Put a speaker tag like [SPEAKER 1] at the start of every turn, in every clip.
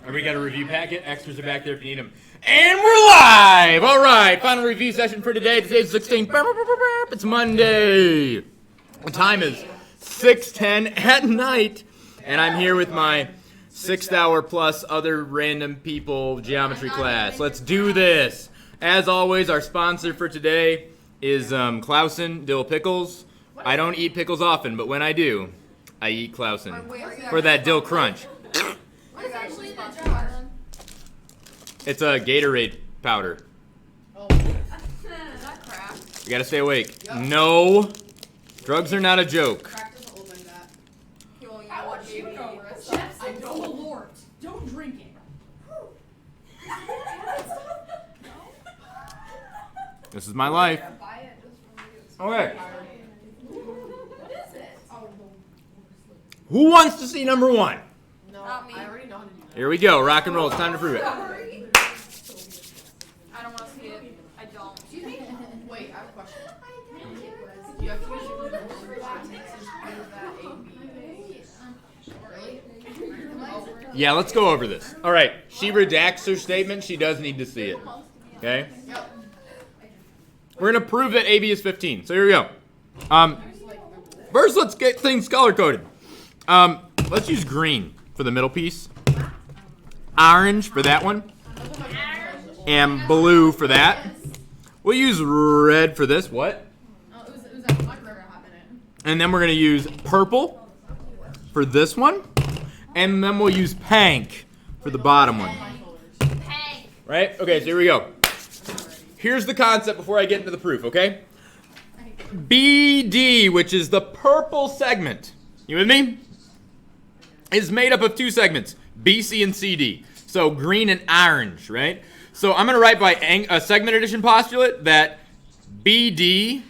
[SPEAKER 1] And we got a review packet. Extras are back there if you need them. And we're live! All right, final review session for today. Today's 16th. It's Monday. The time is 6:10 at night. And I'm here with my 6-hour plus other random people geometry class. Let's do this. As always, our sponsor for today is Clausen Dill Pickles. I don't eat pickles often, but when I do, I eat Clausen for that dill crunch.
[SPEAKER 2] What is actually in that jar?
[SPEAKER 1] It's a Gatorade powder.
[SPEAKER 2] Oh. Is that crap?
[SPEAKER 1] You gotta stay awake.
[SPEAKER 2] Yep.
[SPEAKER 1] No, drugs are not a joke.
[SPEAKER 2] Crack doesn't look like that.
[SPEAKER 3] I want you to know, Marissa. I don't Lord. Don't drink it.
[SPEAKER 1] This is my life.
[SPEAKER 2] Buy it just from you.
[SPEAKER 1] Okay.
[SPEAKER 2] What is it? Oh,
[SPEAKER 1] Who wants to see number one?
[SPEAKER 2] no. Not me. I already know how to do that.
[SPEAKER 1] Here we go. Rock and roll. It's time to prove it.
[SPEAKER 2] I don't want to see it. I don't. Excuse me? Wait, I have a question. You have to use your number for that. Really?
[SPEAKER 1] Yeah, let's go over this. All right. She redacts her statement. She does need to see it. Okay?
[SPEAKER 2] Yep.
[SPEAKER 1] We're going to prove that AB is 15. So here we go. First, let's get things color-coded. Let's use green for the middle piece. Orange for that one. And blue for that. We'll use red for this. What?
[SPEAKER 2] Oh, it was a microwave hot minute.
[SPEAKER 1] And then we're going to use purple for this one. And then we'll use pink for the bottom one. Right? Okay, so here we go. Here's the concept before I get into the proof, okay? BD, which is the purple segment, you with me? Is made up of two segments, BC and CD. So green and orange, right? So I'm going to write by a segment addition postulate that BD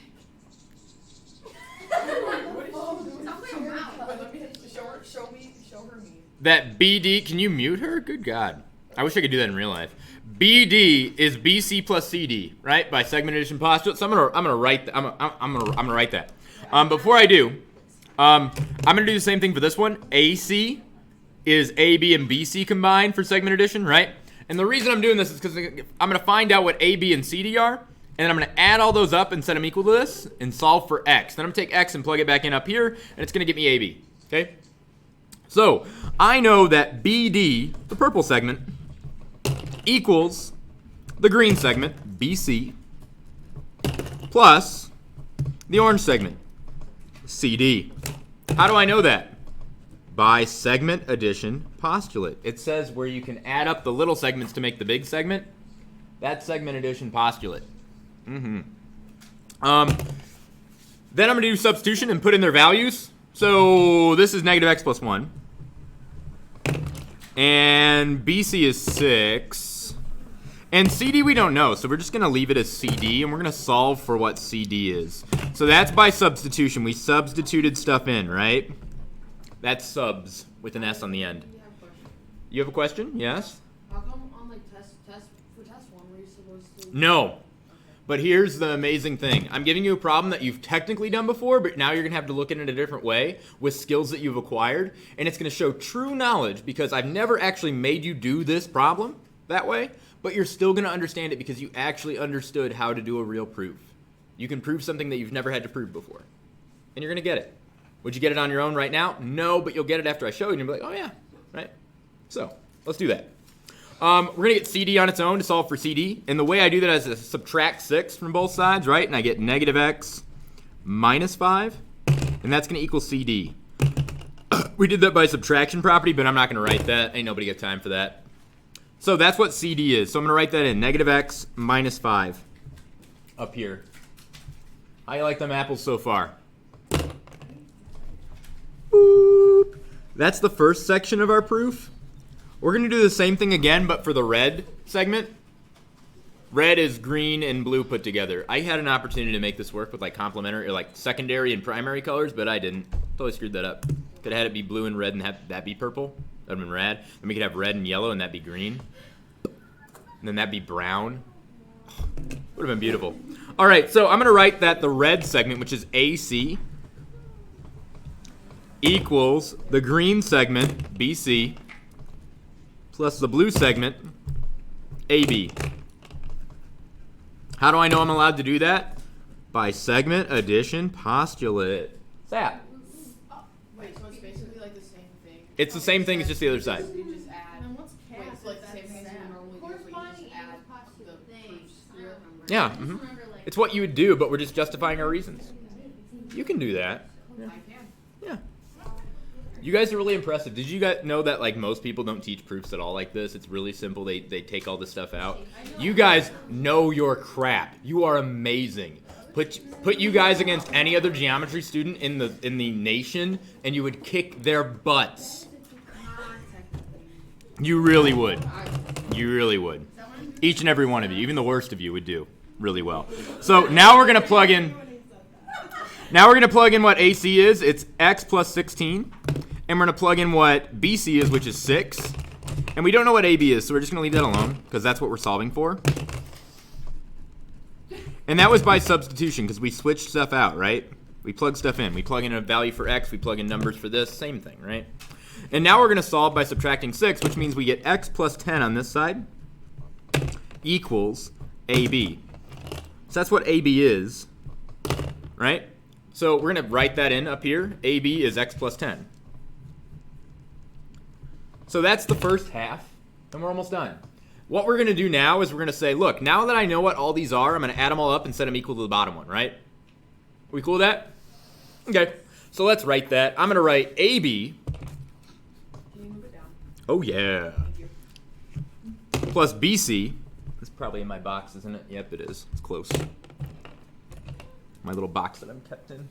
[SPEAKER 1] that BD, can you mute her? Good God. I wish I could do that in real life. BD is BC plus CD, right? By segment addition postulate. So I'm gonna write that. Before I do, I'm gonna do the same thing for this one. AC is AB and BC combined for segment addition, right? And the reason I'm doing this is because I'm gonna find out what AB and CD are, and then I'm gonna add all those up and set them equal to this and solve for X. Then I'm gonna take X and plug it back in up here, and it's gonna get me AB. Okay? So I know that BD, the purple segment, equals the green segment, BC, plus the orange segment, CD. How do I know that? By segment addition postulate. It says where you can add up the little segments to make the big segment. That's segment addition postulate. Then I'm going to do substitution and put in their values. So this is negative x plus 1. And BC is 6. And CD we don't know, so we're just going to leave it as CD, and we're going to solve for what CD is. So that's by substitution. We substituted stuff in, right? That's subs with an S on the end. You have a question? Yes?
[SPEAKER 2] How come on like test one were you supposed to?
[SPEAKER 1] No. But here's the amazing thing. I'm giving you a problem that you've technically done before, but now you're going to have to look at it a different way with skills that you've acquired. And it's going to show true knowledge because I've never actually made you do this problem that way, but you're still going to understand it because you actually understood how to do a real proof. You can prove something that you've never had to prove before. And you're going to get it. Would you get it on your own right now? No, but you'll get it after I show you and you'll be like, oh yeah, right? So let's do that. We're going to get CD on its own to solve for CD. And the way I do that is to subtract 6 from both sides, right? And I get negative x minus 5. And that's going to equal CD. We did that by subtraction property, but I'm not going to write that. Ain't nobody got time for that. So that's what CD is. So I'm going to write that in. Negative x minus 5 up here. How you like them apples so far? Boop. That's the first section of our proof. We're going to do the same thing again, but for the red segment. Red is green and blue put together. I had an opportunity to make this work with like complementary or like secondary and primary colors, but I didn't. Totally screwed that up. Could have had it be blue and red and have that be purple. That would have been rad. Then we could have red and yellow and that'd be green. And then that'd be brown. Would have been beautiful. All right, so I'm going to write that the red segment, which is AC, equals the green segment, BC, plus the blue segment, AB. How do I know I'm allowed to do that? By segment addition postulate. SAP.
[SPEAKER 2] Wait, so it's basically like the same thing.
[SPEAKER 1] It's the same thing, it's just the other side.
[SPEAKER 2] You just add.
[SPEAKER 3] And what's
[SPEAKER 2] Wait, it's like the same thing as you normally do, but you just add the proofs to it.
[SPEAKER 1] Yeah, it's what you would do, but we're just justifying our reasons. You can do that.
[SPEAKER 2] I can.
[SPEAKER 1] Yeah. You guys are really impressive. Did you guys know that like most people don't teach proofs at all like this? It's really simple. They take all this stuff out. You guys know your crap. You are amazing. Put you guys against any other geometry student in the nation, and you would kick their butts. You really would. You really would. Each and every one of you, even the worst of you, would do really well. So now we're gonna plug in. Now we're gonna plug in what AC is. It's x plus 16. And we're going to plug in what BC is, which is 6. And we don't know what AB is, so we're just going to leave that alone, because that's what we're solving for. And that was by substitution, because we switched stuff out, right? We plug stuff in. We plug in a value for x, we plug in numbers for this, same thing, right? And now we're going to solve by subtracting 6, which means we get x plus 10 on this side equals AB. So that's what AB is, right? So we're going to write that in up here. AB is x plus 10. So that's the first half, and we're almost done. What we're going to do now is we're going to say, look, now that I know what all these are, I'm going to add them all up and set them equal to the bottom one, right? Are we cool with that? Okay, so let's write that. I'm going to write AB.
[SPEAKER 2] Can you move it down?
[SPEAKER 1] Oh, yeah. Plus BC. This is probably in my box, isn't it? Yep, it is. It's close. My little box that I'm kept in.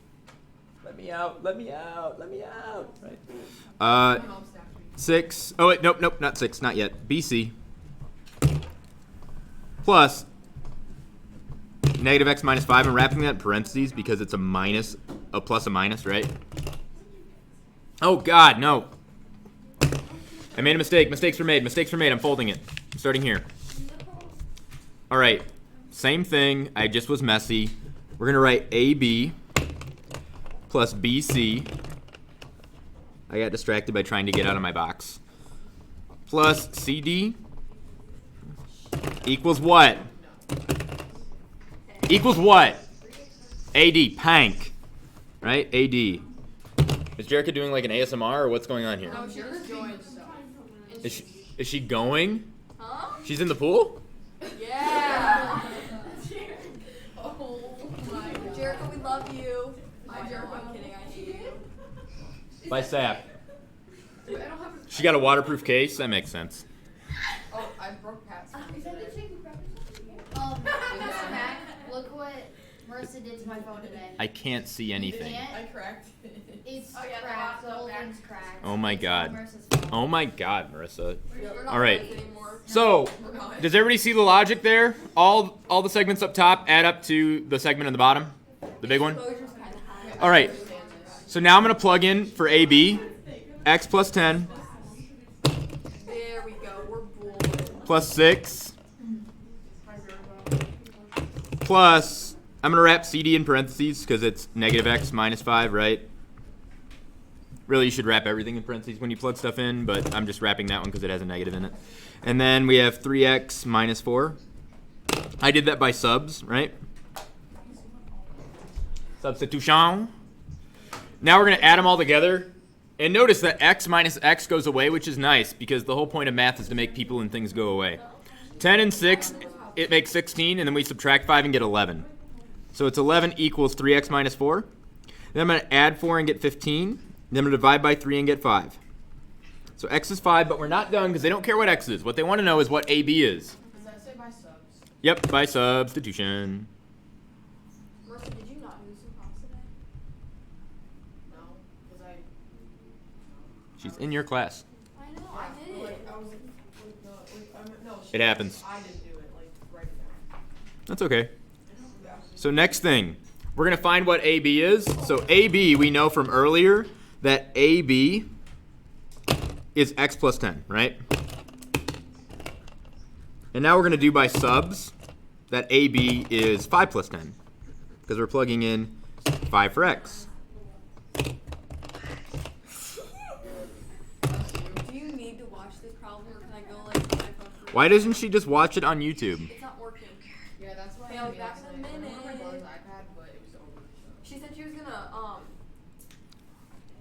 [SPEAKER 1] Let me out, let me out, let me out. Right. 6. Oh, wait, nope, not 6, not yet. BC plus negative x minus 5. I'm wrapping that in parentheses because it's a plus, a minus, right? Oh, God, no. I made a mistake. Mistakes were made. I'm folding it. I'm starting here. All right. Same thing. I just was messy. We're going to write AB plus BC. I got distracted by trying to get out of my box. Plus CD equals what? Equals what? AD, pank. Right? AD. Is Jerica doing like an ASMR or what's going on here?
[SPEAKER 2] No, Jerica's doing stuff.
[SPEAKER 1] Is she going?
[SPEAKER 3] Huh?
[SPEAKER 1] She's in the pool?
[SPEAKER 3] Yeah.
[SPEAKER 2] Oh my god.
[SPEAKER 3] Jericho, we love you.
[SPEAKER 2] Hi,
[SPEAKER 3] Jericho,
[SPEAKER 2] Jericho.
[SPEAKER 3] I'm kidding. I hate you.
[SPEAKER 1] By SAP.
[SPEAKER 2] Dude, I don't have a...
[SPEAKER 1] She got a waterproof case? That makes sense.
[SPEAKER 2] Oh, I broke Pat's phone today.
[SPEAKER 4] Mac, look what Marissa did to my phone today.
[SPEAKER 1] I can't see anything.
[SPEAKER 2] I cracked it.
[SPEAKER 4] It's
[SPEAKER 2] Oh, yeah, the
[SPEAKER 4] cracked. The
[SPEAKER 2] laptop
[SPEAKER 4] whole
[SPEAKER 2] back.
[SPEAKER 4] thing's cracked.
[SPEAKER 1] Oh my god.
[SPEAKER 4] Marissa's phone.
[SPEAKER 1] Oh my god, Marissa.
[SPEAKER 3] We're not
[SPEAKER 1] All right.
[SPEAKER 3] friends anymore.
[SPEAKER 1] So,
[SPEAKER 2] We're not.
[SPEAKER 1] does everybody see the logic there? All the segments up top add up to the segment in the bottom? The big one?
[SPEAKER 3] Exposure's kinda high.
[SPEAKER 1] All right. So now I'm going to plug in for AB, x plus 10
[SPEAKER 3] There we go. We're bored.
[SPEAKER 1] plus 6 plus, I'm going to wrap CD in parentheses because it's negative x minus 5, right? Really, you should wrap everything in parentheses when you plug stuff in, but I'm just wrapping that one because it has a negative in it. And then we have 3x minus 4. I did that by subs, right? Substitution. Now we're going to add them all together. And notice that x minus x goes away, which is nice because the whole point of math is to make people and things go away. 10 and 6, it makes 16, and then we subtract 5 and get 11. So it's 11 equals 3x minus 4. Then I'm going to add 4 and get 15. Then I'm going to divide by 3 and get 5. So x is 5, but we're not done because they don't care what x is. What they want to know is what AB is.
[SPEAKER 2] Does that say by subs?
[SPEAKER 1] Yep, by substitution.
[SPEAKER 3] Marissa, did you not do some prompts today?
[SPEAKER 2] No, because I...
[SPEAKER 1] She's in your class.
[SPEAKER 3] I know, I did.
[SPEAKER 2] Like, I was... No,
[SPEAKER 1] It happens.
[SPEAKER 2] I didn't do it. Like, write it down.
[SPEAKER 1] That's okay.
[SPEAKER 2] Yeah.
[SPEAKER 1] So next thing, we're going to find what AB is. So AB, we know from earlier that AB is x plus 10, right? And now we're going to do by subs that AB is 5 plus 10 because we're plugging in 5 for x.
[SPEAKER 3] Do you need to
[SPEAKER 2] watch this problem, or can I go like on my phone for
[SPEAKER 1] Why doesn't she just watch it on YouTube?
[SPEAKER 2] It's not working.
[SPEAKER 3] Yeah, that's why
[SPEAKER 2] I'll
[SPEAKER 3] I
[SPEAKER 2] be back in a minute.
[SPEAKER 3] One of my brother's iPad, but it was over.
[SPEAKER 2] She said she was gonna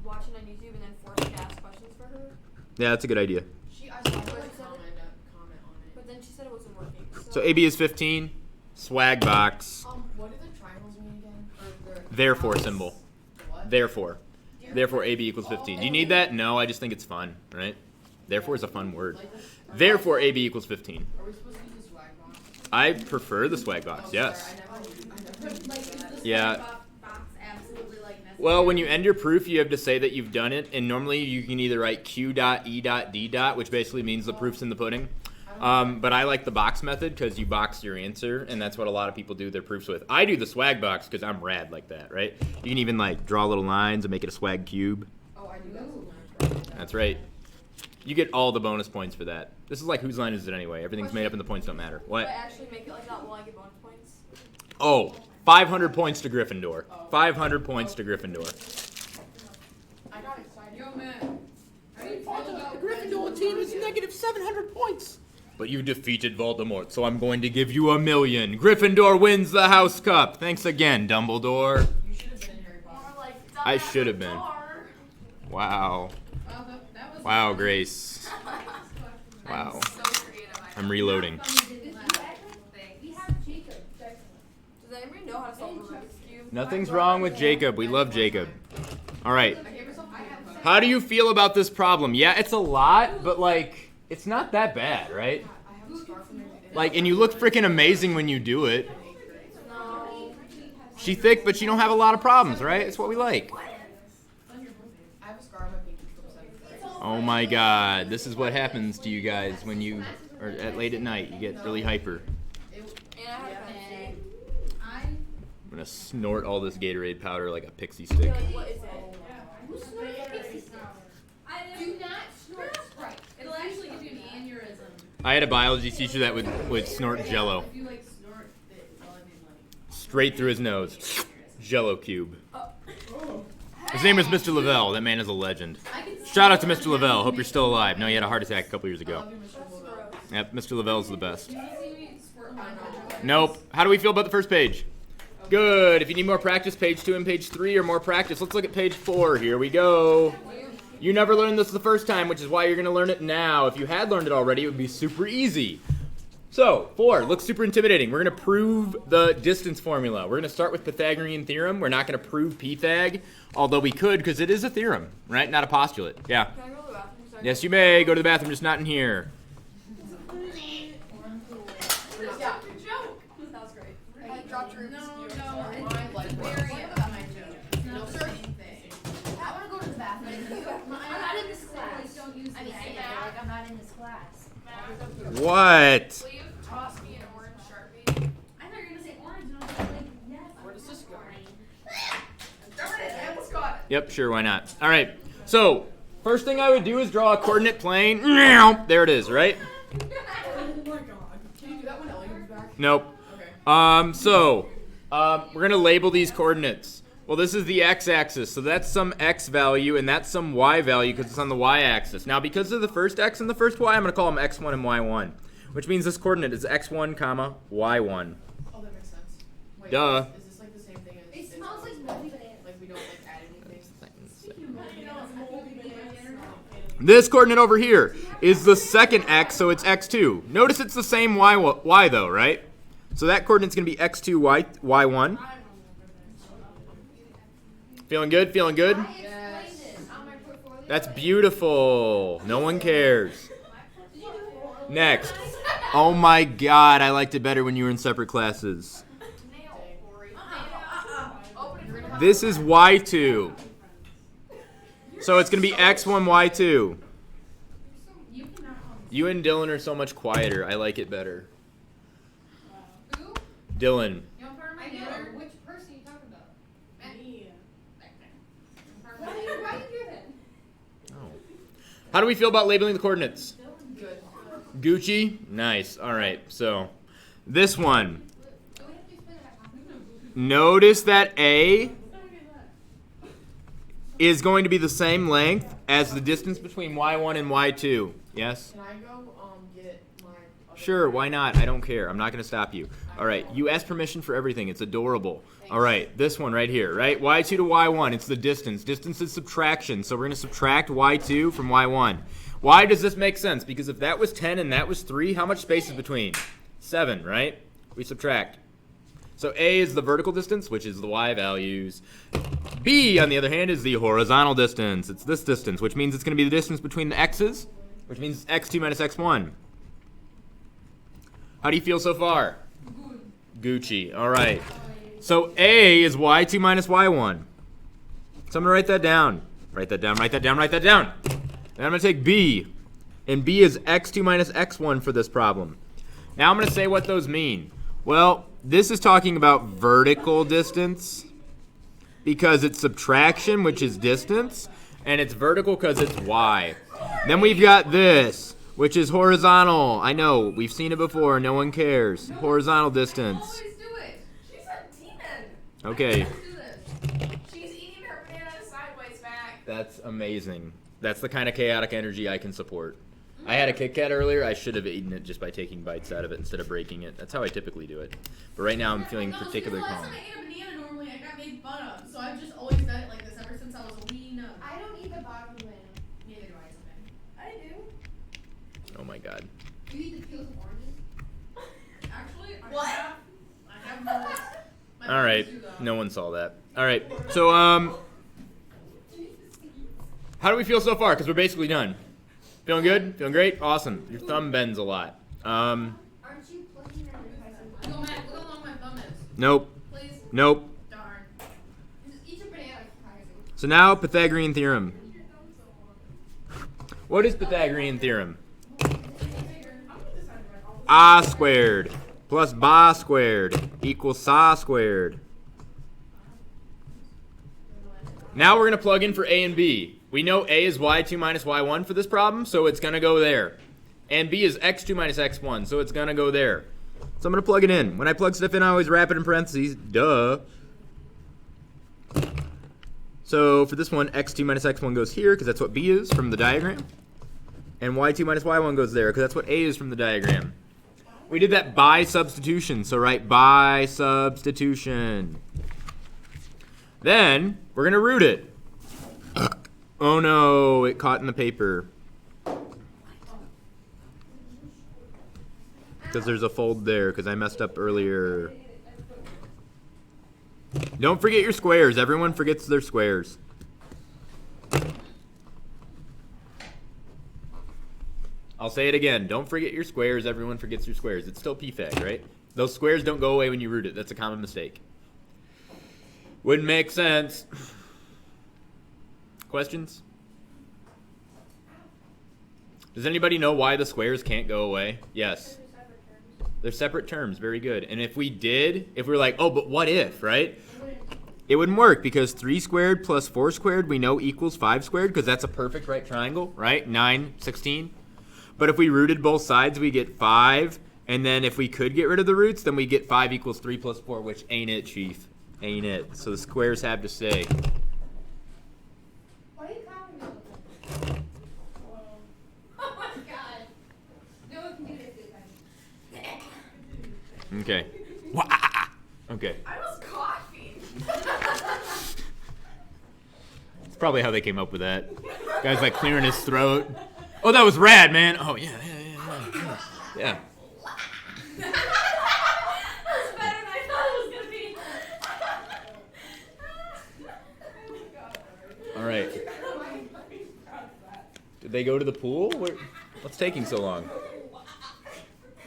[SPEAKER 2] watch it on YouTube and then force me to ask questions for her.
[SPEAKER 1] Yeah, that's a good idea.
[SPEAKER 3] I saw her comment on it.
[SPEAKER 2] But then she said it wasn't working.
[SPEAKER 1] So AB is 15. Swag box.
[SPEAKER 3] What do the triangles mean again? Or the
[SPEAKER 1] Therefore symbol.
[SPEAKER 3] What?
[SPEAKER 1] Therefore. Therefore AB equals 15. Do you need that? No, I just think it's fun, right? Therefore is a fun word. Therefore AB equals 15.
[SPEAKER 3] Are we supposed to use the swag box?
[SPEAKER 1] I prefer the swag box, yes. Yeah. Well, when you end your proof, you have to say that you've done it, and normally you can either write Q dot E dot D dot, which basically means the proof's in the pudding. But I like the box method because you box your answer, and that's what a lot of people do their proofs with. I do the swag box because I'm rad like that, right? You can even like draw little lines and make it a swag cube.
[SPEAKER 3] Oh, I do that.
[SPEAKER 1] That's right. You get all the bonus points for that. This is like whose line is it anyway? Everything's made up and the points don't matter.
[SPEAKER 2] Do
[SPEAKER 1] What?
[SPEAKER 2] I actually make it like that while I get bonus points?
[SPEAKER 1] Oh, 500 points to Gryffindor. 500 points to Gryffindor.
[SPEAKER 3] I got excited.
[SPEAKER 5] Yo, man. I didn't feel about
[SPEAKER 1] The Gryffindor team is negative 700 points. But you defeated Voldemort, so I'm going to give you 1,000,000. Gryffindor wins the House Cup. Thanks again, Dumbledore.
[SPEAKER 3] You should have been in Harry Potter.
[SPEAKER 1] I should have been. Wow.
[SPEAKER 5] that was
[SPEAKER 1] Wow, Grace. Wow. I'm reloading.
[SPEAKER 4] We have Jacob.
[SPEAKER 2] Does anybody know how to solve a Rubik's Cube?
[SPEAKER 1] Nothing's wrong with Jacob. We love Jacob. All right.
[SPEAKER 3] I gave myself a
[SPEAKER 1] How do you feel about this problem? Yeah, it's a lot, but like, it's not that bad, right?
[SPEAKER 3] I have a scarf in there.
[SPEAKER 1] Like, and you look freaking amazing when you do it.
[SPEAKER 2] No.
[SPEAKER 1] She thick, but she don't have a lot of problems, right? It's what we like.
[SPEAKER 3] I have a scar on my pinky from 7th grade.
[SPEAKER 1] Oh my God, this is what happens to you guys when you are at late at night. You get really hyper.
[SPEAKER 2] And I have a pencil.
[SPEAKER 1] I'm gonna snort all this Gatorade powder like a pixie stick.
[SPEAKER 2] Like, what is it?
[SPEAKER 4] Do not snort Sprite.
[SPEAKER 5] It'll actually give you an aneurysm.
[SPEAKER 1] I had a biology teacher that would snort Jello
[SPEAKER 5] If you like snort it while I made money.
[SPEAKER 1] straight through his nose. Jello cube. His name was Mr. Lavelle. That man is a legend. Shout out to Mr. Lavelle. Hope you're still alive. No, he had a heart attack a couple years ago. Yep, Mr. Lavelle's the best.
[SPEAKER 5] You see me squirt my nose.
[SPEAKER 1] Nope. How do we feel about the first page? Good. If you need more practice, page 2 and page 3 or more practice, let's look at page 4. Here we go. You never learned this the first time, which is why you're going to learn it now. If you had learned it already, it would be super easy. So, 4 looks super intimidating. We're going to prove the distance formula. We're going to start with Pythagorean Theorem. We're not going to prove Pythag, although we could because it is a theorem, right? Not a postulate. Yeah.
[SPEAKER 2] Can I go to the bathroom? Sorry.
[SPEAKER 1] Yes, you may. Go to the bathroom, just not in here.
[SPEAKER 2] Yeah. Joke. That was great. I dropped your Rubik's Cube.
[SPEAKER 3] Mine, like,
[SPEAKER 5] Very my joke.
[SPEAKER 3] no, sir.
[SPEAKER 4] I want to go to the bathroom. I'm not in this class.
[SPEAKER 5] Don't use
[SPEAKER 4] I mean, I know, like I'm not in this class.
[SPEAKER 1] What?
[SPEAKER 2] Will you toss me an orange Sharpie?
[SPEAKER 5] I thought you were gonna say orange, and I was like, yes.
[SPEAKER 3] Where does this go? Darn it, I almost got it.
[SPEAKER 1] Yep, sure, why not? All right. So, first thing I would do is draw a coordinate plane. There it is, right?
[SPEAKER 3] Oh my god. Can you do that when Ellie comes back?
[SPEAKER 1] Nope.
[SPEAKER 3] Okay.
[SPEAKER 1] We're going to label these coordinates. Well, this is the x-axis, so that's some x value, and that's some y value because it's on the y-axis. Now, because of the first x and the first y, I'm going to call them x1 and y1, which means this coordinate is x1, comma, y1.
[SPEAKER 3] Oh, that makes sense. Wait,
[SPEAKER 1] Duh.
[SPEAKER 3] Is this like the same thing as
[SPEAKER 4] It
[SPEAKER 3] this
[SPEAKER 4] smells
[SPEAKER 3] one?
[SPEAKER 4] like moldy banana.
[SPEAKER 3] Like we don't like add anything?
[SPEAKER 1] This coordinate over here is the second x, so it's x2. Notice it's the same y though, right? So that coordinate's going to be x2, y1. Feeling good? Feeling good?
[SPEAKER 4] I explained this on my portfolio.
[SPEAKER 1] That's beautiful. No one cares. Next. Oh my God, I liked it better when you were in separate classes. This is y2. So it's going to be x1, y2. You and Dylan are so much quieter. I like it better.
[SPEAKER 5] Who?
[SPEAKER 1] Dylan.
[SPEAKER 5] You want part of my
[SPEAKER 4] I know.
[SPEAKER 5] dinner?
[SPEAKER 4] Which person are you talking about?
[SPEAKER 5] Me.
[SPEAKER 4] Why do you do that?
[SPEAKER 1] How do we feel about labeling the coordinates?
[SPEAKER 3] Good.
[SPEAKER 1] Gucci? Nice. All right. So this one. Notice that A is going to be the same length as the distance between y1 and y2. Yes?
[SPEAKER 2] Can I go get my other
[SPEAKER 1] Sure,
[SPEAKER 2] bag?
[SPEAKER 1] why not? I don't care. I'm not going to stop you. All right, you ask permission for everything. It's adorable. All right, this one right here, right? y2 to y1, it's the distance. Distance is subtraction, so we're going to subtract y2 from y1. Why does this make sense? Because if that was 10 and that was 3, how much space is between? 7, right? We subtract. So A is the vertical distance, which is the y values. B, on the other hand, is the horizontal distance. It's this distance, which means it's going to be the distance between the x's, which means x2 minus x1. How do you feel so far? Gucci. All right. So A is y2 minus y1. So I'm going to write that down. Write that down, write that down, write that down. Then I'm going to take B. And B is x2 minus x1 for this problem. Now I'm going to say what those mean. Well, this is talking about vertical distance because it's subtraction, which is distance, and it's vertical because it's y. Then we've got this, which is horizontal. I know, we've seen it before. No one cares. Horizontal distance.
[SPEAKER 5] Always do it. She's a demon.
[SPEAKER 1] Okay.
[SPEAKER 5] I can't do this. She's eating her banana sideways back.
[SPEAKER 1] That's amazing. That's the kind of chaotic energy I can support. I had a Kit Kat earlier. I should have eaten it just by taking bites out of it instead of breaking it. That's how I typically do it. But right now I'm feeling
[SPEAKER 3] No,
[SPEAKER 1] particularly
[SPEAKER 3] because
[SPEAKER 1] calm.
[SPEAKER 3] last time I ate a banana normally, I got made fun of. So I've just always done it like this ever since I was a wee nub.
[SPEAKER 4] I don't eat the bottom of the banana.
[SPEAKER 3] Neither do I sometimes.
[SPEAKER 5] I do.
[SPEAKER 1] Oh my god.
[SPEAKER 4] You eat the peels of oranges?
[SPEAKER 3] Actually,
[SPEAKER 5] What?
[SPEAKER 3] I have no. My
[SPEAKER 1] All right.
[SPEAKER 3] parents do, though.
[SPEAKER 1] No one saw that. All right. So how do we feel so far? Because we're basically done. Feeling good? Feeling great? Awesome. Your thumb bends a lot.
[SPEAKER 4] Aren't you plugging at your devices?
[SPEAKER 3] Yo, Matt, look how long my thumb is.
[SPEAKER 1] Nope.
[SPEAKER 3] Please.
[SPEAKER 1] Nope.
[SPEAKER 3] Darn.
[SPEAKER 4] Just eat your banana, Pythagorean.
[SPEAKER 1] So now Pythagorean Theorem. What is Pythagorean Theorem? A squared plus ba squared equals sa squared. Now we're going to plug in for A and B. We know A is y2 minus y1 for this problem, so it's going to go there. And B is x2 minus x1, so it's going to go there. So I'm going to plug it in. When I plug stuff in, I always wrap it in parentheses. Duh. So for this one, x2 minus x1 goes here, because that's what B is from the diagram. And y2 minus y1 goes there, because that's what A is from the diagram. We did that by substitution, so write by substitution. Then, we're going to root it. Oh no, it caught in the paper. Because there's a fold there, because I messed up earlier. Don't forget your squares. Everyone forgets their squares. I'll say it again. Don't forget your squares. Everyone forgets your squares. It's still Pythag, right? Those squares don't go away when you root it. That's a common mistake. Wouldn't make sense. Questions? Does anybody know why the squares can't go away? Yes. They're separate terms. Very good. And if we were like, oh, but what if, right? It wouldn't work because 3 squared plus 4 squared we know equals 5 squared because that's a perfect right triangle, right? 9, 16. But if we rooted both sides, we get 5. And then if we could get rid of the roots, then we get 5 equals 3 plus 4, which ain't it, Chief. Ain't it. So the squares have to stay.
[SPEAKER 4] Why are you copying me?
[SPEAKER 5] Oh my god.
[SPEAKER 4] No one can do this, guys.
[SPEAKER 1] Okay. Okay.
[SPEAKER 5] I was coughing.
[SPEAKER 1] That's probably how they came up with that. Guy's like clearing his throat. Oh, that was rad, man. Oh, yeah. Yeah.
[SPEAKER 5] That was better than I thought it was gonna be. Oh my god.
[SPEAKER 1] All right. Did they go to the pool? What's taking so long?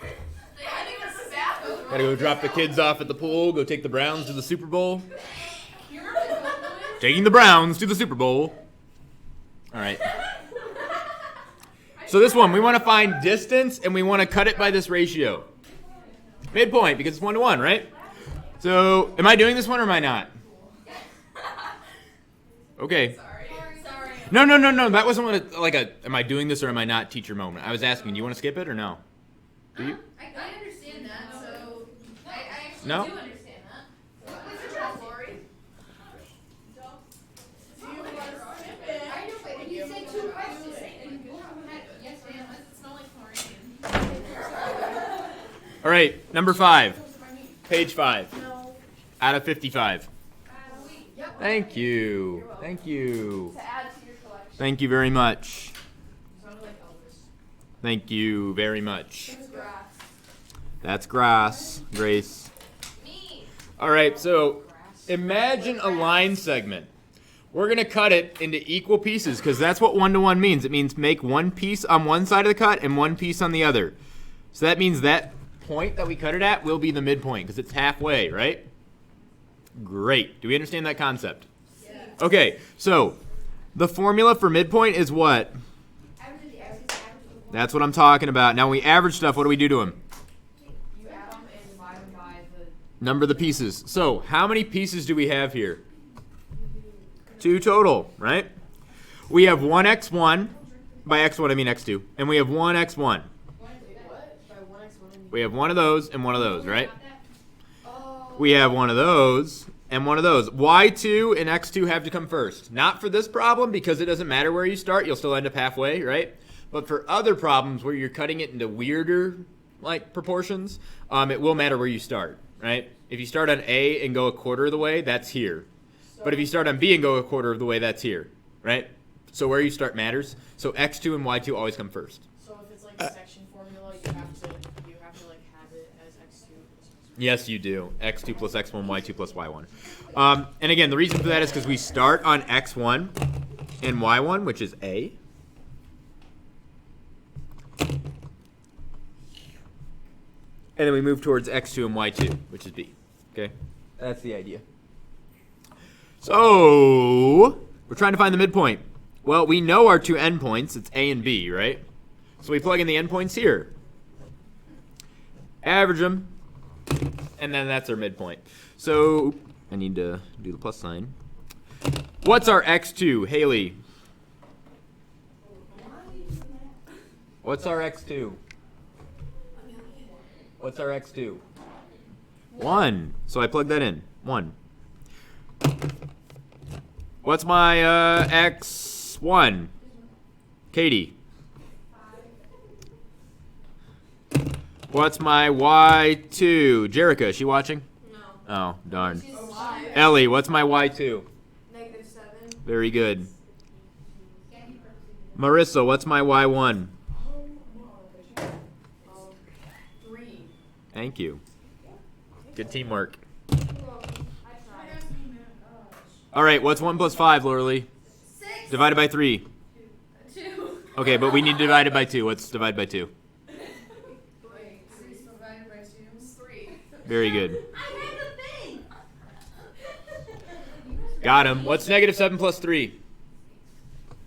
[SPEAKER 5] I think it's sad.
[SPEAKER 1] Gotta go drop the kids off at the pool, go take the Browns to the Super Bowl. Taking the Browns to the Super Bowl. All right. So this one, we want to find distance, and we want to cut it by this ratio. Midpoint, because it's 1 to 1, right? So, am I doing this one or am I not? Okay.
[SPEAKER 5] Sorry.
[SPEAKER 1] No. That wasn't am I doing this or am I not teacher moment. I was asking, do you want to skip it or no? Do you?
[SPEAKER 3] I understand that, so
[SPEAKER 5] I actually
[SPEAKER 1] No?
[SPEAKER 5] do understand that.
[SPEAKER 2] What's your job, Lori?
[SPEAKER 4] I know, but you said 2 questions. And you both had yes and
[SPEAKER 1] All right, number 5. Page 5. Out of 55.
[SPEAKER 2] Yep.
[SPEAKER 1] Thank you. Thank you.
[SPEAKER 2] To add to your collection.
[SPEAKER 1] Thank you very much.
[SPEAKER 2] Sounded like Elvis.
[SPEAKER 1] Thank you very much.
[SPEAKER 2] It's grass.
[SPEAKER 1] That's grass, Grace.
[SPEAKER 2] Me.
[SPEAKER 1] All right, so imagine a line segment. We're going to cut it into equal pieces because that's what 1-to-1 means. It means make one piece on one side of the cut and one piece on the other. So that means that point that we cut it at will be the midpoint because it's halfway, right? Great. Do we understand that concept?
[SPEAKER 2] Yeah.
[SPEAKER 1] Okay, so the formula for midpoint is what? That's what I'm talking about. Now when we average stuff, what do we do to them?
[SPEAKER 2] You add them and divide them by the.
[SPEAKER 1] Number the pieces. So how many pieces do we have here? 2 total, right? We have 1x1. By x1, I mean x2. And we have 1x1. We have one of those and one of those, right? We have one of those and one of those. Y2 and x2 have to come first. Not for this problem because it doesn't matter where you start. You'll still end up halfway, right? But for other problems where you're cutting it into weirder like proportions, it will matter where you start, right? If you start on A and go a quarter of the way, that's here. But if you start on B and go a quarter of the way, that's here, right? So where you start matters. So x2 and y2 always come first.
[SPEAKER 3] So if it's like a section formula, you have to like have it as x2.
[SPEAKER 1] Yes, you do. x2 plus x1, y2 plus y1. And again, the reason for that is because we start on x1 and y1, which is A. And then we move towards x2 and y2, which is B. Okay? That's the idea. So, we're trying to find the midpoint. Well, we know our 2 endpoints. It's A and B, right? So we plug in the endpoints here. Average them. And then that's our midpoint. So, I need to do the plus sign. What's our x2, Haley? What's our x2? What's our x2? 1. So I plug that in. 1. What's my x1? Katie. What's my y2? Jerica, is she watching?
[SPEAKER 2] No.
[SPEAKER 1] Oh, darn.
[SPEAKER 2] She's alive.
[SPEAKER 1] Ellie, what's my y2?
[SPEAKER 2] -7.
[SPEAKER 1] Very good. Marissa, what's my y1?
[SPEAKER 2] 3.
[SPEAKER 1] Thank you. Good teamwork. All right, what's 1 plus 5, Lorelei?
[SPEAKER 5] 6.
[SPEAKER 1] Divided by 3.
[SPEAKER 5] 2.
[SPEAKER 1] Okay, but we need to divide it by 2. What's divided by 2?
[SPEAKER 2] Wait, 6 divided by 2 is 3.
[SPEAKER 1] Very good.
[SPEAKER 5] I had the thing.
[SPEAKER 1] Got him. What's -7 plus 3?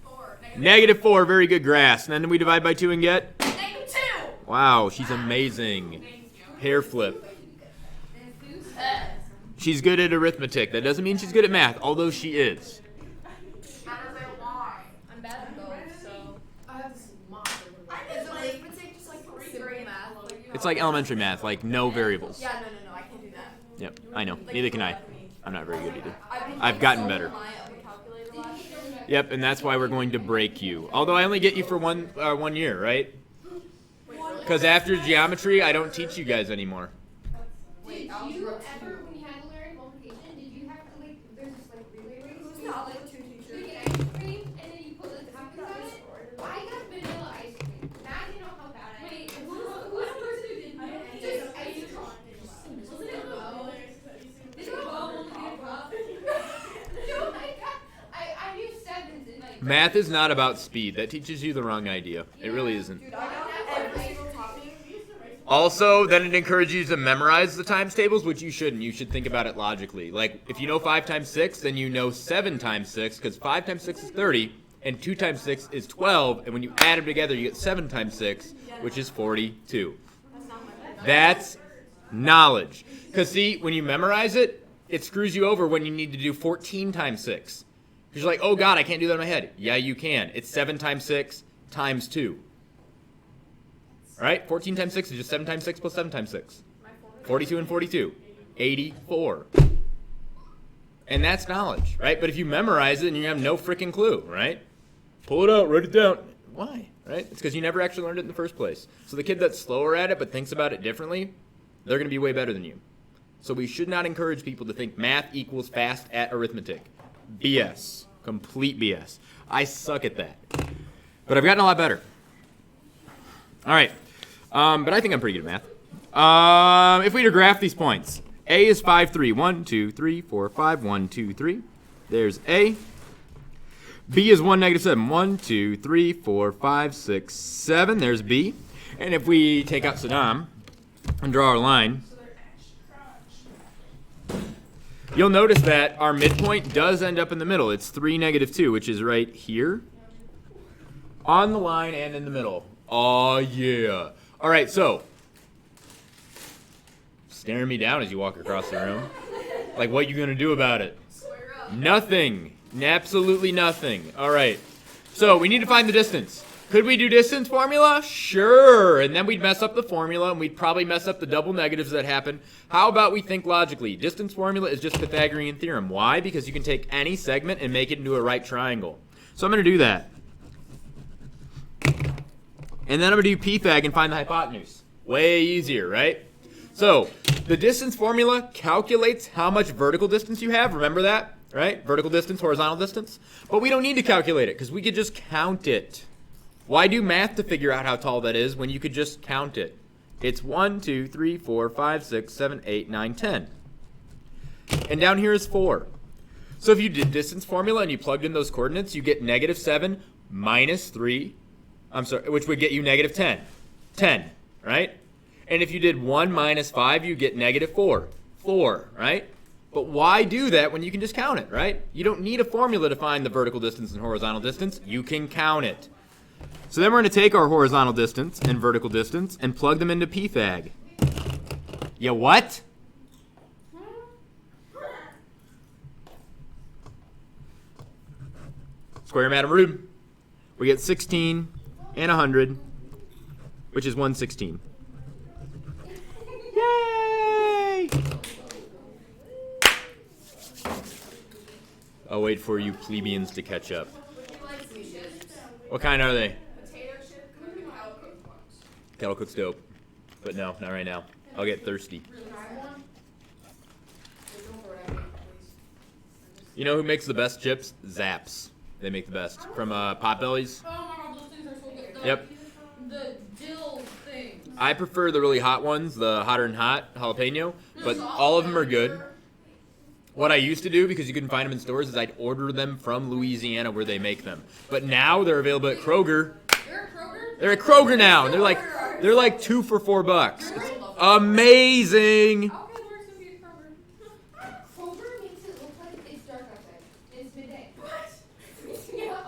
[SPEAKER 2] 4.
[SPEAKER 1] -4. Very good, grass. And then we divide by 2 and get?
[SPEAKER 5] -2.
[SPEAKER 1] Wow, she's amazing. Hair flip. She's good at arithmetic. That doesn't mean she's good at math, although she is.
[SPEAKER 2] How does that lie?
[SPEAKER 3] I'm bad at both, so.
[SPEAKER 2] I have this monster. Is arithmetic just like simple math?
[SPEAKER 1] It's like elementary math, like no variables.
[SPEAKER 2] Yeah, no, I can't do that.
[SPEAKER 1] Yep, I know. Neither can I. I'm not very good either.
[SPEAKER 2] Been
[SPEAKER 1] I've gotten better.
[SPEAKER 2] my calculator last year.
[SPEAKER 1] Yep, and that's why we're going to break you. Although I only get you for one year, right? Because after geometry, I don't teach you guys anymore.
[SPEAKER 2] Wait,
[SPEAKER 4] Did you
[SPEAKER 2] algebra
[SPEAKER 4] ever,
[SPEAKER 2] 2.
[SPEAKER 4] when you had to learn multiplication, did you have to like, there's this like relay race?
[SPEAKER 2] Who's the
[SPEAKER 4] where you,
[SPEAKER 2] algebra
[SPEAKER 4] like,
[SPEAKER 2] 2 teacher?
[SPEAKER 4] you get ice cream and then you put like toppings on it? I got vanilla ice cream. Now you know how bad I am.
[SPEAKER 5] Wait, who's the person who did that?
[SPEAKER 4] Just ice cream.
[SPEAKER 5] Wasn't it Bo? Did Bo only get rough?
[SPEAKER 4] No, my God. I knew sevens in like.
[SPEAKER 1] Math is not about speed. That teaches you the wrong idea. It really isn't.
[SPEAKER 2] Dude, I got every single topping.
[SPEAKER 1] Also, then it encourages you to memorize the times tables, which you shouldn't. You should think about it logically. Like, if you know 5 times 6, then you know 7 times 6, because 5 times 6 is 30, and 2 times 6 is 12, and when you add them together, you get 7 times 6, which is 42. That's knowledge. Because, see, when you memorize it, it screws you over when you need to do 14 times 6. Because you're like, oh, God, I can't do that in my head. Yeah, you can. It's 7 times 6 times 2. All right, 14 times 6 is just 7 times 6 plus 7 times 6. 42 and 42. 84. And that's knowledge, right? But if you memorize it and you have no freaking clue, right? Pull it out, write it down. Why, right? It's because you never actually learned it in the first place. So the kid that's slower at it but thinks about it differently, They're going to be way better than you. So we should not encourage people to think math equals fast at arithmetic. BS. Complete BS. I suck at that. But I've gotten a lot better. All right. But I think I'm pretty good at math. If we were to graph these points, A is 5, 3. 1, 2, 3, 4, 5. 1, 2, 3. There's A. B is 1, negative 7. 1, 2, 3, 4, 5, 6, 7. There's B. And if we take out Saddam and draw our line, you'll notice that our midpoint does end up in the middle. It's 3, negative 2, which is right here on the line and in the middle. Oh, yeah. All right, so staring me down as you walk across the room. Like, what you going to do about it?
[SPEAKER 2] Square up.
[SPEAKER 1] Nothing. Absolutely nothing. All right. So we need to find the distance. Could we do distance formula? Sure. And then we'd mess up the formula, and we'd probably mess up the double negatives that happen. How about we think logically? Distance formula is just Pythagorean theorem. Why? Because you can take any segment and make it into a right triangle. So I'm going to do that. And then I'm going to do Pythag and find the hypotenuse. Way easier, right? So the distance formula calculates how much vertical distance you have. Remember that? Right? Vertical distance, horizontal distance. But we don't need to calculate it because we could just count it. Why do math to figure out how tall that is when you could just count it? It's 1, 2, 3, 4, 5, 6, 7, 8, 9, 10. And down here is 4. So if you did distance formula and you plugged in those coordinates, you get negative 7 minus 3, which would get you negative 10. 10, right? And if you did 1 minus 5, you get negative 4. 4, right? But why do that when you can just count it, right? You don't need a formula to find the vertical distance and horizontal distance. You can count it. So then we're going to take our horizontal distance and vertical distance and plug them into Pythag. Yeah, what? Square matter root. We get 16 and 100, which is 116. Yay! I'll wait for you plebeians to catch up. What kind are they?
[SPEAKER 2] Potato chip, kettle cooked ones.
[SPEAKER 1] Kettle cook's dope. But no, not right now. I'll get thirsty. You know who makes the best chips? Zaps. They make the best. From Potbellies.
[SPEAKER 3] Oh my god, those things are so good.
[SPEAKER 1] Yep.
[SPEAKER 3] The dill things.
[SPEAKER 1] I prefer the really hot ones, the hotter and hot jalapeno, but all of them are good. What I used to do, because you couldn't find them in stores, is I'd order them from Louisiana where they make them. But now they're available at Kroger.
[SPEAKER 3] They're at Kroger?
[SPEAKER 1] They're at Kroger now. And they're like 2 for $4. It's amazing.
[SPEAKER 3] How can work to be at Kroger?
[SPEAKER 4] Kroger makes it look like it's dark outside. It's midday.
[SPEAKER 3] What?
[SPEAKER 4] Yeah.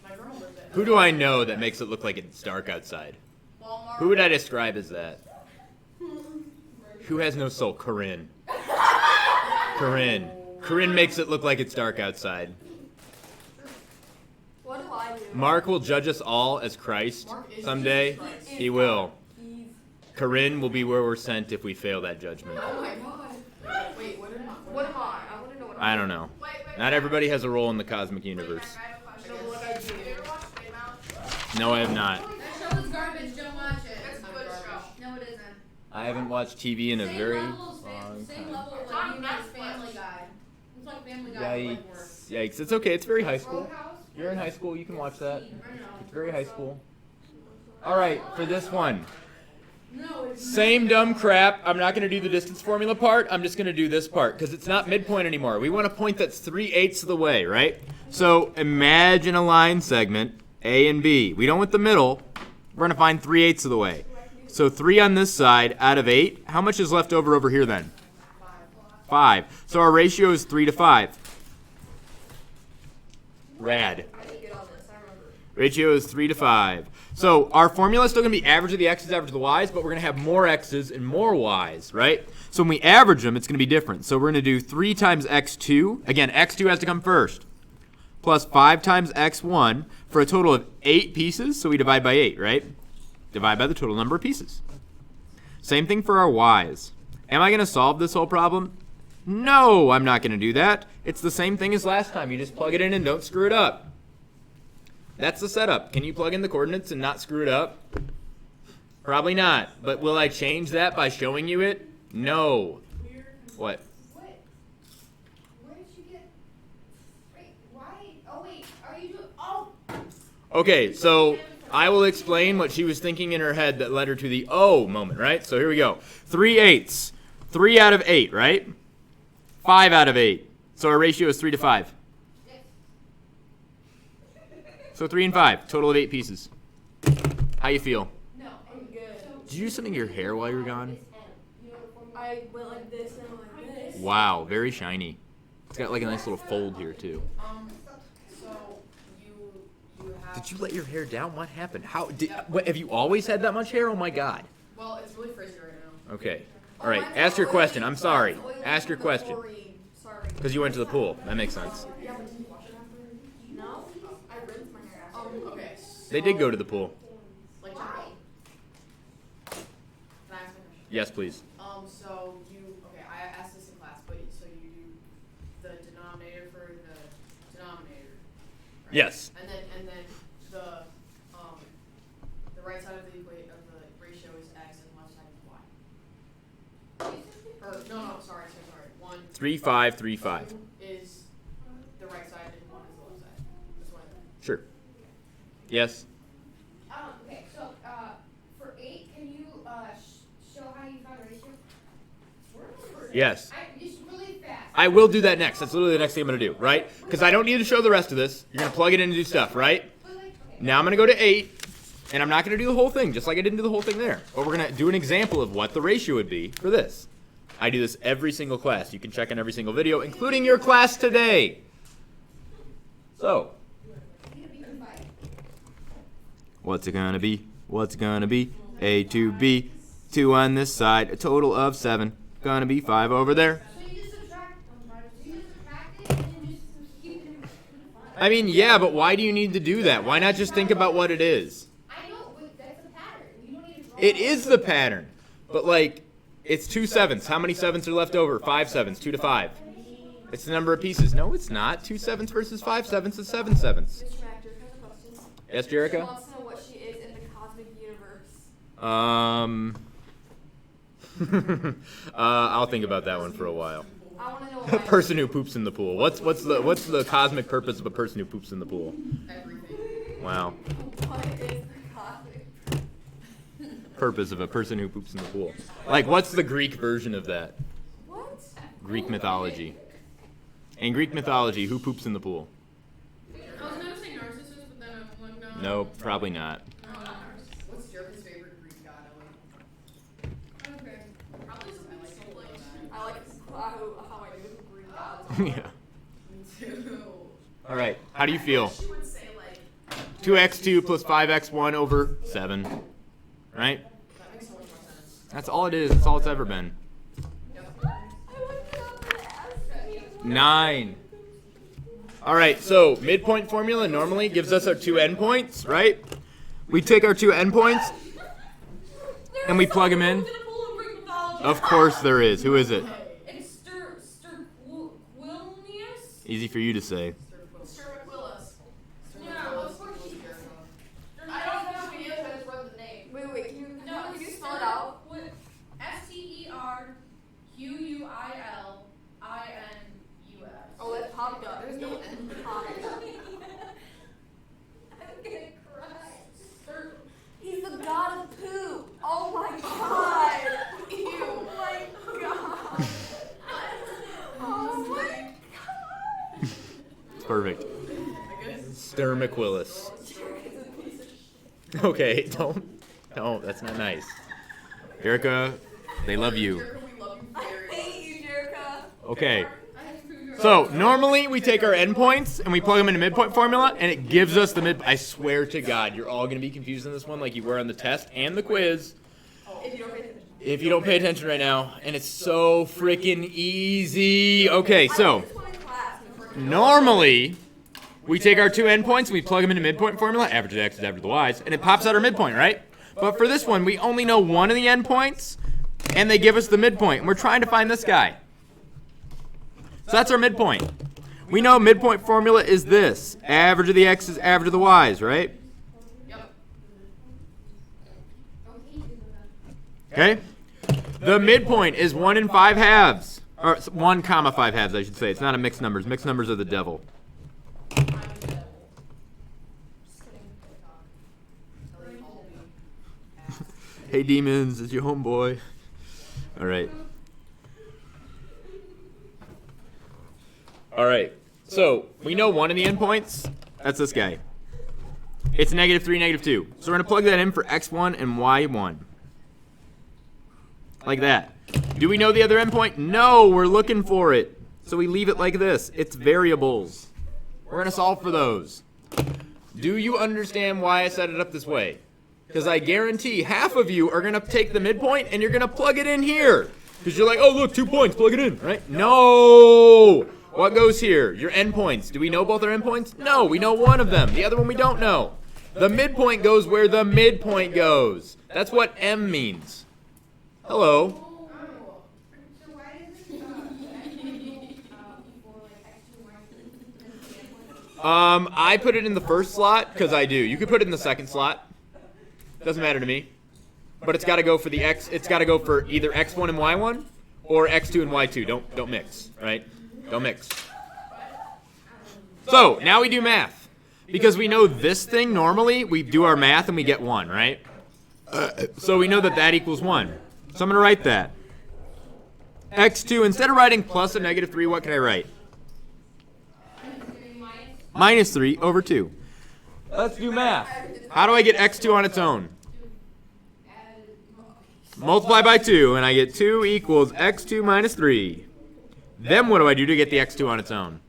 [SPEAKER 2] My grandma lives there.
[SPEAKER 1] Who do I know that makes it look like it's dark outside?
[SPEAKER 2] Walmart.
[SPEAKER 1] Who would I describe as that? Who has no soul? Corinne. Corinne makes it look like it's dark outside.
[SPEAKER 2] What do I do?
[SPEAKER 1] Mark will judge us all as Christ
[SPEAKER 2] Mark is
[SPEAKER 1] someday.
[SPEAKER 2] Jesus Christ.
[SPEAKER 1] He will. Corinne will be where we're sent if we fail that judgment.
[SPEAKER 2] Oh my god. Wait, what am I? What am I? I want to know what
[SPEAKER 1] I don't know. Not everybody has a role in the cosmic universe.
[SPEAKER 2] I have a question. I know what I do. Have you ever watched Big Mouth?
[SPEAKER 1] No, I have not.
[SPEAKER 3] That show is garbage, don't watch it.
[SPEAKER 2] It's a good show.
[SPEAKER 3] No, it isn't.
[SPEAKER 1] I haven't watched TV in a
[SPEAKER 3] Same
[SPEAKER 1] very
[SPEAKER 3] level as
[SPEAKER 1] long
[SPEAKER 3] same
[SPEAKER 1] time.
[SPEAKER 3] level
[SPEAKER 2] It's
[SPEAKER 3] like
[SPEAKER 2] on
[SPEAKER 3] you guys
[SPEAKER 2] Netflix.
[SPEAKER 3] Family Guy. It's like Family Guy. with, like, work.
[SPEAKER 1] Yikes. Yikes. It's okay. It's very high school.
[SPEAKER 4] Roadhouse?
[SPEAKER 1] You're in high school. You can watch that.
[SPEAKER 3] I know.
[SPEAKER 1] It's very high school. All right, for this one.
[SPEAKER 3] No, it's
[SPEAKER 1] Same dumb crap. I'm not going to do the distance formula part. I'm just going to do this part because it's not midpoint anymore. We want a point that's 3/8 of the way, right? So imagine a line segment, A and B. We don't want the middle. We're going to find 3/8 of the way. So 3 on this side out of 8. How much is left over here then? 5. So our ratio is 3 to 5. Rad.
[SPEAKER 2] I didn't get all this. I remember.
[SPEAKER 1] Ratio is 3 to 5. So our formula is still going to be average of the x's, average of the y's, but we're going to have more x's and more y's, right? So when we average them, it's going to be different. So we're going to do 3 times x2. Again, x2 has to come first. Plus 5 times x1 for a total of 8 pieces. So we divide by 8, right? Divide by the total number of pieces. Same thing for our y's. Am I going to solve this whole problem? No, I'm not going to do that. It's the same thing as last time. You just plug it in and don't screw it up. That's the setup. Can you plug in the coordinates and not screw it up? Probably not. But will I change that by showing you it? No. What?
[SPEAKER 4] What? Where did you get? Wait, why? Oh wait, are you doing? Oh.
[SPEAKER 1] Okay, so I will explain what she was thinking in her head that led her to the oh moment, right? So here we go. 3/8. 3 out of 8, right? 5 out of 8. So our ratio is 3 to 5. So 3 and 5, total of 8 pieces. How you feel?
[SPEAKER 3] No, I'm good.
[SPEAKER 1] Did you do something to your hair while you were gone?
[SPEAKER 3] I went like this and I went like this.
[SPEAKER 1] Wow, very shiny. It's got like a nice little fold here too.
[SPEAKER 2] So you have.
[SPEAKER 1] Did you let your hair down? What happened? What, have you always had that much hair? Oh my god.
[SPEAKER 2] Well, it's really frizzy right now.
[SPEAKER 1] Okay. All right. Ask your question. I'm sorry. Ask your question.
[SPEAKER 3] Sorry.
[SPEAKER 1] Because you went to the pool. That makes sense.
[SPEAKER 3] Yeah, but did you wash it after? No. I rinsed my hair after.
[SPEAKER 2] Okay.
[SPEAKER 1] They did go to the pool.
[SPEAKER 2] Like, can I ask a question?
[SPEAKER 1] Yes, please.
[SPEAKER 2] So I asked this in class, but so you do the denominator for the denominator, right?
[SPEAKER 1] Yes.
[SPEAKER 2] And then the right side of the ratio is x and left side is y. Or no, sorry.
[SPEAKER 1] 3, 5, 3, 5.
[SPEAKER 2] Is the right side and 1 is the left side. That's what I meant.
[SPEAKER 1] Sure. Yes.
[SPEAKER 4] Okay, so for 8, can you show how you found a ratio?
[SPEAKER 1] Yes.
[SPEAKER 4] Just really fast.
[SPEAKER 1] I will do that next. That's literally the next thing I'm going to do, right? Because I don't need to show the rest of this. You're going to plug it in and do stuff, right? Now I'm going to go to 8, and I'm not going to do the whole thing, just like I didn't do the whole thing there. But we're going to do an example of what the ratio would be for this. I do this every single class. You can check in every single video, including your class today. So, what's it going to be? What's it going to be? A to B, 2 on this side, a total of 7. Going to be 5 over there.
[SPEAKER 4] So you just subtract it and then just keep it in.
[SPEAKER 1] I mean, yeah, but why do you need to do that? Why not just think about what it is?
[SPEAKER 4] I know, but that's a pattern. You don't need to draw
[SPEAKER 1] It is the pattern. But, like, it's 2 7s. How many 7s are left over? 5 7s, 2 to 5. It's the number of pieces. No, it's not. 2 7s versus 5 7s is 7 7s.
[SPEAKER 3] Mr. Mac, Jerica has a question.
[SPEAKER 1] Yes,
[SPEAKER 3] She
[SPEAKER 1] Jerica?
[SPEAKER 3] wants to know what she is in the cosmic universe.
[SPEAKER 1] I'll think about that one for a while.
[SPEAKER 3] I want to know
[SPEAKER 1] A
[SPEAKER 3] what
[SPEAKER 1] person who poops in the pool. What's the cosmic purpose of a person who poops in the pool?
[SPEAKER 2] Everything.
[SPEAKER 1] Wow.
[SPEAKER 3] What is the cosmic?
[SPEAKER 1] Purpose of a person who poops in the pool. Like, what's the Greek version of that?
[SPEAKER 3] What?
[SPEAKER 1] Greek mythology. In Greek mythology, who poops in the pool?
[SPEAKER 5] I was gonna say Narcissus, but then I'm like,
[SPEAKER 1] No, probably not.
[SPEAKER 5] No, not Narcissus.
[SPEAKER 2] What's Jerky's favorite Greek god?
[SPEAKER 5] Okay. Probably something like
[SPEAKER 3] I like how I do Greek gods.
[SPEAKER 1] Yeah.
[SPEAKER 2] Me too.
[SPEAKER 1] All right. How do you feel?
[SPEAKER 2] She would say like
[SPEAKER 1] 2x2 plus 5x1 over 7. Right?
[SPEAKER 2] that makes so much more sense.
[SPEAKER 1] That's all it is. That's all it's ever been.
[SPEAKER 3] I want to ask me.
[SPEAKER 1] 9. All right, so midpoint formula normally gives us our 2 endpoints, right? We take our 2 endpoints and we plug them in. Of course there is. Who is it?
[SPEAKER 5] It's Sterquilnius?
[SPEAKER 1] Easy for you to say.
[SPEAKER 2] Sterquilus.
[SPEAKER 5] Yeah, of course she
[SPEAKER 2] I don't know who he is, I just wrote the name.
[SPEAKER 3] Wait, can you spell it out?
[SPEAKER 5] Sterquillinus.
[SPEAKER 3] Oh, it popped up.
[SPEAKER 2] There's no N.
[SPEAKER 3] Popped up.
[SPEAKER 4] I'm gonna cry.
[SPEAKER 3] He's the god of poop. Oh my god. Ew. Oh my god. Oh my god.
[SPEAKER 1] It's perfect. Stermaquilus. Okay, don't. That's not nice. Erica, they love you.
[SPEAKER 2] Jerky, we love you
[SPEAKER 3] I
[SPEAKER 2] very much.
[SPEAKER 3] hate you, Jerica.
[SPEAKER 1] Okay. So normally we take our endpoints and we plug them into midpoint formula, and it gives us the mid. I swear to God, you're all gonna be confused in this one, like you were on the test and the quiz.
[SPEAKER 3] If you don't pay attention.
[SPEAKER 1] If you don't pay attention right now, and it's so freaking easy. Okay, so normally we take our 2 endpoints and we plug them into midpoint formula, average of the x's, average of the y's, and it pops out our midpoint, right? But for this one, we only know one of the endpoints, and they give us the midpoint, and we're trying to find this guy. So that's our midpoint. We know midpoint formula is this. Average of the x's, average of the y's, right?
[SPEAKER 2] Yep.
[SPEAKER 4] Okay,
[SPEAKER 1] Okay? The midpoint is 1 and 5 halves. Or 1 comma 5 halves, I should say. It's not a mixed numbers. Mixed numbers are the devil.
[SPEAKER 2] I'm the devil. Just kidding. Ellie called me.
[SPEAKER 1] Hey, demons, it's your homeboy. All right. All right. So we know one of the endpoints. That's this guy. It's -3, -2. So we're going to plug that in for x1 and y1. Like that. Do we know the other endpoint? No, we're looking for it. So we leave it like this. It's variables. We're going to solve for those. Do you understand why I set it up this way? Because I guarantee half of you are going to take the midpoint and you're going to plug it in here. Because you're like, oh, look, 2 points, plug it in, right? No! What goes here? Your endpoints. Do we know both our endpoints? No, we know one of them. The other one we don't know. The midpoint goes where the midpoint goes. That's what M means. Hello.
[SPEAKER 4] So why is it for like x2, y2?
[SPEAKER 1] I put it in the first slot because I do. You could put it in the second slot. Doesn't matter to me. But it's got to go for the x. It's got to go for either x1 and y1 or x2 and y2. Don't mix, right? Don't mix. So now we do math. Because we know this thing normally, we do our math and we get 1, right? So we know that that equals 1. So I'm going to write that. x2, instead of writing plus a -3, what can I write? -3 over 2. Let's do math. How do I get x2 on its own? Multiply by 2, and I get 2 equals x2 minus 3. Then what do I do to get the x2 on its own?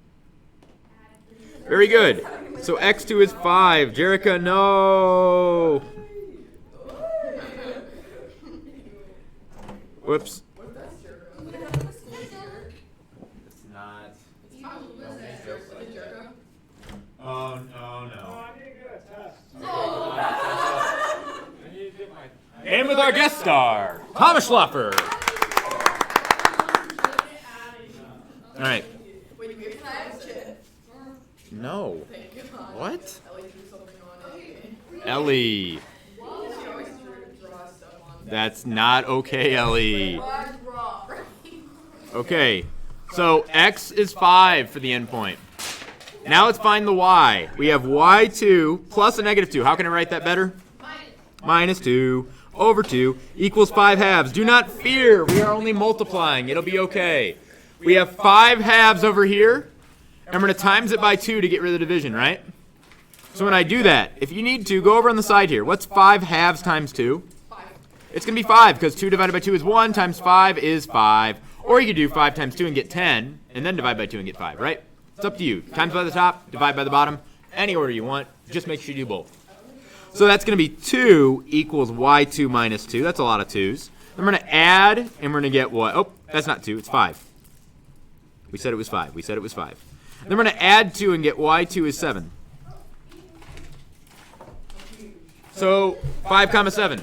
[SPEAKER 1] Very good. So x2 is 5. Jerica, no. Whoops. It's not. Oh, no. And with our guest star, Thomas Schlaffer. All right.
[SPEAKER 2] Wait, can I have chip?
[SPEAKER 1] No.
[SPEAKER 2] Thank God.
[SPEAKER 1] What?
[SPEAKER 2] Ellie threw something on it.
[SPEAKER 1] Ellie.
[SPEAKER 2] She always draws stuff on.
[SPEAKER 1] That's not okay, Ellie.
[SPEAKER 2] What's wrong?
[SPEAKER 1] Okay. So x is 5 for the endpoint. Now let's find the y. We have y2 plus a -2. How can I write that better? -2 over 2 equals 5 halves. Do not fear. We are only multiplying. It'll be okay. We have 5 halves over here, and we're going to times it by 2 to get rid of the division, right? So when I do that, if you need to, go over on the side here. What's 5 halves times 2?
[SPEAKER 2] 5.
[SPEAKER 1] It's going to be 5, because 2 divided by 2 is 1, times 5 is 5. Or you could do 5 times 2 and get 10, and then divide by 2 and get 5, right? It's up to you. Times by the top, divide by the bottom, any order you want. Just make sure you do both. So that's going to be 2 equals y2 minus 2. That's a lot of 2's. Then we're going to add, and we're going to get what? Oh, that's not 2. It's 5. We said it was 5. We said it was 5. Then we're going to add 2 and get y2 is 7. So 5 comma 7.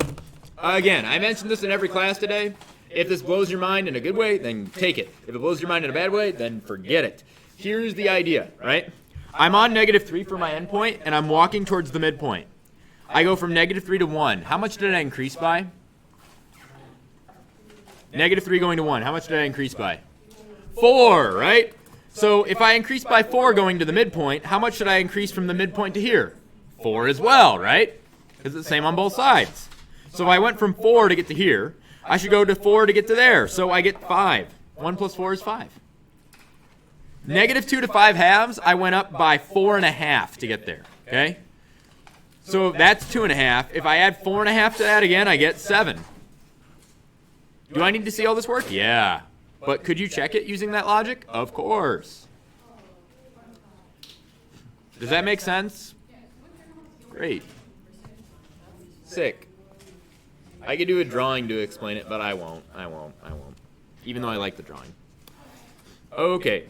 [SPEAKER 1] Again, I mentioned this in every class today. If this blows your mind in a good way, then take it. If it blows your mind in a bad way, then forget it. Here's the idea, right? I'm on -3 for my endpoint, and I'm walking towards the midpoint. I go from -3 to 1. How much did I increase by? -3 going to 1. How much did I increase by? 4, right? So if I increase by 4 going to the midpoint, how much should I increase from the midpoint to here? 4 as well, right? Because it's the same on both sides. So if I went from 4 to get to here, I should go to 4 to get to there. So I get 5. 1 plus 4 is 5. -2 to 5 halves, I went up by 4.5 to get there, okay? So that's 2.5. If I add 4.5 to that again, I get 7. Do I need to see all this work? Yeah. But could you check it using that logic? Of course. Does that make sense? Great. Sick. I could do a drawing to explain it, but I won't. Even though I like the drawing. Okay.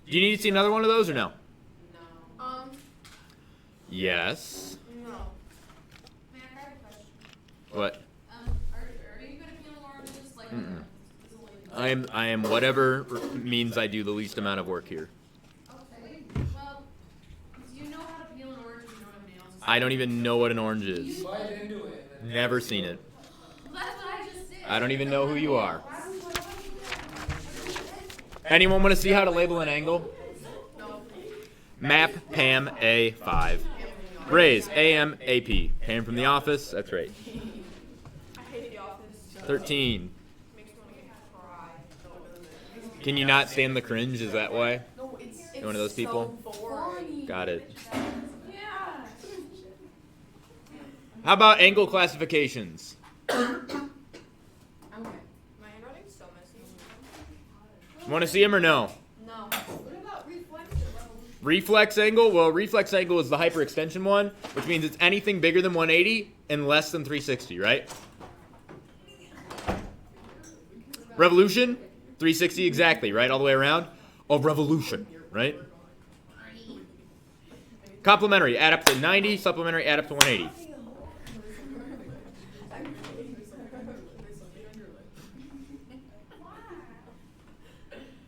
[SPEAKER 1] Do you need to see another one of those or no?
[SPEAKER 2] No.
[SPEAKER 1] Yes.
[SPEAKER 2] No.
[SPEAKER 5] Man, I have a question.
[SPEAKER 1] What?
[SPEAKER 5] Are you good at peeling oranges? Like,
[SPEAKER 1] I am whatever means I do the least amount of work here.
[SPEAKER 5] okay. Well, do you know how to peel an orange if you don't have nails?
[SPEAKER 1] I don't even know what an orange is.
[SPEAKER 6] Bite into it.
[SPEAKER 1] Never seen it.
[SPEAKER 5] That's what I just did.
[SPEAKER 1] I don't even know who you are. Anyone want to see how to label an angle? Map Pam A5. Raise AM AP. Pam from the office. That's right.
[SPEAKER 3] I hate the office.
[SPEAKER 1] 13.
[SPEAKER 3] Makes me want to cry.
[SPEAKER 1] Can you not stand the cringe? Is that why?
[SPEAKER 2] No, it's
[SPEAKER 1] You're one of those people?
[SPEAKER 2] so boring.
[SPEAKER 1] Got it.
[SPEAKER 3] Yeah.
[SPEAKER 1] How about angle classifications?
[SPEAKER 2] Okay.
[SPEAKER 3] My handwriting's so messy.
[SPEAKER 1] Want to see them or no?
[SPEAKER 3] No.
[SPEAKER 2] What about reflex and revolution?
[SPEAKER 1] Reflex angle? Well, reflex angle is the hyperextension one, which means it's anything bigger than 180 and less than 360, right? Revolution? 360 exactly, right? All the way around? Oh, revolution, right? Complementary, add up to 90. Supplementary, add up to 180.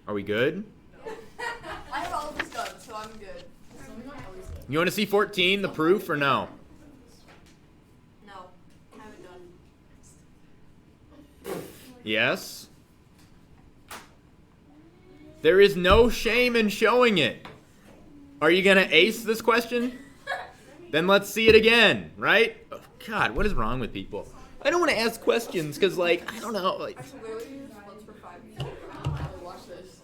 [SPEAKER 1] Are we good?
[SPEAKER 3] I have all of this done, so I'm good.
[SPEAKER 1] You want to see 14, the proof, or no?
[SPEAKER 3] No. I haven't done.
[SPEAKER 1] Yes. There is no shame in showing it. Are you going to ace this question? Then let's see it again, right? Oh, God, what is wrong with people? I don't want to ask questions because, like, I don't know. Like,
[SPEAKER 3] I should literally use once for 5 years.
[SPEAKER 2] Watch this.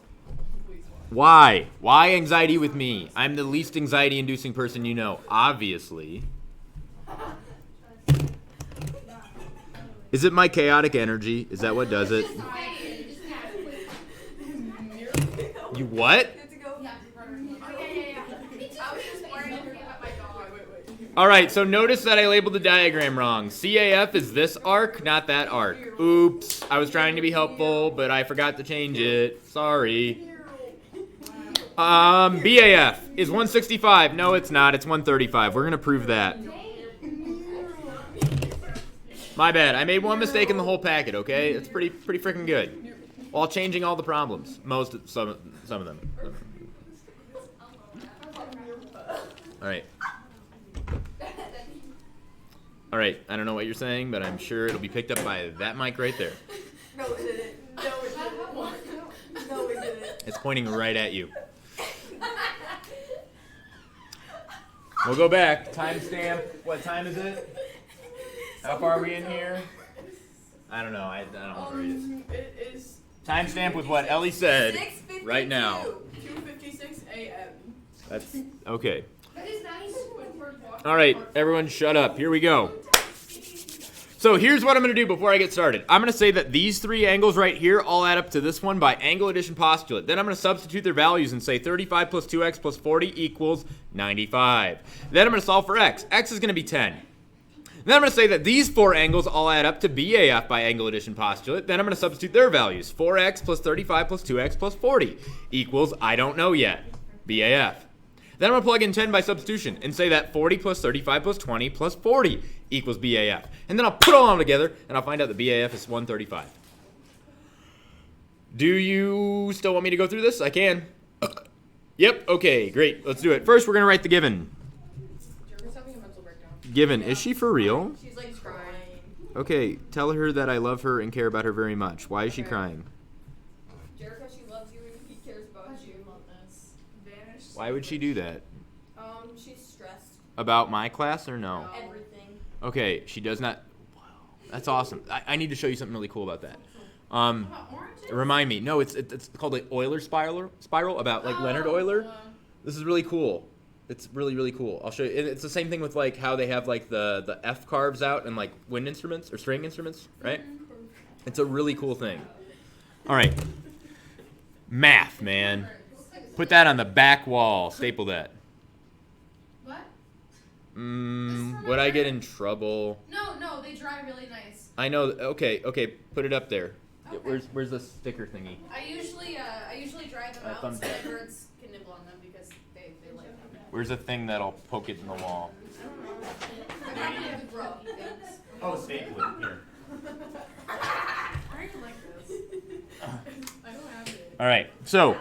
[SPEAKER 2] Please watch.
[SPEAKER 1] why? Why anxiety with me? I'm the least anxiety-inducing person you know, obviously. Is it my chaotic energy? Is that what does it? You what?
[SPEAKER 3] Good to go.
[SPEAKER 2] I was just worried about my dog. Wait.
[SPEAKER 1] All right, so notice that I labeled the diagram wrong. CAF is this arc, not that arc. Oops, I was trying to be helpful, but I forgot to change it. Sorry. BAF is 165. No, it's not. It's 135. We're going to prove that. My bad. I made one mistake in the whole packet, okay? It's pretty freaking good. While changing all the problems. Some of them. All right. All right. I don't know what you're saying, but I'm sure it'll be picked up by that mic right there.
[SPEAKER 3] No, it didn't. No, it didn't. No, it didn't.
[SPEAKER 1] It's pointing right at you. We'll go back. Timestamp. What time is it? How far are we in here? I don't know. I don't want to read it.
[SPEAKER 2] It is
[SPEAKER 1] Timestamp with what Ellie said
[SPEAKER 3] 6:52.
[SPEAKER 1] right now.
[SPEAKER 2] 2:56 a.m.
[SPEAKER 1] That's okay.
[SPEAKER 4] That is nice.
[SPEAKER 1] All right, everyone shut up. Here we go. So here's what I'm going to do before I get started. I'm going to say that these three angles right here all add up to this one by angle addition postulate. Then I'm going to substitute their values and say 35 plus 2x plus 40 equals 95. Then I'm going to solve for x. X is going to be 10. Then I'm going to say that these four angles all add up to BAF by angle addition postulate. Then I'm going to substitute their values. 4x plus 35 plus 2x plus 40 equals, I don't know yet, BAF. Then I'm going to plug in 10 by substitution and say that 40 plus 35 plus 20 plus 40 equals BAF. And then I'll put all of them together and I'll find out that BAF is 135. Do you still want me to go through this? I can. Yep, okay, great. Let's do it. First, we're going to write the given.
[SPEAKER 2] Jeremy's having a mental breakdown.
[SPEAKER 1] Given. Is she for real?
[SPEAKER 3] She's like crying.
[SPEAKER 1] Okay, tell her that I love her and care about her very much. Why is she crying?
[SPEAKER 3] Jericho, she loves you and he cares about you.
[SPEAKER 2] Vanished.
[SPEAKER 1] Why would she do that?
[SPEAKER 3] She's stressed.
[SPEAKER 1] About my class or no?
[SPEAKER 3] Everything.
[SPEAKER 1] Okay, she does not. Wow, that's awesome. I need to show you something really cool about that. Remind me. No, it's called the Euler spiral about like Leonard Euler. This is really cool. It's really, really cool. I'll show you. It's the same thing with like how they have like the F carves out in like wind instruments or string instruments, right? It's a really cool thing. All right. Math, man. Put that on the back wall. Staple that.
[SPEAKER 2] What?
[SPEAKER 1] Would I get in trouble?
[SPEAKER 2] No, they dry really nice.
[SPEAKER 1] I know. Okay. Put it up there.
[SPEAKER 2] Okay.
[SPEAKER 1] Where's the sticker thingy?
[SPEAKER 2] I usually dry them out so
[SPEAKER 1] thumbs up.
[SPEAKER 2] the birds can nibble on them because they like them.
[SPEAKER 1] Where's the thing that'll poke it in the wall?
[SPEAKER 2] I don't know the grow things.
[SPEAKER 1] Oh, staple it here.
[SPEAKER 2] I don't even like this. I don't have it.
[SPEAKER 1] All right. So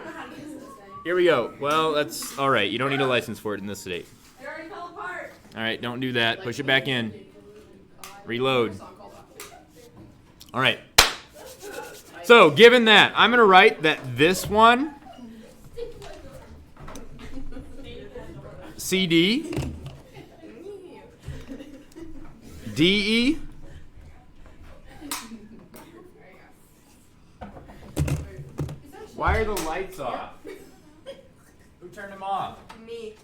[SPEAKER 1] here we go. Well, that's all right. You don't need a license for it in this state.
[SPEAKER 3] It already fell apart.
[SPEAKER 1] All right. Don't do that. Push it back in. Reload. All right. So, given that, I'm going to write that this one, CD, DE, why are the lights off? Who turned them off?
[SPEAKER 3] Me.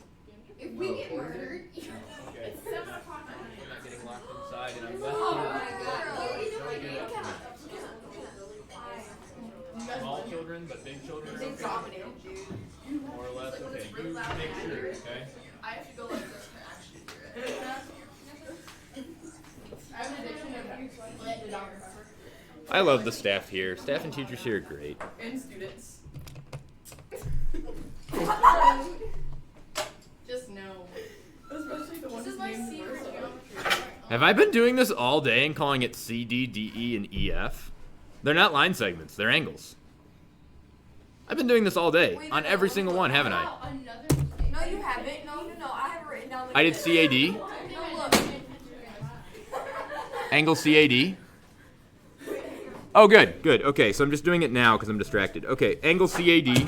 [SPEAKER 4] If we get murdered,
[SPEAKER 1] Okay.
[SPEAKER 4] it's 7 o'clock at night.
[SPEAKER 1] I'm not getting locked inside and I'm
[SPEAKER 4] Oh my god.
[SPEAKER 1] Small children, but big children are okay. More or less, okay. You make sure, okay?
[SPEAKER 2] I have to go like this to actually do it. I have an addiction of the Dr. Pepper.
[SPEAKER 1] I love the staff here. Staff and teachers here are great.
[SPEAKER 2] And students. Just no. Especially the ones
[SPEAKER 3] This is my
[SPEAKER 2] named
[SPEAKER 3] secret
[SPEAKER 2] Versa.
[SPEAKER 3] geometry.
[SPEAKER 1] Have I been doing this all day and calling it C, D, D, E, and E, F? They're not line segments, they're angles. I've been doing this all day
[SPEAKER 3] Wait,
[SPEAKER 1] on
[SPEAKER 3] no,
[SPEAKER 1] every single one, haven't I?
[SPEAKER 4] Wow, another mistake.
[SPEAKER 3] No, you haven't. No, I have it written down. Like
[SPEAKER 1] I did
[SPEAKER 3] this.
[SPEAKER 1] CAD,
[SPEAKER 3] No, look.
[SPEAKER 1] angle CAD. Oh, good, good. Okay, so I'm just doing it now because I'm distracted. Okay, angle CAD,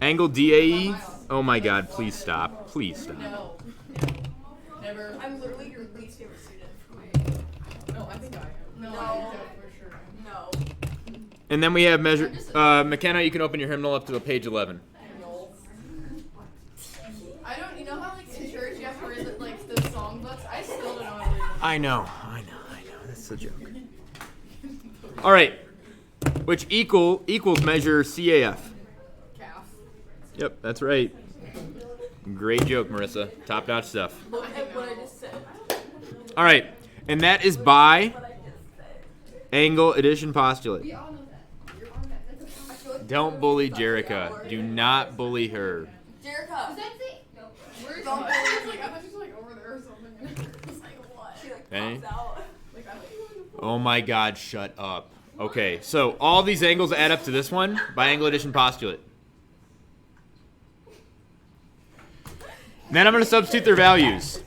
[SPEAKER 1] angle DAE. Oh my god, please stop. Please stop.
[SPEAKER 2] No. Never.
[SPEAKER 3] I'm literally your least favorite student.
[SPEAKER 2] No, I think I am. No,
[SPEAKER 3] No.
[SPEAKER 2] I think I for sure am.
[SPEAKER 3] No.
[SPEAKER 1] And then we have measure. McKenna, you can open your hymnal up to page 11.
[SPEAKER 2] I don't. You know how like in church you have to read like the song books? I still don't know how to read them.
[SPEAKER 1] I know. That's a joke. All right, which equals measure CAF.
[SPEAKER 2] Calf.
[SPEAKER 1] Yep, that's right. Great joke, Marissa. Top-notch stuff.
[SPEAKER 3] Look at what I just said.
[SPEAKER 1] All right, and that is by
[SPEAKER 3] What I just said.
[SPEAKER 1] angle addition postulate.
[SPEAKER 4] We all know that. You're on that. That's a
[SPEAKER 3] I feel like
[SPEAKER 1] Don't bully Jerica. Do not bully her.
[SPEAKER 3] Jerica.
[SPEAKER 4] Does that say? No.
[SPEAKER 2] Where's
[SPEAKER 3] Don't
[SPEAKER 2] my?
[SPEAKER 3] bully
[SPEAKER 2] I was
[SPEAKER 3] me.
[SPEAKER 2] like, I thought she was like over there or something. It's like what?
[SPEAKER 3] She like
[SPEAKER 1] Hey.
[SPEAKER 3] pops out.
[SPEAKER 2] Like I like.
[SPEAKER 1] Oh my God, shut up. Okay, so all these angles add up to this one by angle addition postulate. Then I'm going to substitute their values.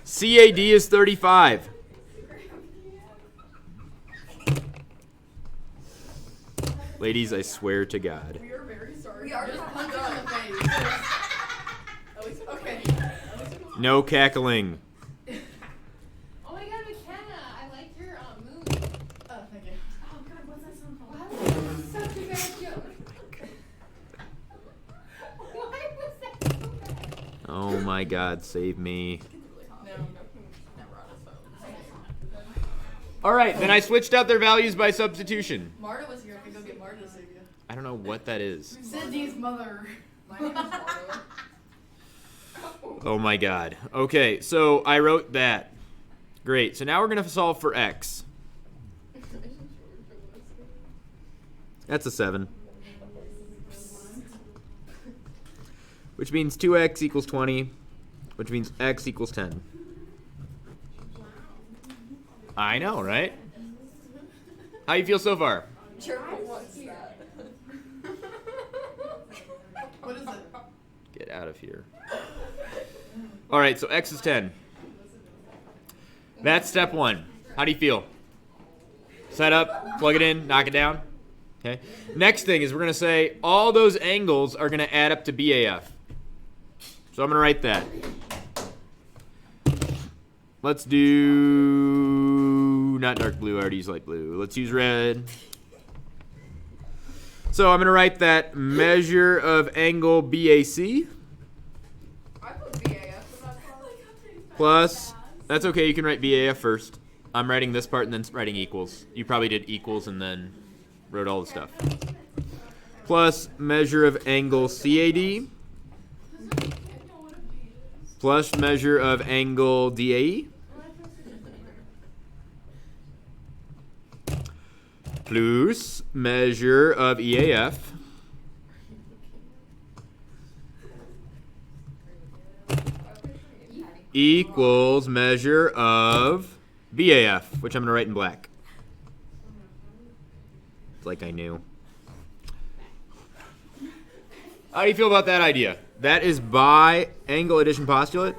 [SPEAKER 1] CAD is 35. Ladies, I swear to God.
[SPEAKER 2] We are very sorry.
[SPEAKER 3] We are
[SPEAKER 2] Just
[SPEAKER 3] not
[SPEAKER 2] punch
[SPEAKER 3] done.
[SPEAKER 2] her in the face. At least, okay. At least it was-
[SPEAKER 1] No cackling.
[SPEAKER 4] Oh my god, McKenna. I liked your moon.
[SPEAKER 2] Oh, thank you.
[SPEAKER 3] Oh god, what's that song called?
[SPEAKER 4] Why was that such a bad joke? Why was that so bad?
[SPEAKER 1] Oh my God, save me.
[SPEAKER 2] No. Never on his phone.
[SPEAKER 1] All right, then I switched out their values by substitution.
[SPEAKER 2] Marta was here. I could go get Marta to save you.
[SPEAKER 1] I don't know what that is.
[SPEAKER 2] Sydney's mother. My name is Marta.
[SPEAKER 1] Oh my God. Okay, so I wrote that. Great. So now we're going to solve for x. That's a 7. Which means 2x equals 20, which means x equals 10. I know, right? How you feel so far?
[SPEAKER 3] Jerica wants that.
[SPEAKER 2] What is it?
[SPEAKER 1] Get out of here. All right, so x is 10. That's step 1. How do you feel? Set up, plug it in, knock it down. Okay. Next thing is we're going to say all those angles are going to add up to BAF. So I'm going to write that. Let's do not dark blue, I already used light blue. Let's use red. So I'm going to write that measure of angle BAC
[SPEAKER 2] I put BAF, but that's probably.
[SPEAKER 1] plus, that's okay, you can write BAF first. I'm writing this part and then writing equals. You probably did equals and then wrote all the stuff. Plus measure of angle CAD plus measure of angle DAE plus measure of EAF equals measure of BAF, which I'm going to write in black. It's like I knew. How do you feel about that idea? That is by angle addition postulate.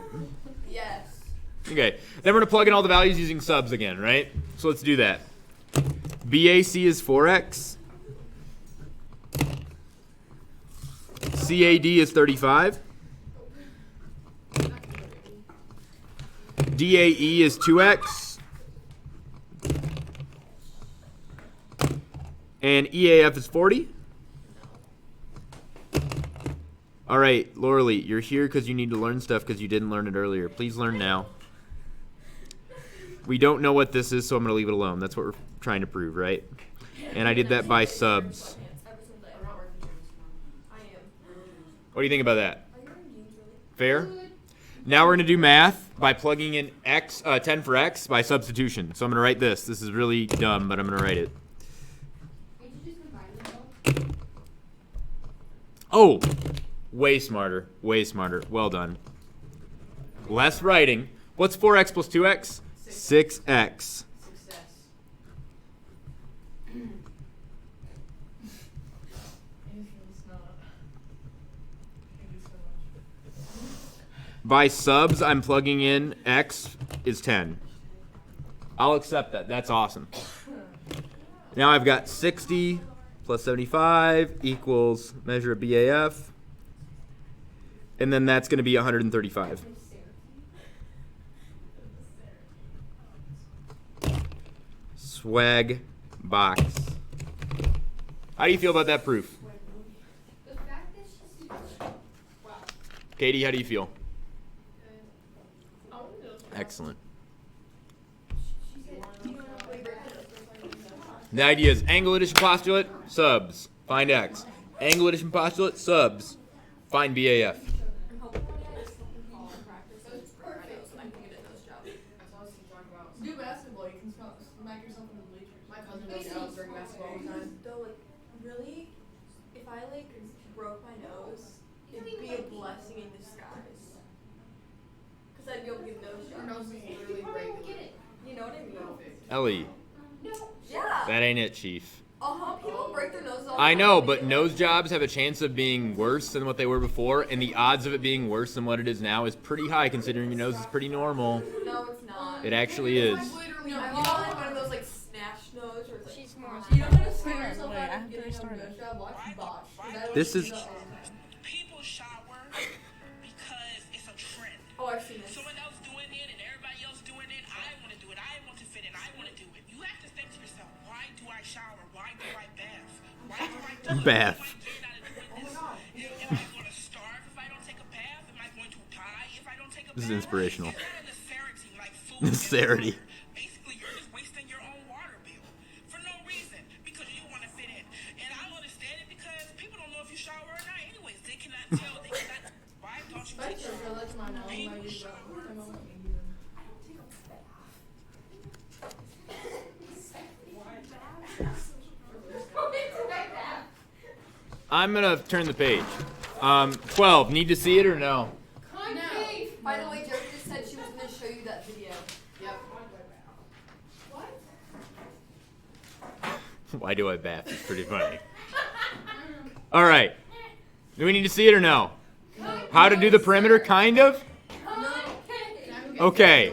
[SPEAKER 3] Yes.
[SPEAKER 1] Okay, then we're going to plug in all the values using subs again, right? So let's do that. BAC is 4x. CAD is 35. DAE is 2x. And EAF is 40. All right, Lauralee, you're here because you need to learn stuff because you didn't learn it earlier. Please learn now. We don't know what this is, so I'm going to leave it alone. That's what we're trying to prove, right? And I did that by subs. What do you think about that? Fair? Now we're going to do math by plugging in x, 10 for x by substitution. So I'm going to write this. This is really dumb, but I'm going to write it. Oh, way smarter. Way smarter. Well done. Less writing. What's 4x plus 2x? 6x.
[SPEAKER 2] Success.
[SPEAKER 1] By subs, I'm plugging in x is 10. I'll accept that. That's awesome. Now I've got 60 plus 75 equals measure of BAF. And then that's going to be 135. Swag box. How do you feel about that proof?
[SPEAKER 4] The fact that she's wow.
[SPEAKER 1] Katie, how do you feel? Excellent. The idea is angle addition postulate, subs, find x. Angle addition postulate, subs, find BAF.
[SPEAKER 2] Do basketball, you can smack yourself in the bleachers. My cousin goes out during basketball all the time.
[SPEAKER 3] Though, like, really, if I, like, broke my nose, it'd be a blessing in disguise. Because I'd be able to get a nose
[SPEAKER 2] Your
[SPEAKER 3] job.
[SPEAKER 2] nose is literally regular.
[SPEAKER 3] You know what I mean?
[SPEAKER 1] Ellie,
[SPEAKER 3] Yeah.
[SPEAKER 1] that ain't it, Chief.
[SPEAKER 3] People break their noses all the
[SPEAKER 1] I
[SPEAKER 3] time.
[SPEAKER 1] know, but nose jobs have a chance of being worse than what they were before, and the odds of it being worse than what it is now is pretty high considering your nose is pretty normal.
[SPEAKER 3] No, it's not.
[SPEAKER 1] It actually is.
[SPEAKER 2] Literally,
[SPEAKER 3] No,
[SPEAKER 2] I'm
[SPEAKER 3] you know,
[SPEAKER 2] not
[SPEAKER 3] like one of those, like, snatch nose, or it's like,
[SPEAKER 5] She's more.
[SPEAKER 3] you don't have to scare yourself
[SPEAKER 5] Wait, I
[SPEAKER 3] out
[SPEAKER 5] have
[SPEAKER 3] of
[SPEAKER 5] to
[SPEAKER 3] getting
[SPEAKER 5] restart
[SPEAKER 3] a
[SPEAKER 5] it.
[SPEAKER 3] nose job. Watch Bosch. 'Cause I
[SPEAKER 1] This
[SPEAKER 3] like
[SPEAKER 1] is-
[SPEAKER 3] to do that all the time.
[SPEAKER 6] People shower because it's a trend.
[SPEAKER 3] Oh, I've seen this.
[SPEAKER 6] Someone else doing it and everybody else doing it. I want to do it. I want to fit in. I want to do it. You have to think to yourself, why do I shower? Why do I bath? Why do I do it?
[SPEAKER 1] Bath.
[SPEAKER 6] Why do I get out of doing this? Am I going to starve if I don't take a bath? Am I going to die if I don't take a bath?
[SPEAKER 1] This is inspirational.
[SPEAKER 6] It's not a necessity like food. and
[SPEAKER 1] Necessity.
[SPEAKER 6] water. Basically, you're just wasting your own water bill for no reason because you want to fit in. And I understand it because people don't know if you shower or not. Anyways, they cannot tell. They cannot. Why don't you take a shower?
[SPEAKER 2] That's my mom.
[SPEAKER 6] People shower.
[SPEAKER 1] I'm going to turn the page. 12, need to see it or no?
[SPEAKER 3] By the way, Joe just said she was going to show you that video.
[SPEAKER 2] Yep.
[SPEAKER 1] Why do I bath? It's pretty funny. All right. Do we need to see it or no? How to do the perimeter, kind of? Okay.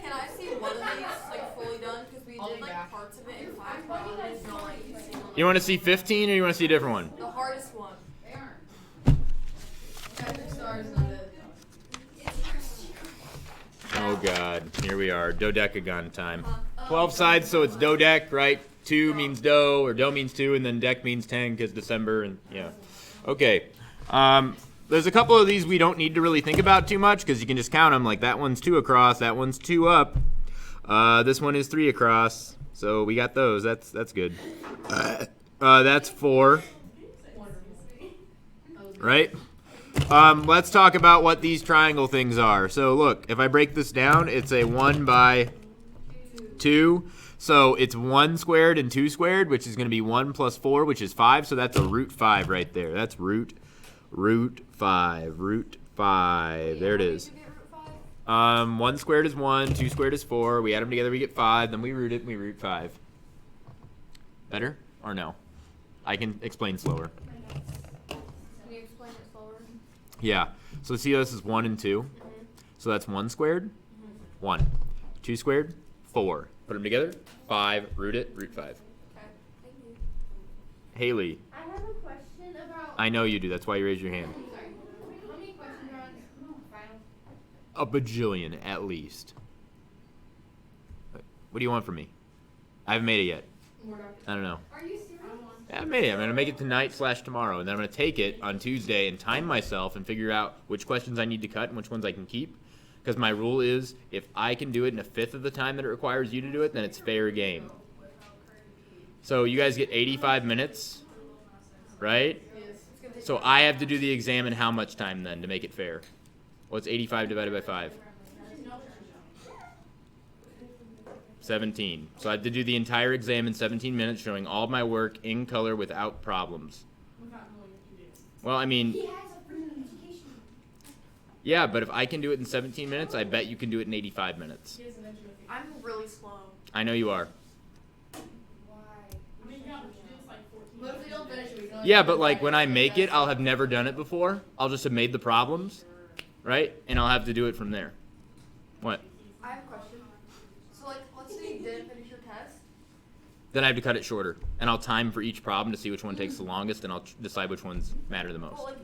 [SPEAKER 3] Can I see one of these, like, fully done? Because we
[SPEAKER 2] I'll
[SPEAKER 3] did,
[SPEAKER 2] be
[SPEAKER 3] like,
[SPEAKER 2] back.
[SPEAKER 3] parts of it in 5 minutes. No, like,
[SPEAKER 1] You want to see 15 or you want to see a different one?
[SPEAKER 3] the hardest one.
[SPEAKER 2] They aren't. Patrick Starr's not it.
[SPEAKER 1] Oh, God. Here we are. Dodecagon time. 12 sides, so it's dodec, right? 2 means do, or do means 2, and then dec means 10 because December, and yeah. Okay. There's a couple of these we don't need to really think about too much because you can just count them. Like that one's 2 across, that one's 2 up. This one is 3 across, so we got those. That's good. That's 4. Right? Let's talk about what these triangle things are. So look, if I break this down, it's a 1 by 2. So it's 1 squared and 2 squared, which is going to be 1 plus 4, which is 5. So that's a root 5 right there. That's root 5. There it is. 1 squared is 1, 2 squared is 4. We add them together, we get 5. Then we root it, and we root 5. Better or no? I can explain slower.
[SPEAKER 3] Can you explain it slower?
[SPEAKER 1] Yeah. So see, this is 1 and 2. So that's 1 squared, 1. 2 squared, 4. Put them together, 5. Root it, root 5. Haley.
[SPEAKER 4] I have a question about.
[SPEAKER 1] I know you do. That's why you raised your hand.
[SPEAKER 4] Sorry. How many questions are on final?
[SPEAKER 1] A bajillion, at least. What do you want from me? I haven't made it yet. I don't know.
[SPEAKER 4] Are you serious?
[SPEAKER 1] Yeah, I made it. I'm going to make it tonight/tomorrow, and then I'm going to take it on Tuesday and time myself and figure out which questions I need to cut and which ones I can keep. Because my rule is, if I can do it in a fifth of the time that it requires you to do it, then it's fair game. So you guys get 85 minutes, right? So I have to do the exam in how much time then to make it fair? What's 85 divided by 5? 17. So I have to do the entire exam in 17 minutes, showing all of my work in color without problems. Well, I mean,
[SPEAKER 4] He has a free education.
[SPEAKER 2] Yeah, but if I can do it in 17 minutes, I bet you can do it in 85 minutes.
[SPEAKER 3] I'm really slow.
[SPEAKER 2] I know you are.
[SPEAKER 5] What if we don't finish it? We can only
[SPEAKER 2] Yeah,
[SPEAKER 5] do
[SPEAKER 2] but
[SPEAKER 5] it
[SPEAKER 2] like
[SPEAKER 5] by
[SPEAKER 2] when I
[SPEAKER 5] the
[SPEAKER 2] make it,
[SPEAKER 5] best.
[SPEAKER 2] I'll have never done it before. I'll just have made the problems, right? And I'll have to do it from there. What?
[SPEAKER 3] I have a question. So, like, let's say you didn't finish your test.
[SPEAKER 2] Then I have to cut it shorter, and I'll time for each problem to see which one takes the longest, and I'll decide which ones matter the
[SPEAKER 3] Well,
[SPEAKER 2] most.
[SPEAKER 3] like,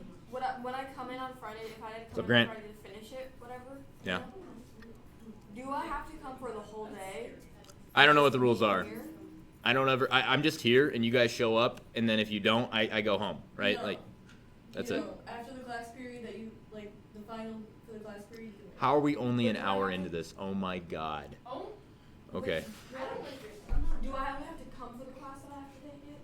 [SPEAKER 3] when I come in on Friday, if I had to
[SPEAKER 2] So,
[SPEAKER 3] come in
[SPEAKER 2] Grant.
[SPEAKER 3] on Friday to finish it, whatever,
[SPEAKER 2] Yeah.
[SPEAKER 3] do I have to come for the whole day?
[SPEAKER 2] I don't know what the rules are.
[SPEAKER 3] Here?
[SPEAKER 2] I don't ever. I'm just here, and you guys show up, and then if you don't, I go home, right?
[SPEAKER 5] No.
[SPEAKER 2] Like, that's
[SPEAKER 5] You
[SPEAKER 2] it.
[SPEAKER 5] know, after the class period that you, like, the final for the class period, you can
[SPEAKER 2] How are we only an hour into this? Oh my god.
[SPEAKER 5] Oh?
[SPEAKER 2] Okay.
[SPEAKER 3] Do I only have to come for the class that I have to take it?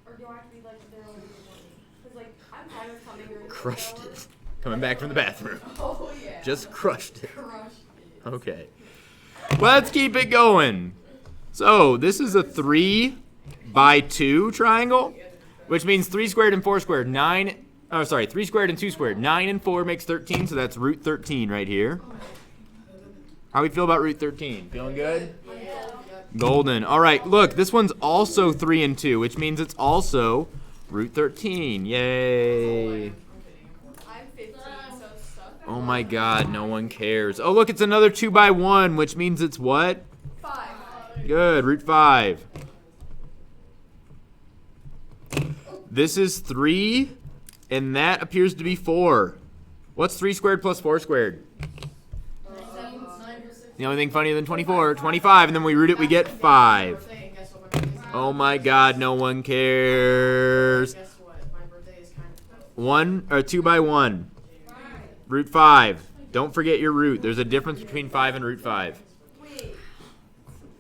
[SPEAKER 3] Or do I have to be, like, there early in the morning? Because, like, I'm tired of coming during the
[SPEAKER 2] Crushed
[SPEAKER 3] hour.
[SPEAKER 2] it. Coming back from the bathroom.
[SPEAKER 5] Oh, yeah.
[SPEAKER 2] Just crushed it.
[SPEAKER 3] Crushed it.
[SPEAKER 2] Okay. Let's keep it going. So this is a 3 by 2 triangle, which means 3 squared and 4 squared. 3 squared and 2 squared. 9 and 4 makes 13, so that's root 13 right here. How we feel about root 13? Feeling good? Golden. All right, look, this one's also 3 and 2, which means it's also root 13. Yay.
[SPEAKER 3] I'm 15, so suck.
[SPEAKER 2] Oh my god, no one cares. Oh, look, it's another 2 by 1, which means it's what?
[SPEAKER 3] 5.
[SPEAKER 2] Good, root 5. This is 3, and that appears to be 4. What's 3 squared plus 4 squared? The only thing funnier than 24, 25, and then we root it, we get 5. Oh my god, no one cares. Guess what? My birthday is kind of 2 by 1. Root 5. Don't forget your root. There's a difference between 5 and root 5.
[SPEAKER 3] Wait.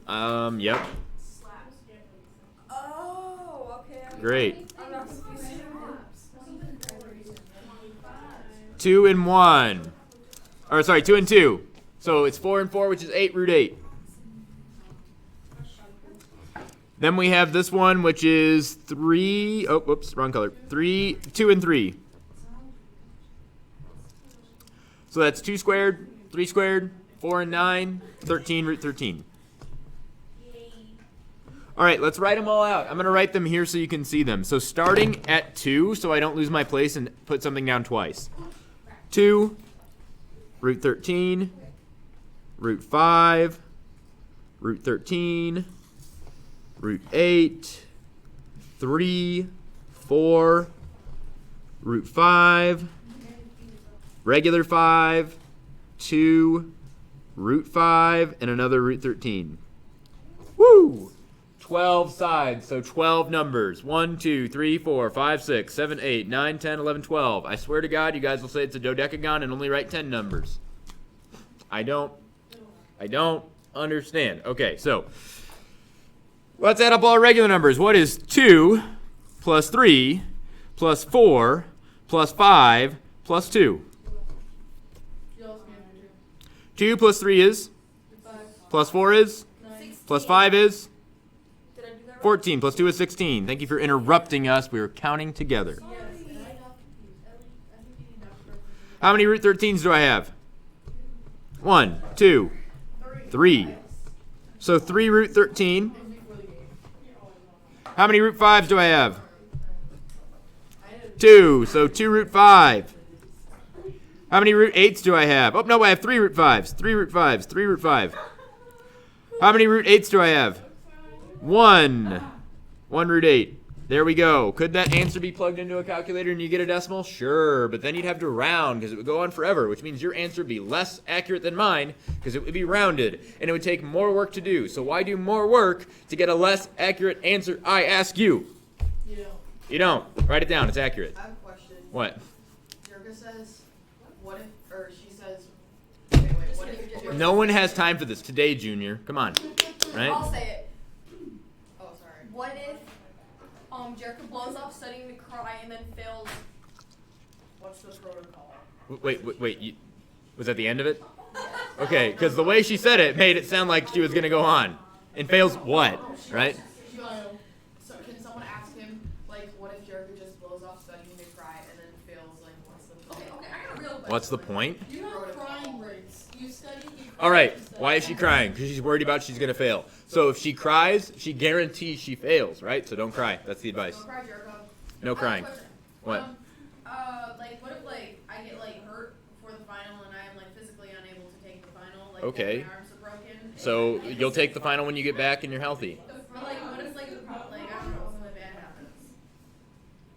[SPEAKER 2] Yep.
[SPEAKER 3] Oh, okay.
[SPEAKER 2] Great.
[SPEAKER 3] I'm not confused.
[SPEAKER 2] 2 and 1. Or sorry, 2 and 2. So it's 4 and 4, which is 8, root 8. Then we have this one, which is 3. Oh, whoops, wrong color. 2 and 3. So that's 2 squared, 3 squared, 4 and 9, 13, root 13. All right, let's write them all out. I'm going to write them here so you can see them. So starting at 2, so I don't lose my place and put something down twice. 2, root 13, root 5, root 13, root 8, 3, 4, root 5, regular 5, 2, root 5, and another root 13. Woo! 12 sides, so 12 numbers. 1, 2, 3, 4, 5, 6, 7, 8, 9, 10, 11, 12. I swear to God, you guys will say it's a dodecagon and only write 10 numbers. I don't understand. Okay, so let's add up all our regular numbers. What is 2 plus 3 plus 4 plus 5 plus 2? 2 plus 3 is? Plus 4 is? Plus 5 is? 14. Plus 2 is 16. Thank you for interrupting us. We were counting together. How many root 13s do I have? 1, 2, 3. So 3 root 13. How many root 5s do I have? 2. So 2 root 5. How many root 8s do I have? Oh, no, I have 3 root 5s. 3 root 5s. 3 root 5. How many root 8s do I have? 1. 1 root 8. There we go. Could that answer be plugged into a calculator and you get a decimal? Sure, but then you'd have to round because it would go on forever, which means your answer would be less accurate than mine because it would be rounded and it would take more work to do. So why do more work to get a less accurate answer, I ask you?
[SPEAKER 7] You don't.
[SPEAKER 2] You don't. Write it down. It's accurate.
[SPEAKER 7] I have a question.
[SPEAKER 2] What?
[SPEAKER 7] Jurga says, what if, or she says, wait, what if,
[SPEAKER 2] No one has time for this today, Junior. Come on. Right?
[SPEAKER 3] I'll say it.
[SPEAKER 7] oh, sorry.
[SPEAKER 3] What if Jerica blows off studying to cry and then fails?
[SPEAKER 7] What's the protocol?
[SPEAKER 2] Wait. Was that the end of it? Okay, because the way she said it made it sound like she was going to go on. And fails what? Right?
[SPEAKER 7] So can someone ask him, like, what if Jerica just blows off studying to cry and then fails, like, what's the protocol?
[SPEAKER 3] Okay, I got a real question.
[SPEAKER 2] What's the point?
[SPEAKER 5] You have crying rates. You study.
[SPEAKER 2] All right. Why is she crying? Because she's worried about she's going to fail. So if she cries, she guarantees she fails, right? So don't cry. That's the advice.
[SPEAKER 7] Don't cry, Jerica.
[SPEAKER 2] No crying.
[SPEAKER 7] I have a question.
[SPEAKER 2] What?
[SPEAKER 7] Like, what if, like, I get, like, hurt before the final and I'm, like, physically unable to take the final? Like,
[SPEAKER 2] Okay.
[SPEAKER 7] my arms are broken.
[SPEAKER 2] So you'll take the final when you get back and you're healthy.
[SPEAKER 7] But, like, what if, like, I don't know, something bad happens?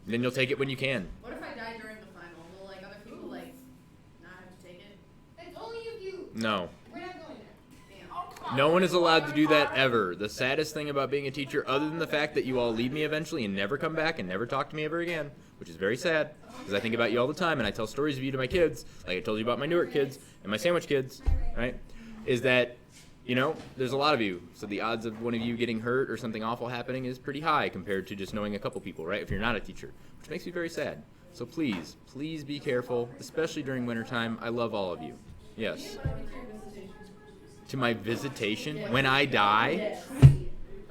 [SPEAKER 2] Then you'll take it when you can.
[SPEAKER 7] What if I die during the final? Will, like, other people, like, not have to take it?
[SPEAKER 4] It's only if you.
[SPEAKER 2] No.
[SPEAKER 4] We're not going there.
[SPEAKER 7] Damn.
[SPEAKER 2] No one is allowed to do that ever. The saddest thing about being a teacher, other than the fact that you all leave me eventually and never come back and never talk to me ever again, which is very sad, because I think about you all the time and I tell stories of you to my kids, like I told you about my Newark kids and my Sandwich kids, right? Is that, you know, there's a lot of you. So the odds of one of you getting hurt or something awful happening is pretty high compared to just knowing a couple people, right? If you're not a teacher, which makes me very sad. So please be careful, especially during wintertime. I love all of you. Yes. To my visitation when I die.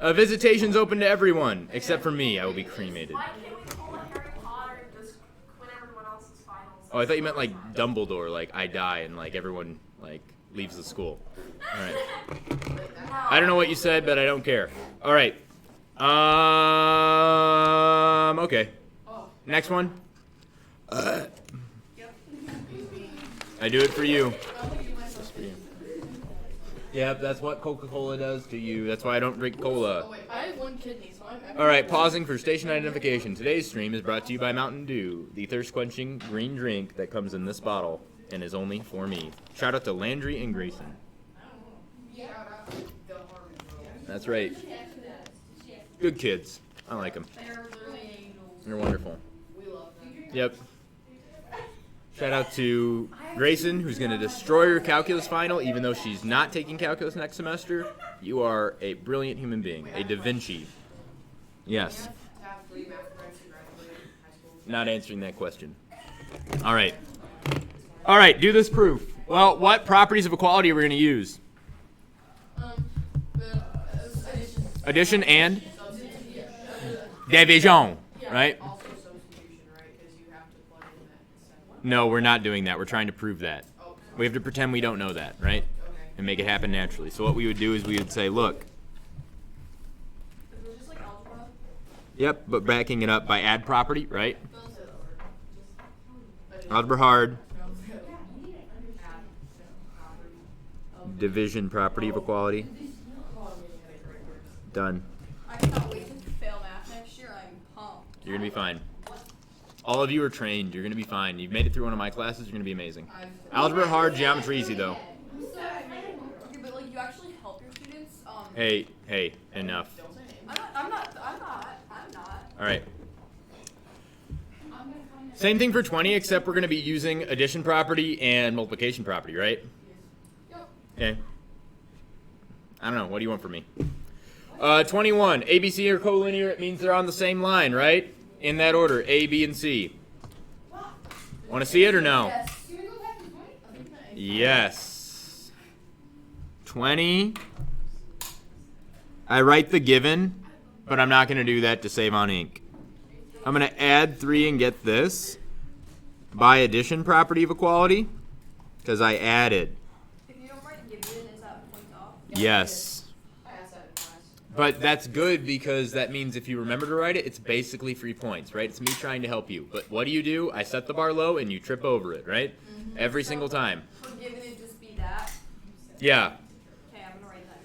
[SPEAKER 2] Visitation's open to everyone except for me. I will be cremated.
[SPEAKER 3] Why can't we pull a Harry Potter and just quit everyone else's finals?
[SPEAKER 2] Oh, I thought you meant like Dumbledore, like I die and like everyone like leaves the school. All right. I don't know what you said, but I don't care. All right. Okay. Next one. I do it for you. Just for you. Yep, that's what Coca-Cola does to you. That's why I don't drink cola.
[SPEAKER 5] I have one kidney, so I'm.
[SPEAKER 2] All right, pausing for station identification. Today's stream is brought to you by Mountain Dew, the thirst-quenching green drink that comes in this bottle and is only for me. Shout out to Landry and Grayson. That's right. Good kids. I like them.
[SPEAKER 7] They're literally angels.
[SPEAKER 2] They're wonderful.
[SPEAKER 7] We love them.
[SPEAKER 2] Yep. Shout out to Grayson, who's going to destroy her calculus final, even though she's not taking calculus next semester. You are a brilliant human being, a Da Vinci. Yes.
[SPEAKER 7] To have 3 math credits to graduate high school.
[SPEAKER 2] Not answering that question. All right. All right, do this proof. Well, what properties of equality are we going to use?
[SPEAKER 5] The
[SPEAKER 2] Addition and division, right?
[SPEAKER 7] Also substitution, right? Because you have to plug in that instead.
[SPEAKER 2] No, we're not doing that. We're trying to prove that.
[SPEAKER 7] Oh,
[SPEAKER 2] We have to pretend we don't know that, right?
[SPEAKER 7] okay.
[SPEAKER 2] And make it happen naturally. So what we would do is we would say, look,
[SPEAKER 3] Is it just like algebra?
[SPEAKER 2] yep, but backing it up by add property, right?
[SPEAKER 7] Don't say that word. Just
[SPEAKER 2] Algebra hard,
[SPEAKER 7] don't say that. Add property.
[SPEAKER 2] division property of equality, done.
[SPEAKER 3] I cannot wait to fail math next year. I'm pumped.
[SPEAKER 2] You're going to be fine. All of you are trained. You're going to be fine. You've made it through one of my classes. You're going to be amazing. Algebra hard, geometry easy, though.
[SPEAKER 3] Okay, but like you actually help your students.
[SPEAKER 2] Hey, enough.
[SPEAKER 7] Don't say names.
[SPEAKER 3] I'm not.
[SPEAKER 2] All right. Same thing for 20, except we're going to be using addition property and multiplication property, right? Okay. I don't know. What do you want from me? 21. A, B, C are collinear. It means they're on the same line, right? In that order, A, B, and C. Want to see it or no?
[SPEAKER 3] Yes.
[SPEAKER 4] Can we go back to 20?
[SPEAKER 2] Yes. 20. I write the given, but I'm not going to do that to save on ink. I'm going to add 3 and get this by addition property of equality because I added.
[SPEAKER 3] If you don't write given, is that point off?
[SPEAKER 2] Yes.
[SPEAKER 7] I asked that in class.
[SPEAKER 2] But that's good because that means if you remember to write it, it's basically 3 points, right? It's me trying to help you. But what do? I set the bar low and you trip over it, right? Every single time.
[SPEAKER 3] For given, it just be that.
[SPEAKER 2] Yeah.
[SPEAKER 3] Okay, I'm gonna write that.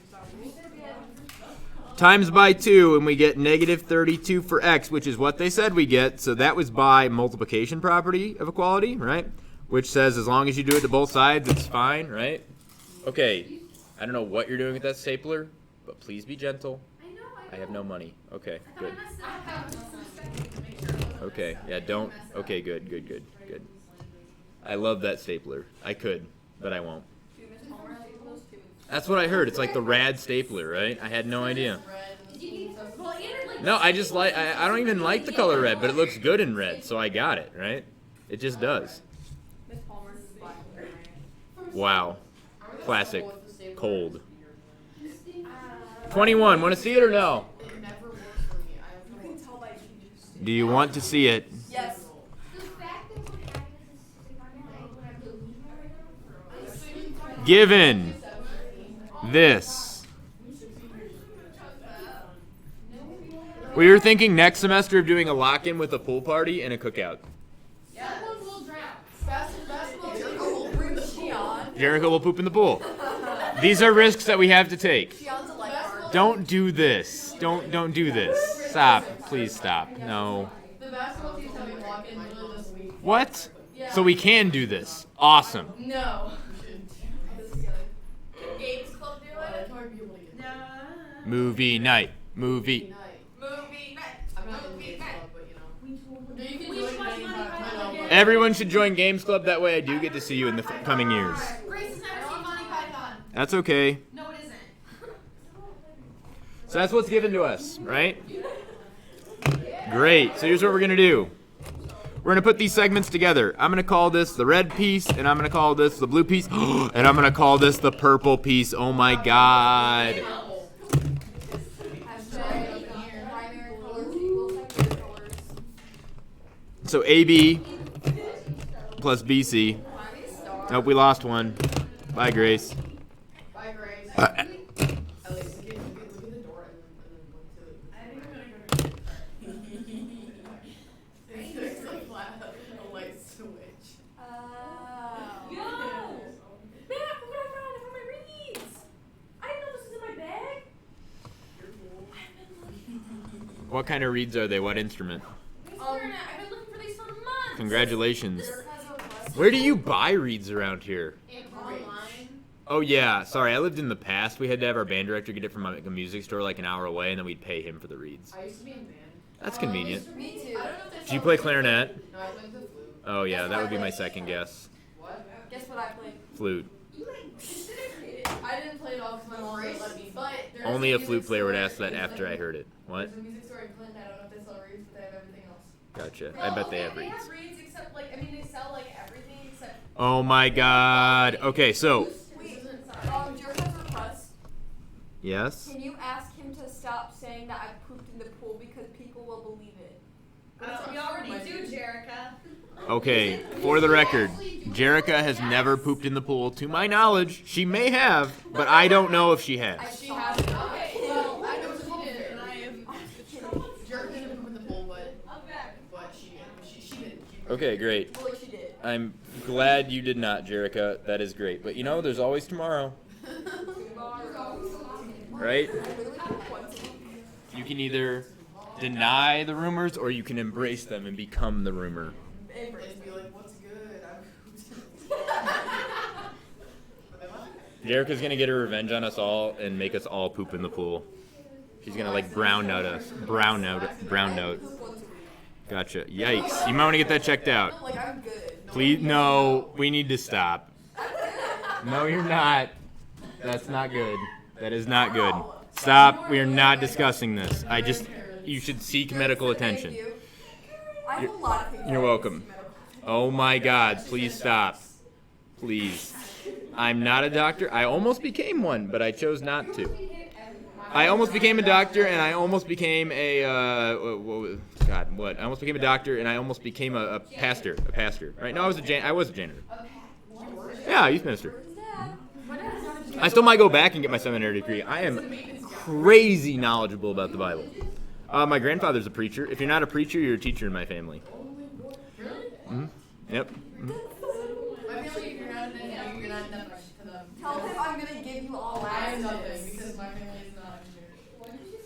[SPEAKER 2] times by 2, and we get negative 32 for x, which is what they said we get. So that was by multiplication property of equality, right? Which says as long as you do it to both sides, it's fine, right? Okay, I don't know what you're doing with that stapler, but please be gentle. I have no money. Okay, good. Okay, yeah, don't. Okay, good. I love that stapler. I could, but I won't. That's what I heard. It's like the rad stapler, right? I had no idea. No, I just like, I don't even like the color red, but it looks good in red, so I got it, right? It just does. Wow. Classic. Cold. 21. Want to see it or no? Do you want to see it?
[SPEAKER 3] Yes.
[SPEAKER 2] Given this. We were thinking next semester of doing a lock-in with a pool party and a cookout. Jericho will poop in the pool. These are risks that we have to take. Don't do this. Don't do this. Stop. Please stop. No. What? So we can do this. Awesome.
[SPEAKER 7] No.
[SPEAKER 3] Games club do it?
[SPEAKER 7] No.
[SPEAKER 2] Movie night. Movie.
[SPEAKER 3] Movie night.
[SPEAKER 7] I'm not in Games Club, but you know. You can join Games Club.
[SPEAKER 2] Everyone should join Games Club. That way I do get to see you in the coming years.
[SPEAKER 7] Grace has never seen Monty Python.
[SPEAKER 2] That's okay.
[SPEAKER 7] No, it isn't.
[SPEAKER 2] So that's what's given to us, right? Great. So here's what we're going to do. We're going to put these segments together. I'm going to call this the red piece, and I'm going to call this the blue piece, and I'm going to call this the purple piece. Oh my God. So AB plus BC. Nope, we lost one. Bye, Grace.
[SPEAKER 7] Bye, Grace. At least look at the door and then look to it. It's like a light switch.
[SPEAKER 5] Yo! Man, what I found in my reads! I didn't know this was in my bag.
[SPEAKER 2] What kind of reeds are they? What instrument?
[SPEAKER 5] I've been looking for these for months.
[SPEAKER 2] Congratulations. Where do you buy reeds around here?
[SPEAKER 7] Online.
[SPEAKER 2] Oh yeah, sorry, I lived in the past. We had to have our band director get it from like a music store like an hour away, and then we'd pay him for the reeds.
[SPEAKER 7] I used to be in band.
[SPEAKER 2] That's convenient.
[SPEAKER 3] Me too.
[SPEAKER 7] I don't know if
[SPEAKER 2] Did you play clarinet?
[SPEAKER 7] No, I played the flute.
[SPEAKER 2] Oh yeah, that would be my second guess.
[SPEAKER 7] What?
[SPEAKER 3] Guess what I played?
[SPEAKER 2] Flute.
[SPEAKER 7] I didn't play it all because my mom wouldn't let me. But there's
[SPEAKER 2] Only a
[SPEAKER 7] music
[SPEAKER 2] flute player would
[SPEAKER 7] store
[SPEAKER 2] ask that
[SPEAKER 7] in
[SPEAKER 2] after I
[SPEAKER 7] Clinton.
[SPEAKER 2] heard it. What?
[SPEAKER 7] There's a music store in Clinton. I don't know if they sell reeds, but they have everything else.
[SPEAKER 2] Gotcha. I bet they have reeds.
[SPEAKER 5] have reads except, like, I mean, they sell, like, everything except...
[SPEAKER 2] Oh my God. Okay, so.
[SPEAKER 3] Wait, Jericho's request.
[SPEAKER 2] Yes?
[SPEAKER 3] Can you ask him to stop saying that I pooped in the pool because people will believe it?
[SPEAKER 5] we already do, Jerica.
[SPEAKER 2] Okay, for the record, Jerica has never pooped in the pool. To my knowledge, she may have, but I don't know if she has.
[SPEAKER 7] She has it. Okay, well, I know she did, and I am. Jerk didn't poop in the pool, but she did.
[SPEAKER 2] Okay, great.
[SPEAKER 3] Well, like she did.
[SPEAKER 2] I'm glad you did not, Jerica. That is great. But you know, there's always tomorrow. Right? You can either deny the rumors or you can embrace them and become the rumor.
[SPEAKER 7] And be like, what's good?
[SPEAKER 2] Jerica's gonna get her revenge on us all and make us all poop in the pool. She's gonna like brown note us. Brown note. Gotcha. Yikes. You might want to get that checked out.
[SPEAKER 3] Like, I'm good.
[SPEAKER 2] Please, no, we need to stop. No, you're not. That's not good. That is not good. Stop. We are not discussing this. You should seek medical attention.
[SPEAKER 3] Thank you. I have a lot of things.
[SPEAKER 2] You're welcome. Oh my God, please stop. Please. I'm not a doctor. I almost became one, but I chose not to. I almost became a doctor, and I almost became a, I almost became a doctor, and I almost became a pastor. Right? No, I was a janitor. Yeah, youth minister. I still might go back and get my seminary degree. I am crazy knowledgeable about the Bible. My grandfather's a preacher. If you're not a preacher, you're a teacher in my family. Mm-hmm. Yep. Mm-hmm.
[SPEAKER 7] My family, if you're not an engineer, you're not nothing to them.
[SPEAKER 3] Tell him I'm gonna give you all
[SPEAKER 7] I am
[SPEAKER 3] access.
[SPEAKER 7] nothing because my family is not engineers.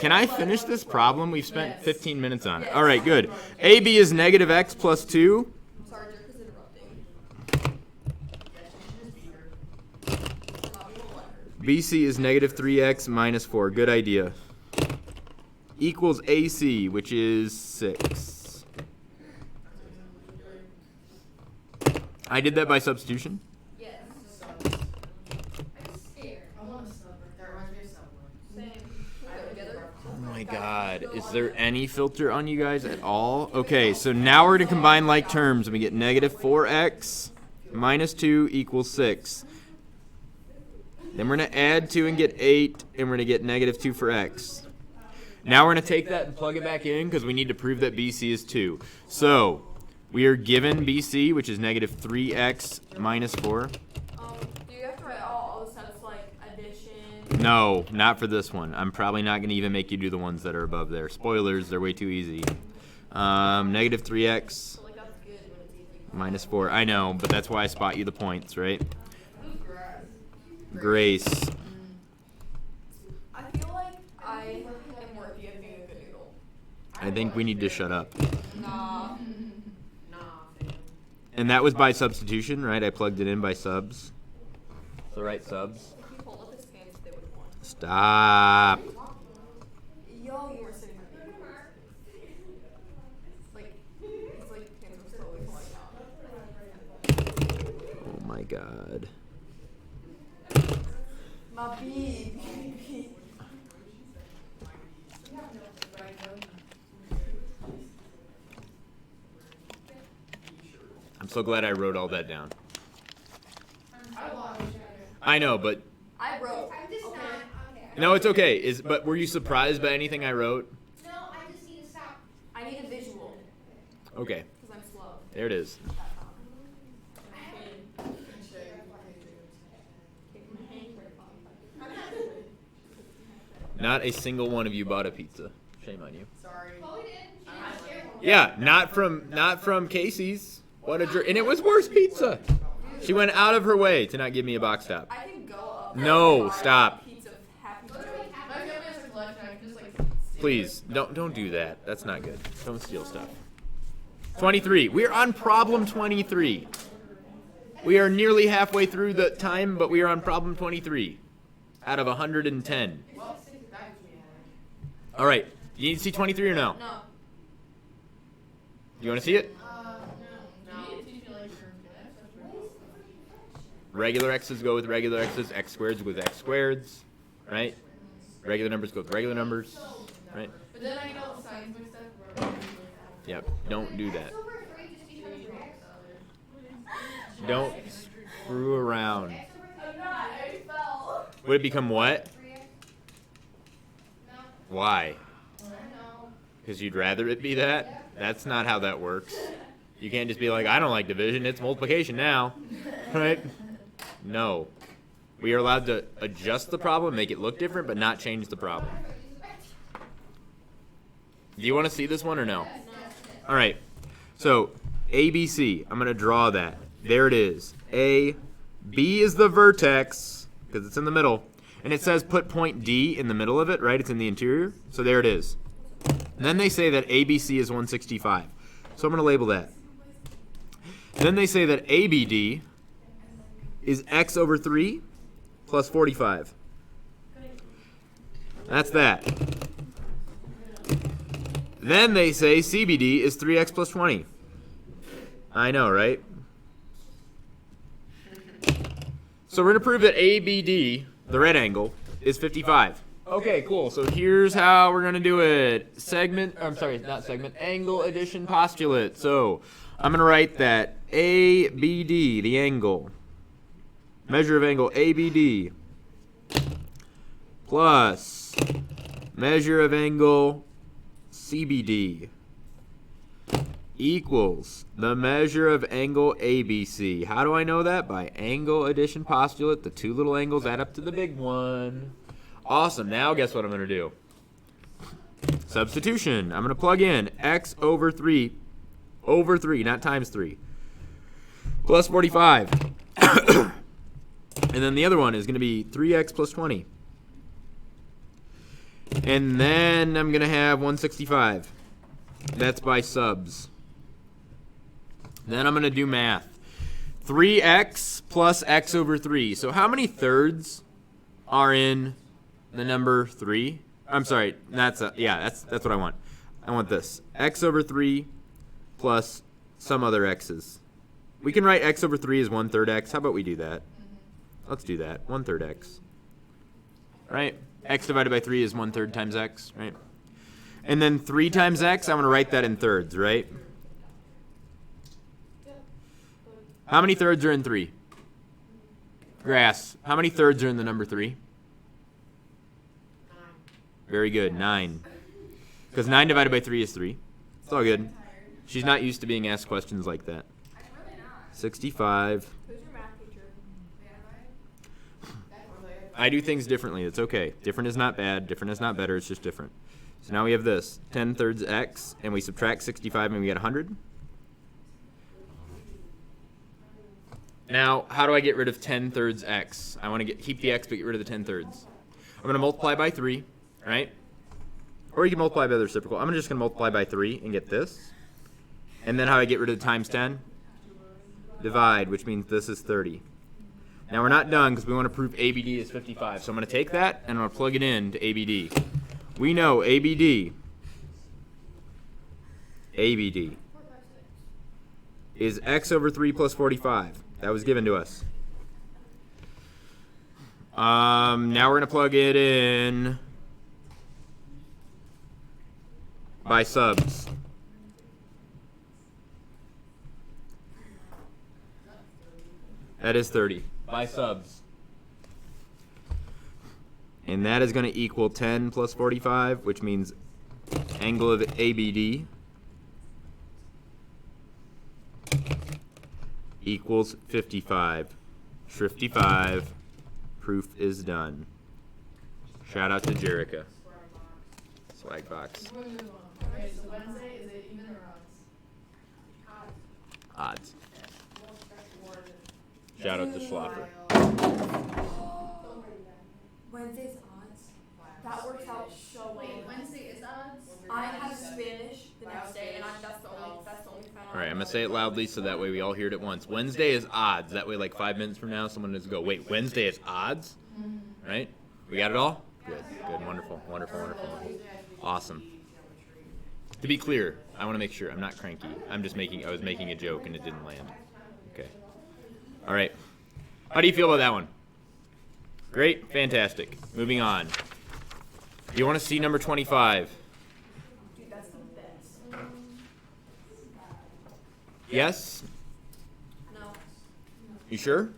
[SPEAKER 2] Can I finish this problem? We've spent 15 minutes on it. All right, good. AB is negative x plus 2.
[SPEAKER 7] I'm sorry, Jerk is interrupting.
[SPEAKER 2] BC is negative 3x minus 4. Good idea. Equals AC, which is 6. I did that by substitution.
[SPEAKER 4] Yes. I'm scared.
[SPEAKER 7] I want a sub. That reminds me of someone.
[SPEAKER 5] Same.
[SPEAKER 7] I have together.
[SPEAKER 2] Oh my god. Is there any filter on you guys at all? Okay, so now we're going to combine like terms and we get negative 4x minus 2 equals 6. Then we're going to add 2 and get 8, and we're going to get negative 2 for x. Now we're going to take that and plug it back in because we need to prove that BC is 2. So we are given BC, which is negative 3x minus 4.
[SPEAKER 5] Do you have to write all the steps like addition?
[SPEAKER 2] No, not for this one. I'm probably not going to even make you do the ones that are above there. Spoilers, they're way too easy. Negative 3x
[SPEAKER 7] Like, that's good when it's easy.
[SPEAKER 2] minus 4. I know, but that's why I spot you the points, right?
[SPEAKER 7] Who's grass?
[SPEAKER 2] Grace.
[SPEAKER 5] I feel like I am worthy of being a good noodle.
[SPEAKER 2] I think we need to shut up.
[SPEAKER 5] Nah.
[SPEAKER 7] Nah, fam.
[SPEAKER 2] And that was by substitution, right? I plugged it in by subs. So right subs.
[SPEAKER 5] If you pulled up his pants, they would have won.
[SPEAKER 2] Stop.
[SPEAKER 5] Yo, you were sitting at the like, it's like pants were slowly falling out.
[SPEAKER 2] Oh my god.
[SPEAKER 5] My beep.
[SPEAKER 2] I'm so glad I wrote all that down.
[SPEAKER 7] I lost.
[SPEAKER 2] I know, but
[SPEAKER 5] I wrote.
[SPEAKER 4] I'm just not. Okay.
[SPEAKER 2] no, it's okay. But were you surprised by anything I wrote?
[SPEAKER 4] No, I just need to stop.
[SPEAKER 5] I need a visual
[SPEAKER 2] Okay,
[SPEAKER 5] because I'm slow.
[SPEAKER 2] there it is. Not a single one of you bought a pizza. Shame on you.
[SPEAKER 7] Sorry.
[SPEAKER 4] Chloe did. She didn't share one.
[SPEAKER 2] Yeah, not from Casey's. What a jerk! And it was worse pizza. She went out of her way to not give me a box top.
[SPEAKER 5] I can go up.
[SPEAKER 2] No,
[SPEAKER 5] and buy
[SPEAKER 2] stop.
[SPEAKER 5] a Pizza happy
[SPEAKER 7] My
[SPEAKER 5] Meal.
[SPEAKER 7] family has a collection. I can just like.
[SPEAKER 2] Please don't do that. That's not good. Don't steal stuff. 23. We're on problem 23. We are nearly halfway through the time, but we are on problem 23 out of 110.
[SPEAKER 7] Well, stick it back to me.
[SPEAKER 2] All right. You need to see 23 or no?
[SPEAKER 5] No.
[SPEAKER 2] You want to see it?
[SPEAKER 7] No. You need to teach me like your
[SPEAKER 2] Regular x's go with regular x's. X squareds go with x squareds. Right? Regular numbers go with regular numbers. Right?
[SPEAKER 7] But then I get all the signs mixed up.
[SPEAKER 2] Yep. Don't do that.
[SPEAKER 4] X over 3 just becomes X.
[SPEAKER 2] Don't screw around.
[SPEAKER 4] X over 3.
[SPEAKER 5] I'm not. I fell.
[SPEAKER 2] Would it become what?
[SPEAKER 4] 3X. No.
[SPEAKER 2] Why?
[SPEAKER 4] I don't know.
[SPEAKER 2] Because you'd rather it be that? That's not how that works. You can't just be like, I don't like division, it's multiplication now. Right? No. We are allowed to adjust the problem, make it look different, but not change the problem. Do you want to see this one or no? All right. So, ABC. I'm going to draw that. There it is. A. B is the vertex, because it's in the middle. And it says put point D in the middle of it, right? It's in the interior. So there it is. And then they say that ABC is 165. So I'm going to label that. And then they say that ABD is x over 3 plus 45. That's that. Then they say CBD is 3x plus 20. I know, right? So we're going to prove that ABD, the red angle, is 55. Okay, cool. So here's how we're going to do it. Angle addition postulate. So I'm going to write that ABD, the angle, measure of angle ABD, plus measure of angle CBD equals the measure of angle ABC. How do I know that? By angle addition postulate. The two little angles add up to the big one. Awesome. Now guess what I'm going to do? Substitution. I'm going to plug in x over 3, not times 3, plus 45. And then the other one is going to be 3x plus 20. And then I'm going to have 165. That's by subs. Then I'm going to do math. 3x plus x over 3. So how many thirds are in the number 3? I'm sorry. That's what I want. I want this. X over 3 plus some other x's. We can write x over 3 as 1/3 x. How about we do that? Let's do that. 1/3 x. Right? X divided by 3 is 1/3 times x, right? And then 3 times x, I'm going to write that in thirds, right? How many thirds are in 3? Grass. How many thirds are in the number 3? Very good, 9. Because 9 divided by 3 is 3. It's all good. She's not used to being asked questions like that. 65.
[SPEAKER 5] Who's your math teacher?
[SPEAKER 2] I do things differently. It's okay. Different is not bad. Different is not better. It's just different. So now we have this. 10 thirds x, and we subtract 65, and we get 100. Now, how do I get rid of 10 thirds x? I want to keep the x, but get rid of the 10 thirds. I'm going to multiply by 3, right? Or you can multiply by the reciprocal. I'm just going to multiply by 3 and get this. And then how do I get rid of the times 10? Divide, which means this is 30. Now we're not done because we want to prove ABD is 55. So I'm going to take that and I'm going to plug it in to ABD. We know ABD is x over 3 plus 45. That was given to us. Now we're going to plug it in by subs. That is 30. By subs. And that is going to equal 10 plus 45, which means angle of ABD equals 55. 55. Proof is done. Shout out to Jerica. Swag box.
[SPEAKER 7] Okay, so Wednesday, is it even or odds?
[SPEAKER 2] Odds. Shout out to Schlaffer.
[SPEAKER 3] Wednesday's odds. That works out so
[SPEAKER 7] Wait,
[SPEAKER 3] well.
[SPEAKER 7] Wednesday is odds?
[SPEAKER 3] I have Spanish the next day, and that's the only time.
[SPEAKER 2] All right, I'm going to say it loudly so that way we all hear it at once. Wednesday is odds. That way, like 5 minutes from now, someone needs to go, wait, Wednesday is odds? Right? We got it all? Good, good, wonderful, wonderful, wonderful, wonderful. Awesome. To be clear, I want to make sure I'm not cranky. I was making a joke and it didn't land. Okay. All right. How do you feel about that one? Great, fantastic. Moving on. Do you want to see number 25?
[SPEAKER 5] Dude, that's the best.
[SPEAKER 2] Yes?
[SPEAKER 3] No.
[SPEAKER 2] You sure?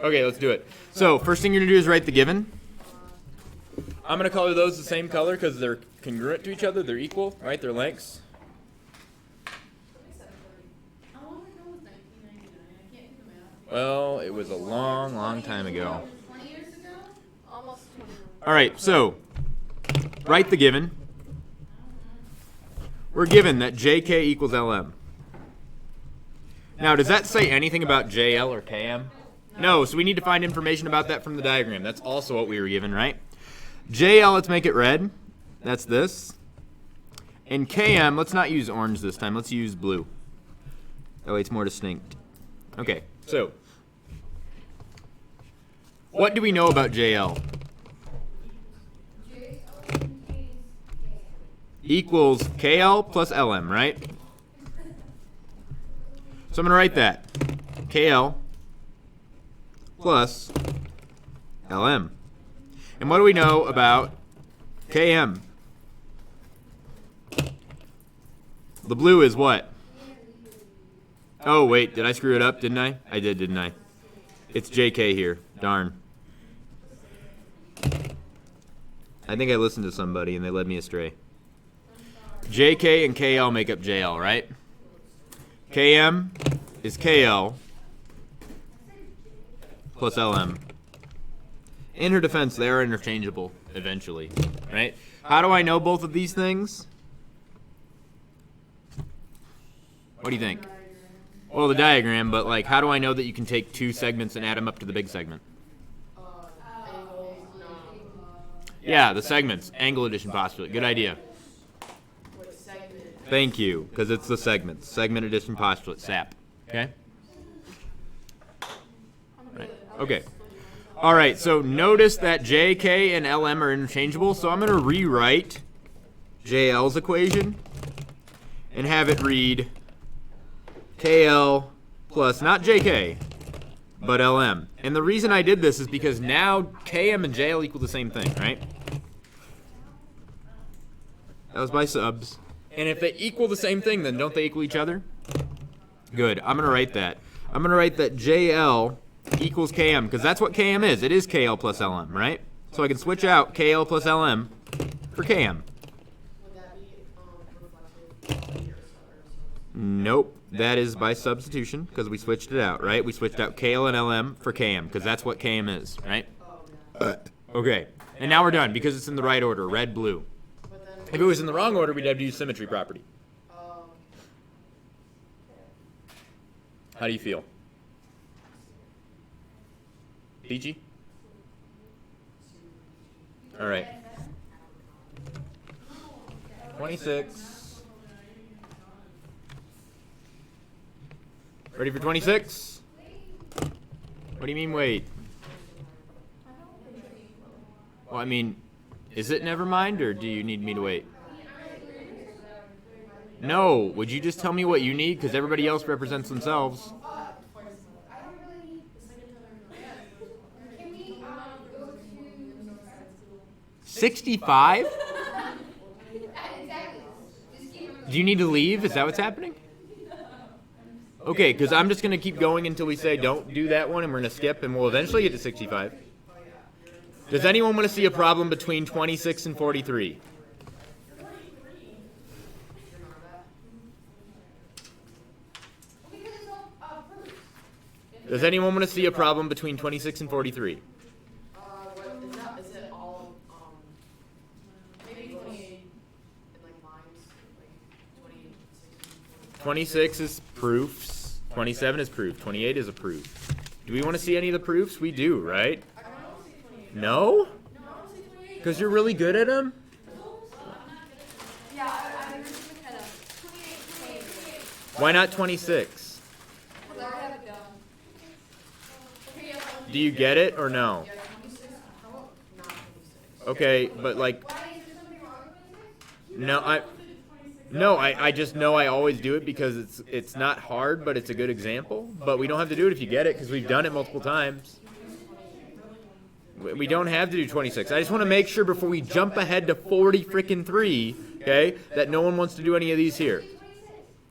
[SPEAKER 2] Okay, let's do it. So, first thing you're going to do is write the given. I'm going to color those the same color because they're congruent to each other. They're equal, right? They're lengths.
[SPEAKER 7] How long ago was 1999? I can't do the math.
[SPEAKER 2] Well, it was a long, long time ago.
[SPEAKER 7] 20 years ago?
[SPEAKER 3] Almost 20.
[SPEAKER 2] All right, so write the given. We're given that JK equals LM. Now, does that say anything about JL or KM? No, so we need to find information about that from the diagram. That's also what we were given, right? JL, let's make it red. That's this. And KM, let's not use orange this time. Let's use blue. That way it's more distinct. Okay, so what do we know about JL? Equals KL plus LM, right? So I'm going to write that. KL plus LM. And what do we know about KM? The blue is what? Oh, wait, did I screw it up, didn't I? I did, didn't I? It's JK here. Darn. I think I listened to somebody and they led me astray. JK and KL make up JL, right? KM is KL plus LM. In her defense, they are interchangeable eventually, right? How do I know both of these things? What do you think? Well, the diagram, but like, how do I know that you can take two segments and add them up to the big segment? Yeah, the segments. Angle addition postulate. Good idea.
[SPEAKER 7] What segment?
[SPEAKER 2] Thank you, because it's the segments. Segment addition postulate, SAP. Okay? Right. Okay. All right, so notice that J, K, and LM are interchangeable, so I'm going to rewrite JL's equation and have it read KL plus not JK, but LM. And the reason I did this is because now KM and JL equal the same thing, right? That was by subs. And if they equal the same thing, then don't they equal each other? Good. I'm going to write that. I'm going to write that JL equals KM, because that's what KM is. It is KL plus LM, right? So I can switch out KL plus LM for KM.
[SPEAKER 7] Would that be reflected here?
[SPEAKER 2] Nope. That is by substitution, because we switched it out, right? We switched out KL and LM for KM, because that's what KM is, right? Okay. And now we're done, because it's in the right order, red, blue. If it was in the wrong order, we'd have to use symmetry property. How do you feel? Peachy? All right. 26. Ready for 26? What do you mean wait? Well, I mean, is it never mind, or do you need me to wait? No. Would you just tell me what you need? Because everybody else represents themselves.
[SPEAKER 4] Can we go to
[SPEAKER 2] 65?
[SPEAKER 4] exactly? Just keep
[SPEAKER 2] Do you need to leave? Is that what's happening? Okay, because I'm just going to keep going until we say don't do that one, and we're going to skip, and we'll eventually get to 65. Does anyone want to see a problem between 26 and 43? Does anyone want to see a problem between 26 and 43?
[SPEAKER 7] What is that? Is it all maybe 28 in like lines, like 26?
[SPEAKER 2] 26 is proofs. 27 is proof. 28 is a proof. Do we want to see any of the proofs? We do, right? No? Because you're really good at them?
[SPEAKER 3] Yeah, I really kind of.
[SPEAKER 2] Why not 26?
[SPEAKER 3] Because I already have it done.
[SPEAKER 2] Do you get it or no?
[SPEAKER 7] Yeah, 26. How about not 26?
[SPEAKER 2] Okay, but like,
[SPEAKER 4] Why is there something wrong with 26?
[SPEAKER 2] no, I just know I always do it because it's not hard, but it's a good example. But we don't have to do it if you get it because we've done it multiple times. We don't have to do 26. I just want to make sure before we jump ahead to 40 frickin' 3, okay, that no one wants to do any of these here.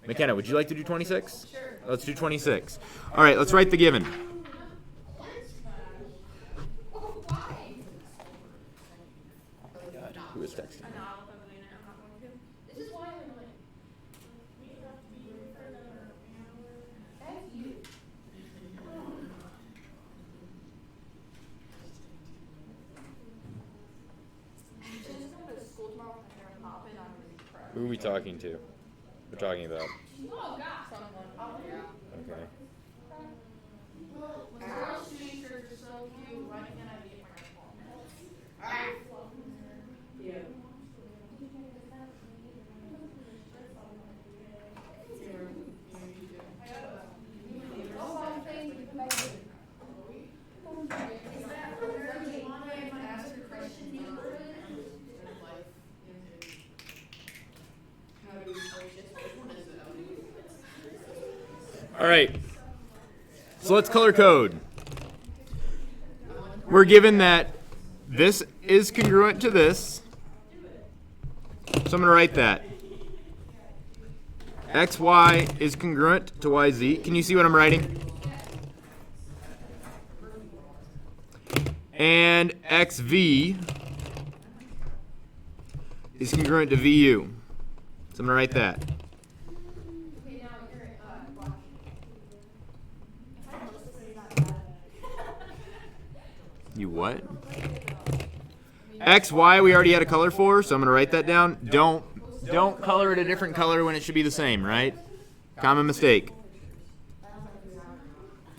[SPEAKER 2] McKenna, would you like to do 26? Sure. Let's do 26. All right, let's write the given. Who is texting?
[SPEAKER 4] This is why I'm like, that's you.
[SPEAKER 3] Since I'm going to school tomorrow with my hair and popping, I'm going to be crying.
[SPEAKER 2] Who are we talking to? We're talking about.
[SPEAKER 5] Oh, gosh.
[SPEAKER 2] Okay.
[SPEAKER 7] When girls' shooting shirts are so cute, why can't I be a parent?
[SPEAKER 2] All right. So let's color code. We're given that this is congruent to this. So I'm going to write that. XY is congruent to YZ. Can you see what I'm writing? And XV is congruent to VU. So I'm going to write that.
[SPEAKER 4] Okay, now you're, watch.
[SPEAKER 2] You what? XY we already had a color for, so I'm going to write that down. Don't color it a different color when it should be the same, right? Common mistake.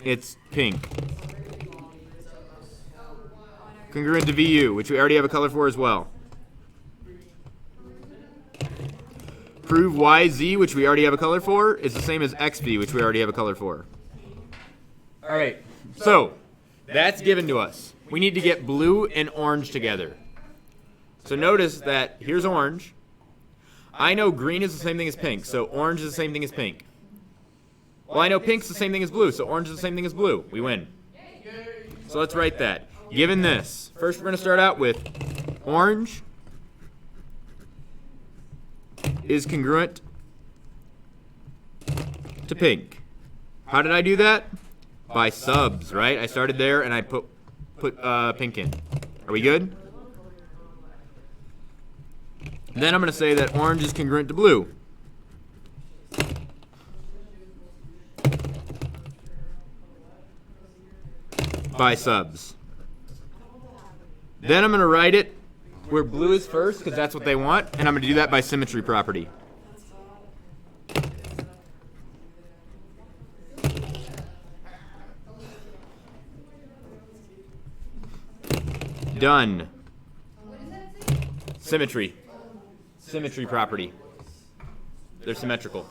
[SPEAKER 2] It's pink. congruent to VU, which we already have a color for as well. Prove YZ, which we already have a color for, is the same as XV, which we already have a color for. All right, so that's given to us. We need to get blue and orange together. So notice that here's orange. I know green is the same thing as pink, so orange is the same thing as pink. Well, I know pink's the same thing as blue, so orange is the same thing as blue. We win. So let's write that. Given this, first we're going to start out with orange is congruent to pink. How did I do that? By subs, right? I started there and I put pink in. Are we good? Then I'm going to say that orange is congruent to blue. By subs. Then I'm going to write it where blue is first, because that's what they want, and I'm going to do that by symmetry property. Done. Symmetry. Symmetry property. They're symmetrical.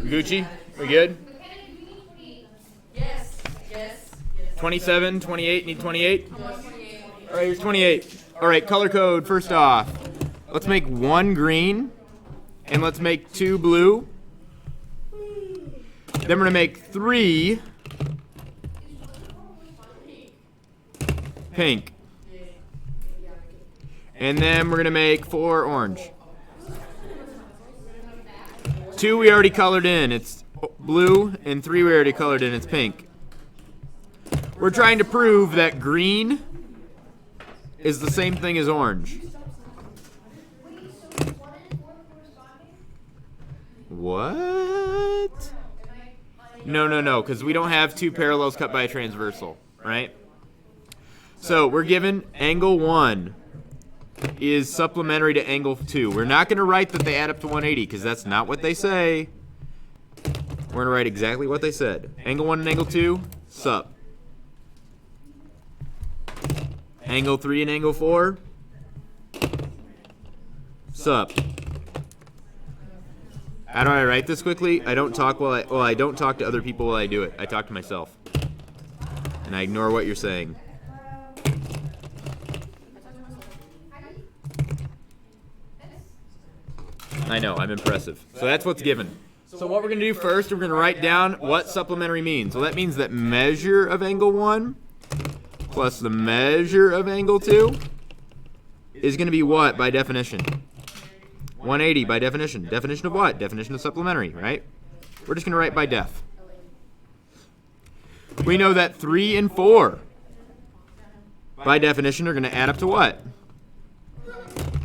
[SPEAKER 2] Gucci, we good?
[SPEAKER 7] Yes.
[SPEAKER 2] 27, 28, need 28? All right, here's 28. All right, color code, first off. Let's make 1 green, and let's make 2 blue. Then we're going to make 3 pink. And then we're going to make 4 orange. 2 we already colored in, it's blue, and 3 we already colored in, it's pink. We're trying to prove that green is the same thing as orange. What? No, because we don't have 2 parallels cut by a transversal, right? So we're given angle 1 is supplementary to angle 2. We're not going to write that they add up to 180 because that's not what they say. We're going to write exactly what they said. Angle 1 and angle 2, sup. Angle 3 and angle 4, sup. How do I write this quickly? I don't talk I don't talk to other people while I do it. I talk to myself. And I ignore what you're saying. I know, I'm impressive. So that's what's given. So what we're going to do first, we're going to write down what supplementary means. Well, that means that measure of angle 1 plus the measure of angle 2 is going to be what by definition? 180 by definition. Definition of what? Definition of supplementary, right? We're just going to write by def. We know that 3 and 4 by definition are going to add up to what?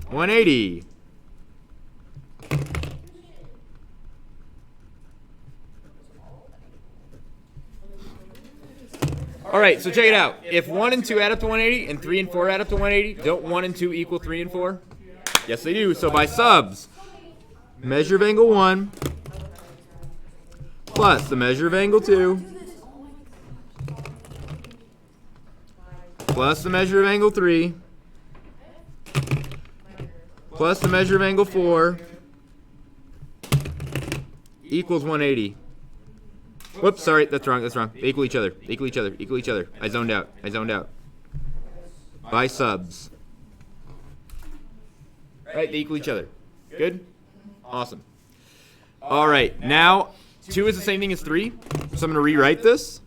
[SPEAKER 2] 180. All right, so check it out. If 1 and 2 add up to 180 and 3 and 4 add up to 180, don't 1 and 2 equal 3 and 4? Yes, they do. So by subs, measure of angle 1 plus the measure of angle 2 plus the measure of angle 3 plus the measure of angle 4 equals 180. Whoops, sorry, that's wrong. They equal each other. I zoned out. By subs. Right, they equal each other. Good? Awesome. All right, now 2 is the same thing as 3, so I'm going to rewrite this.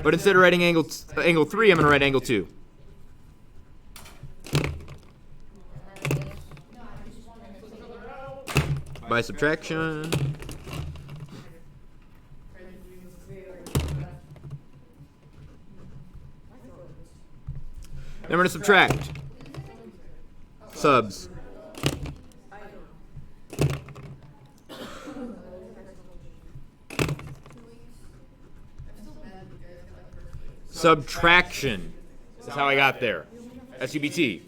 [SPEAKER 2] But instead of writing angle 3, I'm going to write angle 2. By subtraction. Then we're going to subtract subs. subtraction. That's how I got there. SUBT.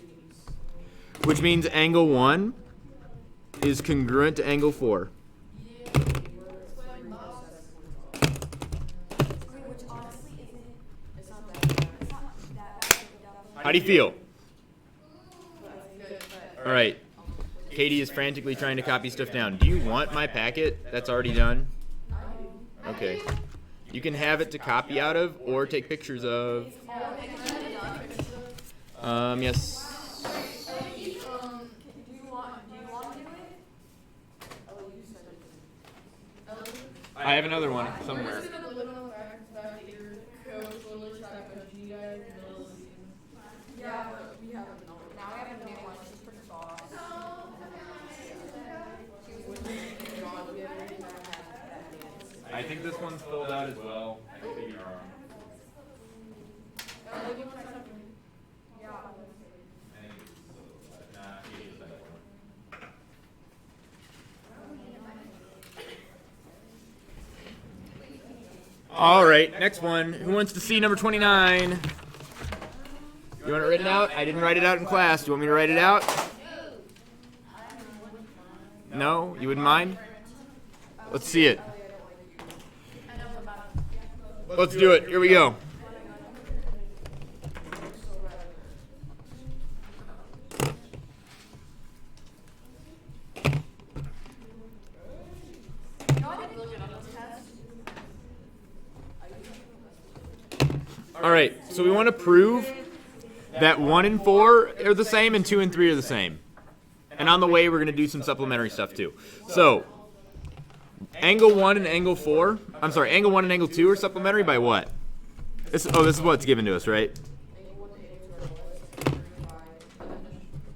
[SPEAKER 2] Which means angle 1 is congruent to angle 4. How do you feel? All right. Katie is frantically trying to copy stuff down. Do you want my packet that's already done? Okay. You can have it to copy out of or take pictures of. Yes. I have another one somewhere.
[SPEAKER 7] Yeah, but we have a number. Now we have a new one. She's pretty soft.
[SPEAKER 2] I think this one's filled out as well. I could be wrong. All right, next one. Who wants to see number 29? You want it written out? I didn't write it out in class. Do you want me to write it out? No? You wouldn't mind? Let's see it. Let's do it. Here we go. All right, so we want to prove that 1 and 4 are the same and 2 and 3 are the same. And on the way, we're going to do some supplementary stuff too. So, angle 1 and angle 4, angle 1 and angle 2 are supplementary by what? This is what's given to us, right?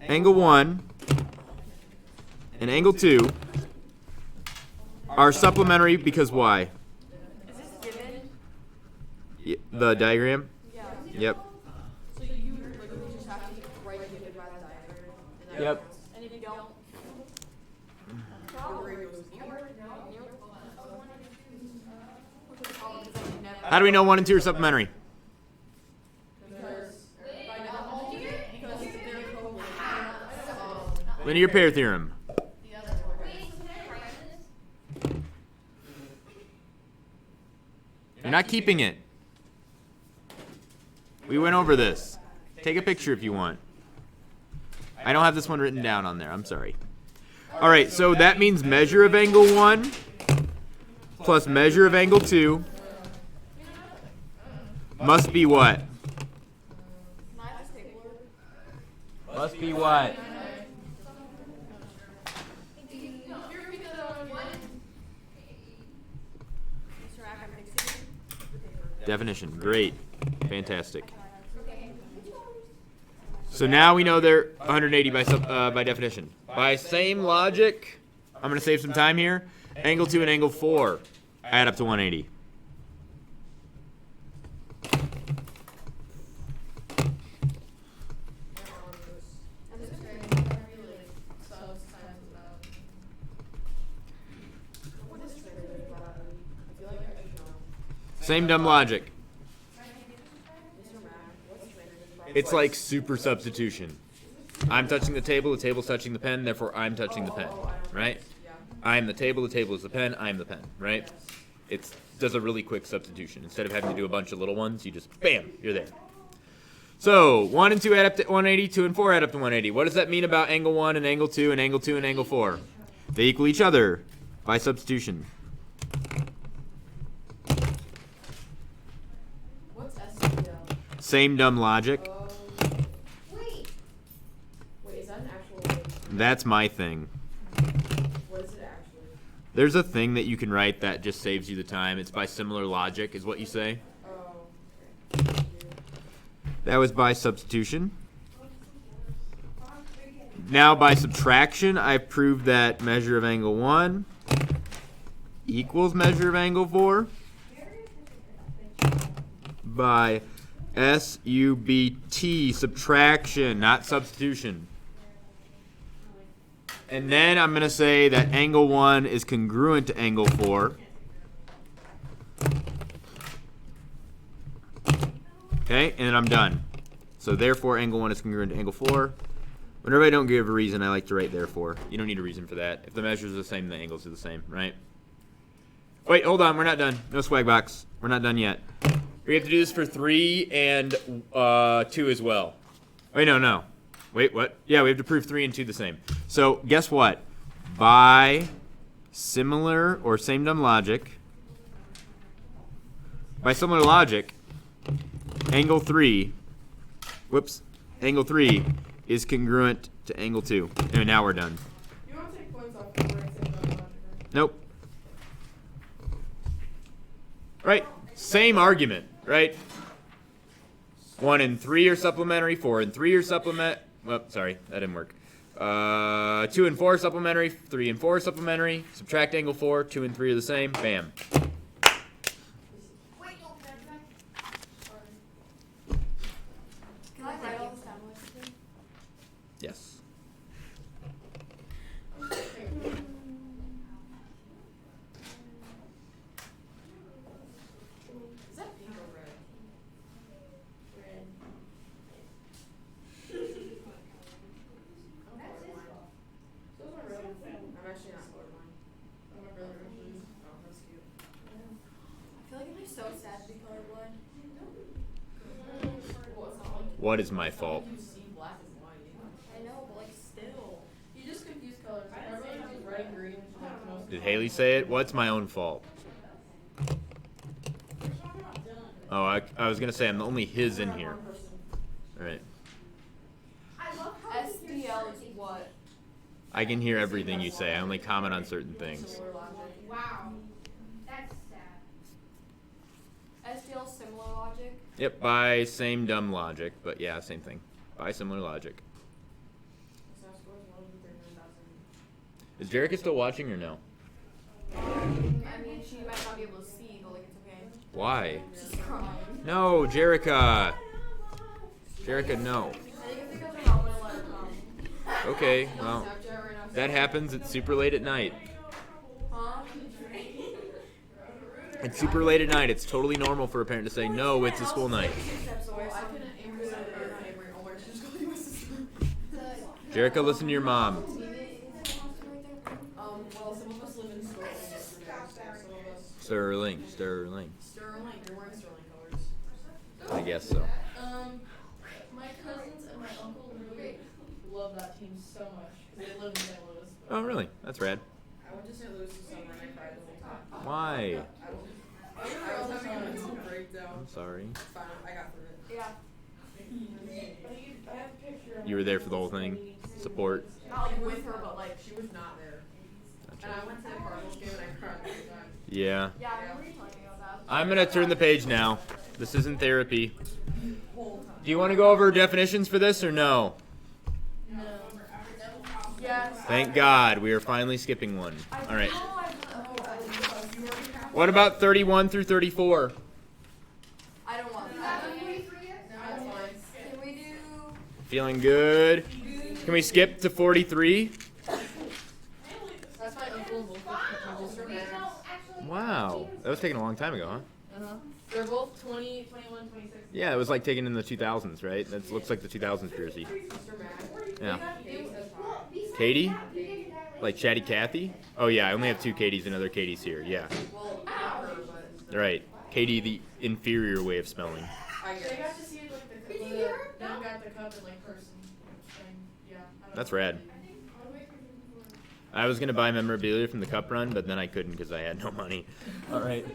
[SPEAKER 2] Angle 1 and angle 2 are supplementary because why?
[SPEAKER 3] Is this given?
[SPEAKER 2] The diagram?
[SPEAKER 3] Yeah.
[SPEAKER 2] Yep.
[SPEAKER 7] So you literally just have to write it given by the diagram. And then
[SPEAKER 2] Yep.
[SPEAKER 3] And if you don't?
[SPEAKER 2] How do we know 1 and 2 are supplementary? Linear pair theorem. You're not keeping it. We went over this. Take a picture if you want. I don't have this one written down on there. I'm sorry. All right, so that means measure of angle 1 plus measure of angle 2 must be what? Must be what? Definition. Great. Fantastic. So now we know they're 180 by definition. By same logic, I'm going to save some time here. Angle 2 and angle 4 add up to 180. Same dumb logic. It's like super substitution. I'm touching the table's touching the pen, therefore I'm touching the pen, right? I'm the table is the pen, I'm the pen, right? It does a really quick substitution. Instead of having to do a bunch of little ones, you just, bam, you're there. So, 1 and 2 add up to 180, 2 and 4 add up to 180. What does that mean about angle 1 and angle 2 and angle 2 and angle 4? They equal each other by substitution. Same dumb logic.
[SPEAKER 7] Wait, is that an actual?
[SPEAKER 2] That's my thing.
[SPEAKER 7] What is it actually?
[SPEAKER 2] There's a thing that you can write that just saves you the time. It's by similar logic, is what you say.
[SPEAKER 7] Oh.
[SPEAKER 2] That was by substitution. Now by subtraction, I've proved that measure of angle 1 equals measure of angle 4 by SUBT, subtraction, not substitution. And then I'm going to say that angle 1 is congruent to angle 4 Okay, and then I'm done. So therefore, angle 1 is congruent to angle 4. Whenever I don't give a reason, I like to write therefore. You don't need a reason for that. If the measures are the same, the angles are the same, right? Wait, hold on. We're not done. No swag box. We're not done yet. We have to do this for 3 and 2 as well. Wait, no. Wait, what? Yeah, we have to prove 3 and 2 the same. So guess what? By similar or same dumb logic, angle 3 is congruent to angle 2. And now we're done.
[SPEAKER 7] You want to take points off for same dumb logic, right?
[SPEAKER 2] Nope. Right? Same argument, right? 1 and 3 are supplementary, 4 and 3 are supplement. Oh, sorry, that didn't work. 2 and 4 are supplementary, 3 and 4 are supplementary. Subtract angle 4, 2 and 3 are the same. Bam.
[SPEAKER 3] Wait, no, can I write all this down with you?
[SPEAKER 2] Yes.
[SPEAKER 7] Is that pink or red?
[SPEAKER 3] Red.
[SPEAKER 7] Those are red. I'm actually not colorblind. Oh, my brother actually is. Oh, that's cute.
[SPEAKER 3] I feel like I'm so sad to be colorblind.
[SPEAKER 7] Well, it's not like
[SPEAKER 2] What is my fault?
[SPEAKER 7] you see black and white.
[SPEAKER 3] I know, but like still.
[SPEAKER 7] You just confuse colors. My brother uses red and green. Which is like the most.
[SPEAKER 2] Did Haley say it? What's my own fault? Oh, I was going to say I'm only his in here. All right.
[SPEAKER 3] I love how SDL is what?
[SPEAKER 2] I can hear everything you say. I only comment on certain things.
[SPEAKER 7] Similar logic.
[SPEAKER 4] Wow. That's sad.
[SPEAKER 3] SDL similar logic.
[SPEAKER 2] Yep, by same dumb logic, but yeah, same thing. By similar logic.
[SPEAKER 7] So scores 139,000.
[SPEAKER 2] Is Jerica still watching or no?
[SPEAKER 3] I mean, she might not be able to see, but like it's okay.
[SPEAKER 2] Why?
[SPEAKER 3] She's crying.
[SPEAKER 2] No, Jerica. Jerica, no.
[SPEAKER 3] I think it's because her mom wouldn't let her come.
[SPEAKER 2] Okay, well,
[SPEAKER 7] Snapchat right now.
[SPEAKER 2] that happens. It's super late at night.
[SPEAKER 3] Huh?
[SPEAKER 2] It's super late at night. It's totally normal for a parent to say, no, it's a school night.
[SPEAKER 7] So I couldn't aim for that or not aim right. Oh my gosh, she's going to sister.
[SPEAKER 2] Jerica, listen to your mom.
[SPEAKER 7] Well, some of us live in Sterling yesterday. Some of us.
[SPEAKER 2] Sterling.
[SPEAKER 7] Sterling. You're wearing Sterling colors.
[SPEAKER 2] I guess so.
[SPEAKER 7] My cousins and my uncle really love that team so much because they live in St. Louis.
[SPEAKER 2] Oh, really? That's rad.
[SPEAKER 7] I went to St. Louis this summer and I cried the whole time.
[SPEAKER 2] Why?
[SPEAKER 7] I was having a mental breakdown.
[SPEAKER 2] I'm sorry.
[SPEAKER 7] It's fine. I got through it.
[SPEAKER 3] Yeah.
[SPEAKER 7] I have a picture of
[SPEAKER 2] You were there for the whole thing? Support?
[SPEAKER 3] Not like with her, but like
[SPEAKER 7] she was not there.
[SPEAKER 2] Gotcha.
[SPEAKER 7] And I went to the Cardinals game and I cried the whole time.
[SPEAKER 2] Yeah.
[SPEAKER 3] yeah, I remember you telling me about that.
[SPEAKER 2] I'm going to turn the page now. This isn't therapy.
[SPEAKER 7] Whole time.
[SPEAKER 2] Do you want to go over definitions for this or no?
[SPEAKER 7] No.
[SPEAKER 3] Yes.
[SPEAKER 2] Thank God. We are finally skipping one. All right.
[SPEAKER 3] Oh,
[SPEAKER 2] What about 31 through 34?
[SPEAKER 3] I don't want that.
[SPEAKER 7] That's fine.
[SPEAKER 3] Can we do?
[SPEAKER 2] Feeling good? Can we skip to 43?
[SPEAKER 7] That's my uncle and both my sister
[SPEAKER 4] No,
[SPEAKER 7] parents.
[SPEAKER 4] actually.
[SPEAKER 2] Wow. That was taken a long time ago, huh?
[SPEAKER 7] Uh-huh. They're both 20, 21, 26.
[SPEAKER 2] Yeah, it was like taken in the 2000s, right? That looks like the 2000s jersey.
[SPEAKER 7] Sister Mac.
[SPEAKER 2] Yeah.
[SPEAKER 7] Katie says hi.
[SPEAKER 2] Katie? Like Chatty Cathy? Oh, yeah, I only have 2 Katies and other Katies here. Yeah.
[SPEAKER 7] Well, not her, but
[SPEAKER 2] Right. Katie, the inferior way of spelling.
[SPEAKER 7] I guess. They got to see it like the them got the cup in like person. And, yeah. I don't
[SPEAKER 2] That's
[SPEAKER 7] know.
[SPEAKER 2] rad. I was going to buy memorabilia from the Cup Run, but then I couldn't because I had no money. All right.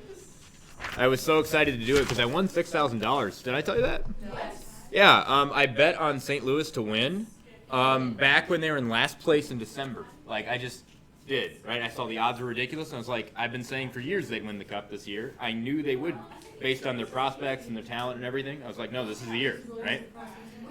[SPEAKER 2] I was so excited to do it because I won $6,000. Did I tell you that?
[SPEAKER 7] Yes.
[SPEAKER 2] Yeah, I bet on St. Louis to win back when they were in last place in December. Like, I just did, right? I saw the odds were ridiculous, and I was like, I've been saying for years they'd win the Cup this year. I knew they would based on their prospects and their talent and everything. I was like, no, this is the year, right?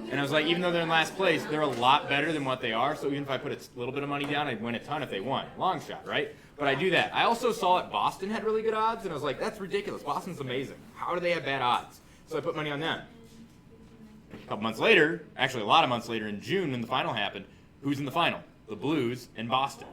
[SPEAKER 2] And I was like, even though they're in last place, they're a lot better than what they are. So even if I put a little bit of money down, I'd win a ton if they won. Long shot, right? But I do that. I also saw it Boston had really good odds, and I was like, that's ridiculous. Boston's amazing. How do they have bad odds? So I put money on them. A couple months later, actually a lot of months later in June when the final happened, who's in the final? The Blues and Boston.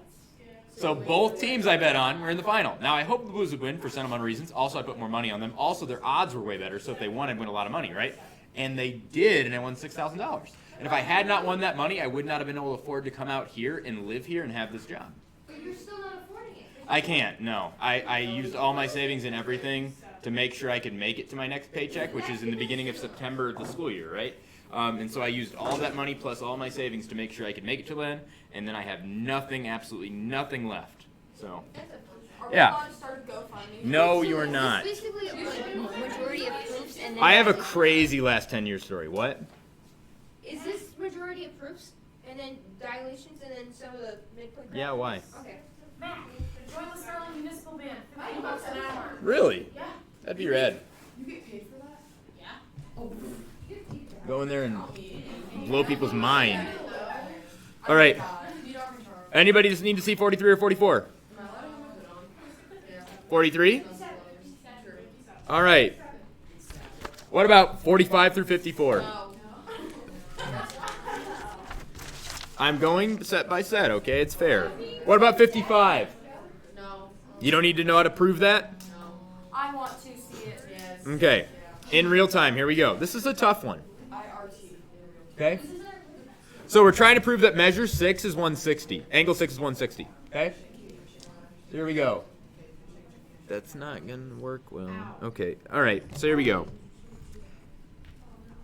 [SPEAKER 2] So both teams I bet on were in the final. Now I hope the Blues would win for sentimental reasons. Also I put more money on them. Also their odds were way better, so if they won I'd win a lot of money, right?
[SPEAKER 1] And they did, and I won $6,000. And if I had not won that money, I would not have been able to afford to come out here and live here and have this job.
[SPEAKER 4] But you're still not affording it.
[SPEAKER 1] I can't, no. I used all my savings and everything to make sure I could make it to my next paycheck, which is in the beginning of September of the school year, right? And so I used all that money plus all my savings to make sure I could make it to then, and then I have nothing, absolutely nothing left. So,
[SPEAKER 3] Are we
[SPEAKER 1] yeah.
[SPEAKER 3] allowed to start a GoFundMe?
[SPEAKER 1] No, you are not.
[SPEAKER 4] It's basically a majority of proofs and then.
[SPEAKER 1] I have a crazy last 10-year story. What?
[SPEAKER 4] Is this majority of proofs and then dilations and then some of the midpoint?
[SPEAKER 1] Yeah, why?
[SPEAKER 4] Okay.
[SPEAKER 5] Matt, join the Sterling Municipal Band. $15 an hour.
[SPEAKER 1] Really?
[SPEAKER 5] Yeah.
[SPEAKER 1] That'd be rad.
[SPEAKER 7] You get paid for that?
[SPEAKER 1] Go in there and blow people's mind. All right. Anybody just need to see 43 or 44? 43? All right. What about 45 through 54? I'm going set by set, okay? It's fair. What about 55?
[SPEAKER 7] No.
[SPEAKER 1] You don't need to know how to prove that?
[SPEAKER 3] I want to see it.
[SPEAKER 7] Yes.
[SPEAKER 1] Okay. In real time, here we go. This is a tough one. Okay? So we're trying to prove that measure 6 is 160. Angle 6 is 160. Okay? So here we go. That's not going to work well. Okay. All right. So here we go.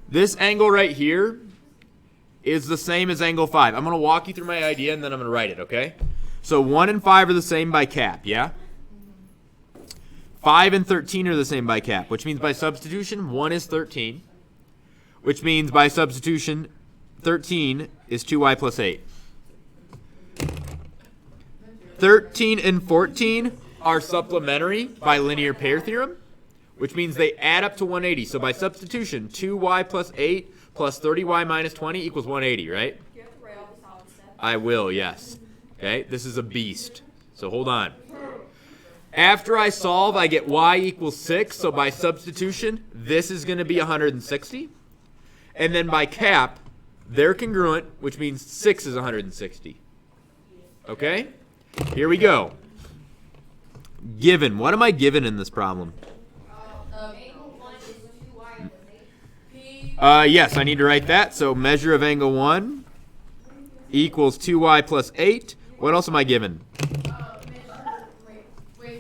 [SPEAKER 1] This angle right here is the same as angle 5. I'm going to walk you through my idea and then I'm going to write it, okay? So 1 and 5 are the same by cap, yeah? 5 and 13 are the same by cap, which means by substitution, 1 is 13. Which means by substitution, 13 is 2y plus 8. 13 and 14 are supplementary by linear pair theorem, which means they add up to 180. So by substitution, 2y plus 8 plus 30y minus 20 equals 180, right?
[SPEAKER 3] Do you have to write all this out instead?
[SPEAKER 1] I will, yes. Okay, this is a beast. So hold on. After I solve, I get y equals 6. So by substitution, this is going to be 160. And then by cap, they're congruent, which means 6 is 160. Okay? Here we go. Given. What am I given in this problem?
[SPEAKER 4] Angle 1 is 2y plus 8.
[SPEAKER 1] Yes, I need to write that. So measure of angle 1 equals 2y plus 8. What else am I given?
[SPEAKER 7] Wait,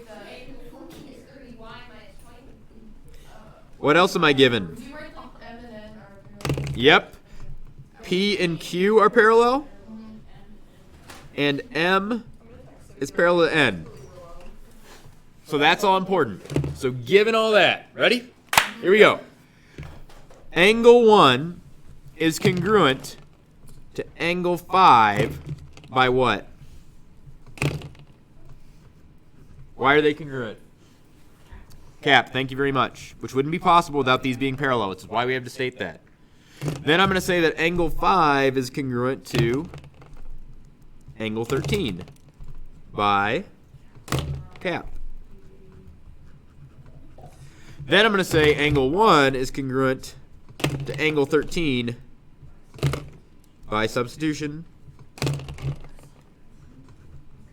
[SPEAKER 7] the
[SPEAKER 4] Angle 14 is 30y minus 20.
[SPEAKER 1] What else am I given?
[SPEAKER 7] do you write the M and N are
[SPEAKER 1] Yep. P and Q are parallel. And M is parallel to N. So that's all important. So given all that, ready? Here we go. Angle 1 is congruent to angle 5 by what? Why are they congruent? Cap, thank you very much. Which wouldn't be possible without these being parallel, which is why we have to state that. Then I'm going to say that angle 5 is congruent to angle 13 by cap. Then I'm going to say angle 1 is congruent to angle 13 by substitution.
[SPEAKER 4] Can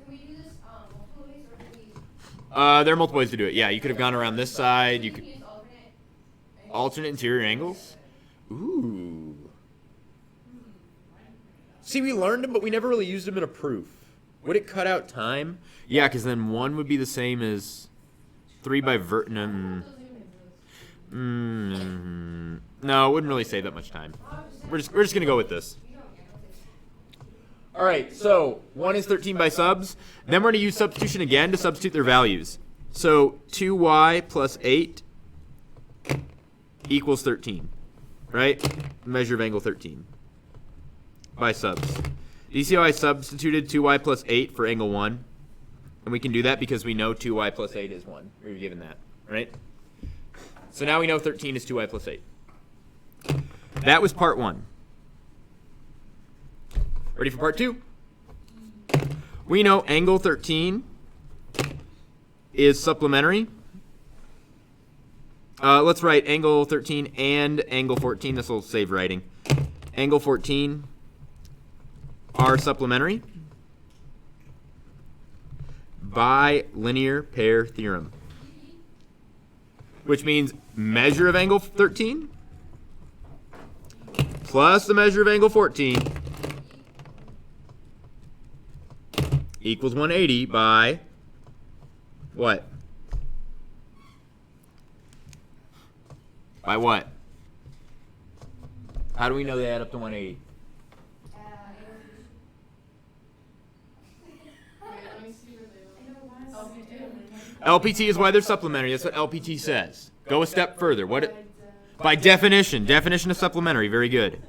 [SPEAKER 4] we do this multiple ways or can we
[SPEAKER 1] There are multiple ways to do it. Yeah, you could have gone around this side. You could
[SPEAKER 4] use
[SPEAKER 1] alternate interior angles. Ooh. See, we learned them, but we never really used them in a proof. Would it cut out time? Yeah, because then 1 would be the same as 3 by no, it wouldn't really save that much time. We're just gonna go with this. All right, so 1 is 13 by subs. Then we're gonna use substitution again to substitute their values. So 2y plus 8 equals 13, right? Measure of angle 13 by subs. Do you see how I substituted 2y plus 8 for angle 1? And we can do that because we know 2y plus 8 is 1. We were given that, right? So now we know 13 is 2y plus 8. That was part 1. Ready for part 2? We know angle 13 is supplementary. Let's write angle 13 and angle 14. This will save writing. Angle 14 are supplementary by linear pair theorem, which means measure of angle 13
[SPEAKER 2] plus the measure of angle 14 equals 180 by what? By what? How do we know they add up to 180? LPT is why they're supplementary. That's what LPT says. Go a step further. By definition. Definition of supplementary. Very good.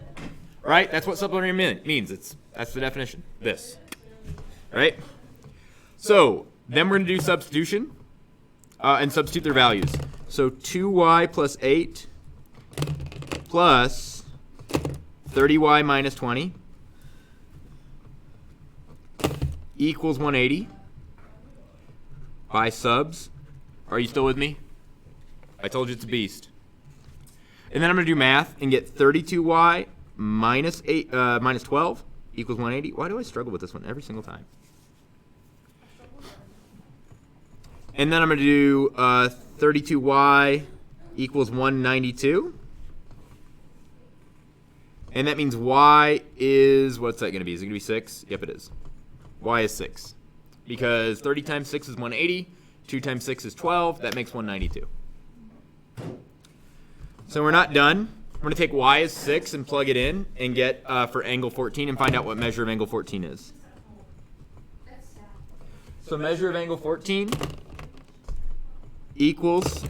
[SPEAKER 2] Right? That's what supplementary means. That's the definition. This. Right? So, then we're going to do substitution and substitute their values. So 2y plus 8 plus 30y minus 20 equals 180 by subs. Are you still with me? I told you it's a beast. And then I'm going to do math and get 32y minus 12 equals 180. Why do I struggle with this one every single time? And then I'm going to do 32y equals 192. And that means y is, what's that going to be? Is it going to be 6? Yep, it is. Y is 6. Because 30 times 6 is 180. 2 times 6 is 12. That makes 192. So we're not done. We're going to take y as 6 and plug it in and get for angle 14 and find out what measure of angle 14 is. So measure of angle 14 equals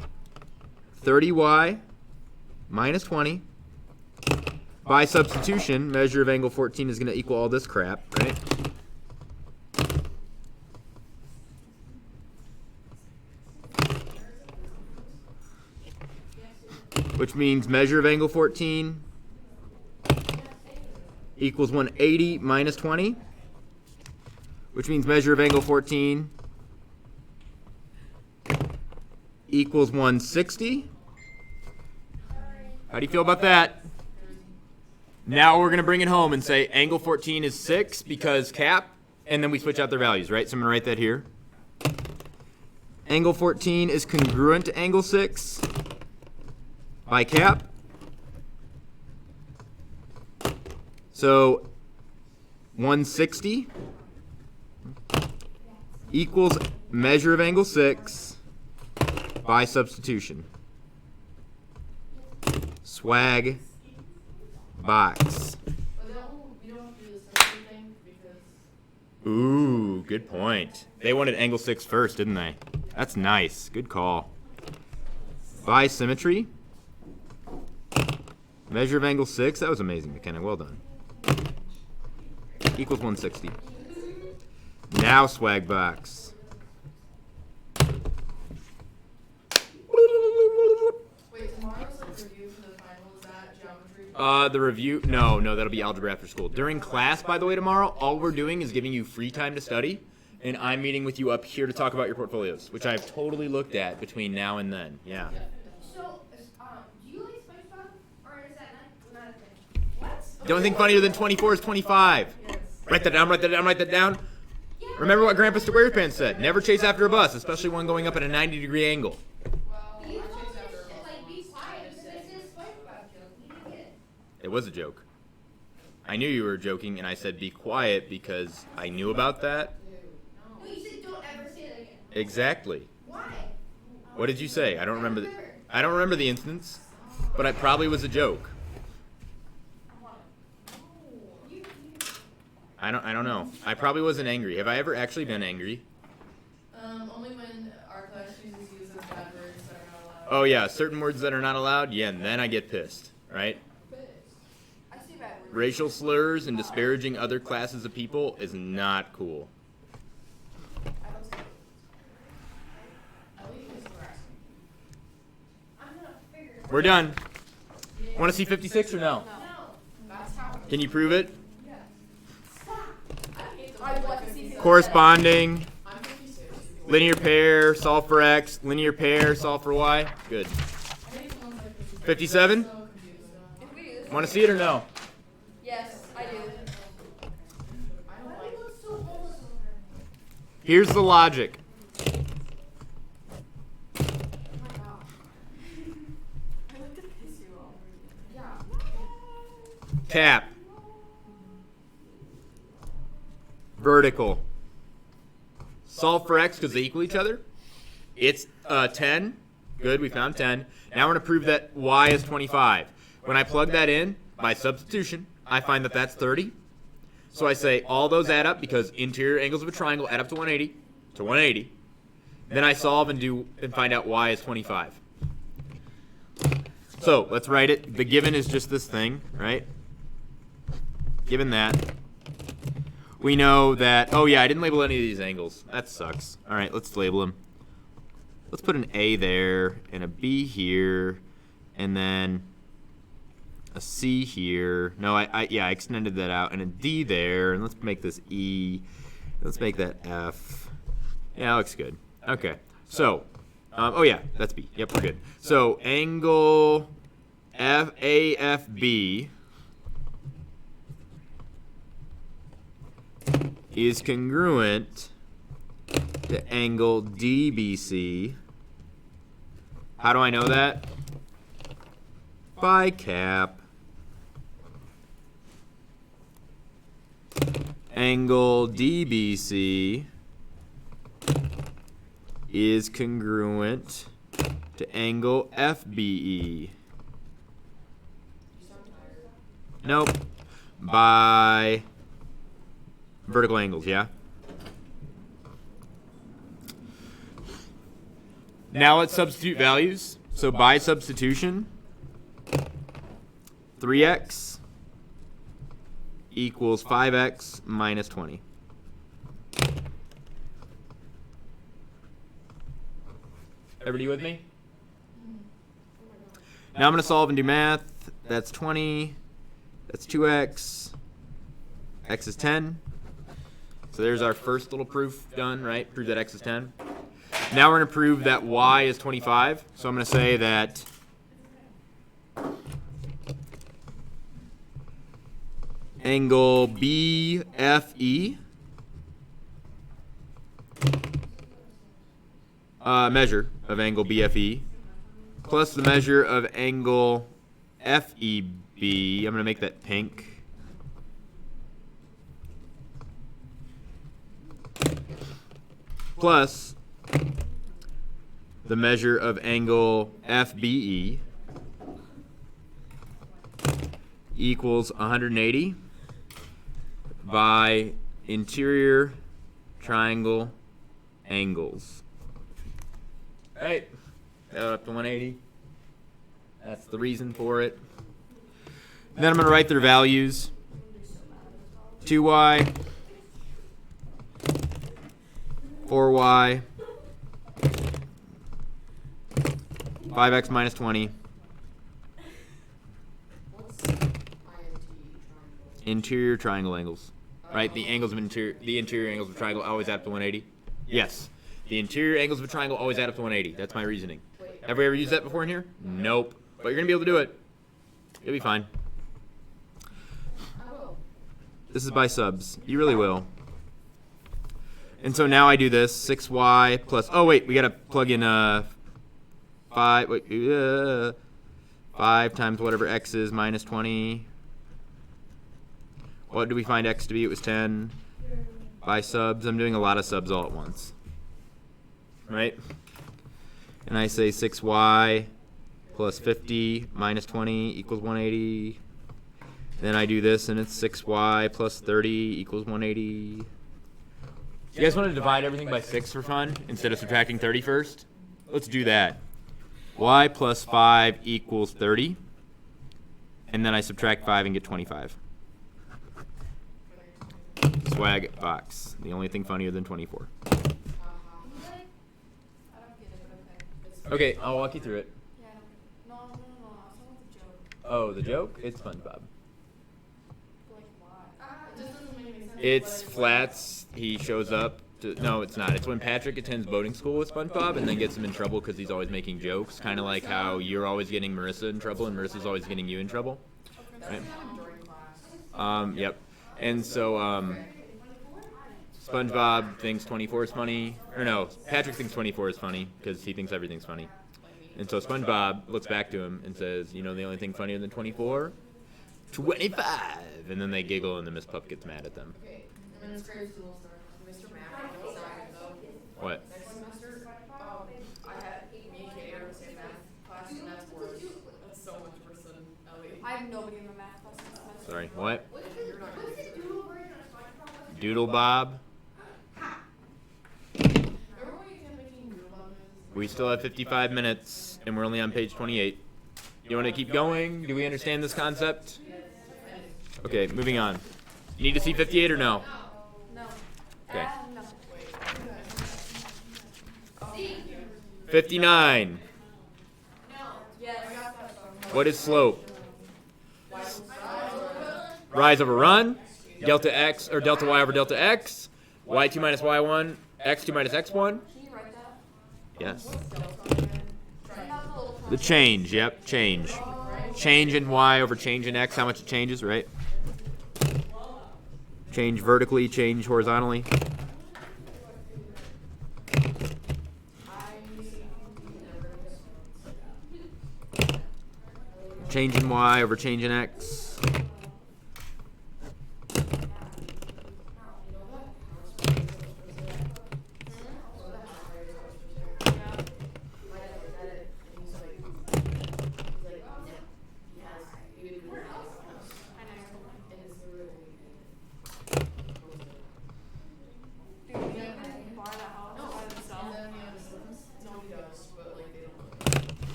[SPEAKER 2] 30y minus 20. By substitution, measure of angle 14 is going to equal all this crap, right? Which means measure of angle 14 equals 180 minus 20. Which means measure of angle 14 equals 160. How do you feel about that? Now we're going to bring it home and say angle 14 is 6 because cap, and then we switch out their values, right? So I'm going to write that here. Angle 14 is congruent to angle 6 by cap. So 160 equals measure of angle 6 by substitution. Swag box. Ooh, good point. They wanted angle 6 first, didn't they? That's nice. Good call. By symmetry. Measure of angle 6. That was amazing, McKenna. Well done. Equals 160. Now swag box.
[SPEAKER 7] Wait, tomorrow's like review for the final. Is that geometry?
[SPEAKER 2] The review, no, that'll be algebra after school. During class, by the way, tomorrow, all we're doing is giving you free time to study, and I'm meeting with you up here to talk about your portfolios, which I've totally looked at between now and then. Yeah.
[SPEAKER 4] So, do you like SpongeBob, or is that not a thing?
[SPEAKER 7] What?
[SPEAKER 2] The only thing funnier than 24 is 25.
[SPEAKER 7] Yes.
[SPEAKER 2] Write that down, write that down, write that down.
[SPEAKER 4] Yeah.
[SPEAKER 2] Remember what Grandpa SquarePants said. Never chase after a bus, especially one going up at a 90-degree angle.
[SPEAKER 7] Well,
[SPEAKER 4] You
[SPEAKER 7] I
[SPEAKER 4] told
[SPEAKER 7] chased
[SPEAKER 4] me
[SPEAKER 7] after a
[SPEAKER 4] to, like, be quiet because it's a SpongeBob joke. You didn't get it.
[SPEAKER 2] It was a joke. I knew you were joking, and I said be quiet because I knew about that.
[SPEAKER 4] No, you said don't ever say that again.
[SPEAKER 2] Exactly.
[SPEAKER 4] Why?
[SPEAKER 2] What did you say? I don't remember. I don't remember the instance, but it probably was a joke. I don't know. I probably wasn't angry. Have I ever actually been angry?
[SPEAKER 7] Only when our class chooses bad words that are not allowed.
[SPEAKER 2] Oh yeah, certain words that are not allowed. Yeah, and then I get pissed, right?
[SPEAKER 3] I see bad words.
[SPEAKER 2] Racial slurs and disparaging other classes of people is not cool.
[SPEAKER 3] I don't see it.
[SPEAKER 7] At least it's harassing.
[SPEAKER 4] I'm gonna figure it out.
[SPEAKER 2] We're done. Want to see 56 or no?
[SPEAKER 4] No.
[SPEAKER 7] That's how.
[SPEAKER 2] Can you prove it?
[SPEAKER 7] I hate the
[SPEAKER 3] I'd like to see
[SPEAKER 2] Corresponding,
[SPEAKER 7] I'm 56.
[SPEAKER 2] linear pair, solve for x, linear pair, solve for y. Good.
[SPEAKER 7] I hate the ones like
[SPEAKER 2] 57?
[SPEAKER 7] so confused.
[SPEAKER 3] If we do this,
[SPEAKER 2] Want to see it or no?
[SPEAKER 3] yes, I do.
[SPEAKER 7] I don't like it.
[SPEAKER 4] So almost over.
[SPEAKER 2] Here's the logic.
[SPEAKER 3] Oh my gosh. I like to piss you off.
[SPEAKER 7] Yeah.
[SPEAKER 2] Cap. Vertical. Solve for x because they equal each other. It's 10. Good, we found 10. Now we're going to prove that y is 25. When I plug that in by substitution, I find that that's 30. So I say all those add up because interior angles of a triangle add up to 180. To 180. Then I solve and find out y is 25. So let's write it. The given is just this thing, right? Given that. We know that, oh yeah, I didn't label any of these angles. That sucks. All right, let's label them. Let's put an A there and a B here and then a C here. No, I extended that out, and a D there, and let's make this E. Let's make that F. Yeah, that looks good. Okay, so, oh yeah, that's B. Yep, we're good. So angle AFB is congruent to angle DBC. How do I know that? By cap. Angle DBC is congruent to angle FBE. Nope. By vertical angles, yeah? Now let's substitute values. So by substitution, 3x equals 5x minus 20. Everybody with me? Now I'm going to solve and do math. That's 20. That's 2x. X is 10. So there's our first little proof done, right? Prove that x is 10. Now we're going to prove that y is 25. So I'm going to say that angle BFE, measure of angle BFE, plus the measure of angle FEB, I'm going to make that pink, plus the measure of angle FBE equals 180 by interior triangle angles. Right, up to 180. That's the reason for it. And then I'm going to write their values. 2y, 4y, 5x minus 20. Interior triangle angles. Right? The angles of the interior angles of a triangle always add up to 180. Yes. The interior angles of a triangle always add up to 180. That's my reasoning. Have we ever used that before in here? Nope. But you're going to be able to do it. You'll be fine. This is by subs. You really will. And so now I do this. 6y plus... Oh, wait. We got to plug in 5... Wait, 5 times whatever x is minus 20. What do we find x to be? It was 10. By subs. I'm doing a lot of subs all at once. Right? And I say 6y plus 50 minus 20 equals 180. Then I do this, and it's 6y plus 30 equals 180. You guys want to divide everything by 6 for fun instead of subtracting 30 first? Let's do that. Y plus 5 equals 30. And then I subtract 5 and get 25. Swag box. The only thing funnier than 24. Okay, I'll walk you through it.
[SPEAKER 3] Yeah, no. I saw the joke.
[SPEAKER 2] Oh, the joke? It's SpongeBob.
[SPEAKER 3] Like, why?
[SPEAKER 7] It just doesn't make any sense.
[SPEAKER 2] It's Flats. He shows up. No, it's not. It's when Patrick attends boating school with SpongeBob and then gets him in trouble because he's always making jokes. Kind of like how you're always getting Marissa in trouble and Marissa's always getting you in trouble. Right? Yep. And so SpongeBob thinks 24 is funny. Or no, Patrick thinks 24 is funny because he thinks everything's funny. And so SpongeBob looks back to him and says, you know the only thing funnier than 24? 25. And then they giggle and then Miss Puff gets mad at them.
[SPEAKER 7] Okay, and then it's crazy to little story. Mr. Math, I know it's not gonna go.
[SPEAKER 2] What?
[SPEAKER 7] Next semester, I had me and Kate are in the same math class, and that's worse. That's so much worse than Ellie.
[SPEAKER 3] I have nobody in my math class this semester.
[SPEAKER 2] Sorry, what?
[SPEAKER 7] You're not gonna get it.
[SPEAKER 2] Doodle Bob.
[SPEAKER 7] Remember when you kept making doodle bob noises?
[SPEAKER 2] We still have 55 minutes, and we're only on page 28. You want to keep going? Do we understand this concept? Okay, moving on. You need to see 58 or no?
[SPEAKER 3] No.
[SPEAKER 2] Okay.
[SPEAKER 3] No.
[SPEAKER 2] 59.
[SPEAKER 3] Yes.
[SPEAKER 2] What is slope? Rise over run. Delta x or delta y over delta x. Y2 minus y1. X2 minus x1.
[SPEAKER 3] Can you write that?
[SPEAKER 2] Yes.
[SPEAKER 3] Have a little
[SPEAKER 2] The change. Yep, change. Change in y over change in x. How much it changes, right? Change vertically, change horizontally. Change in y over change in x.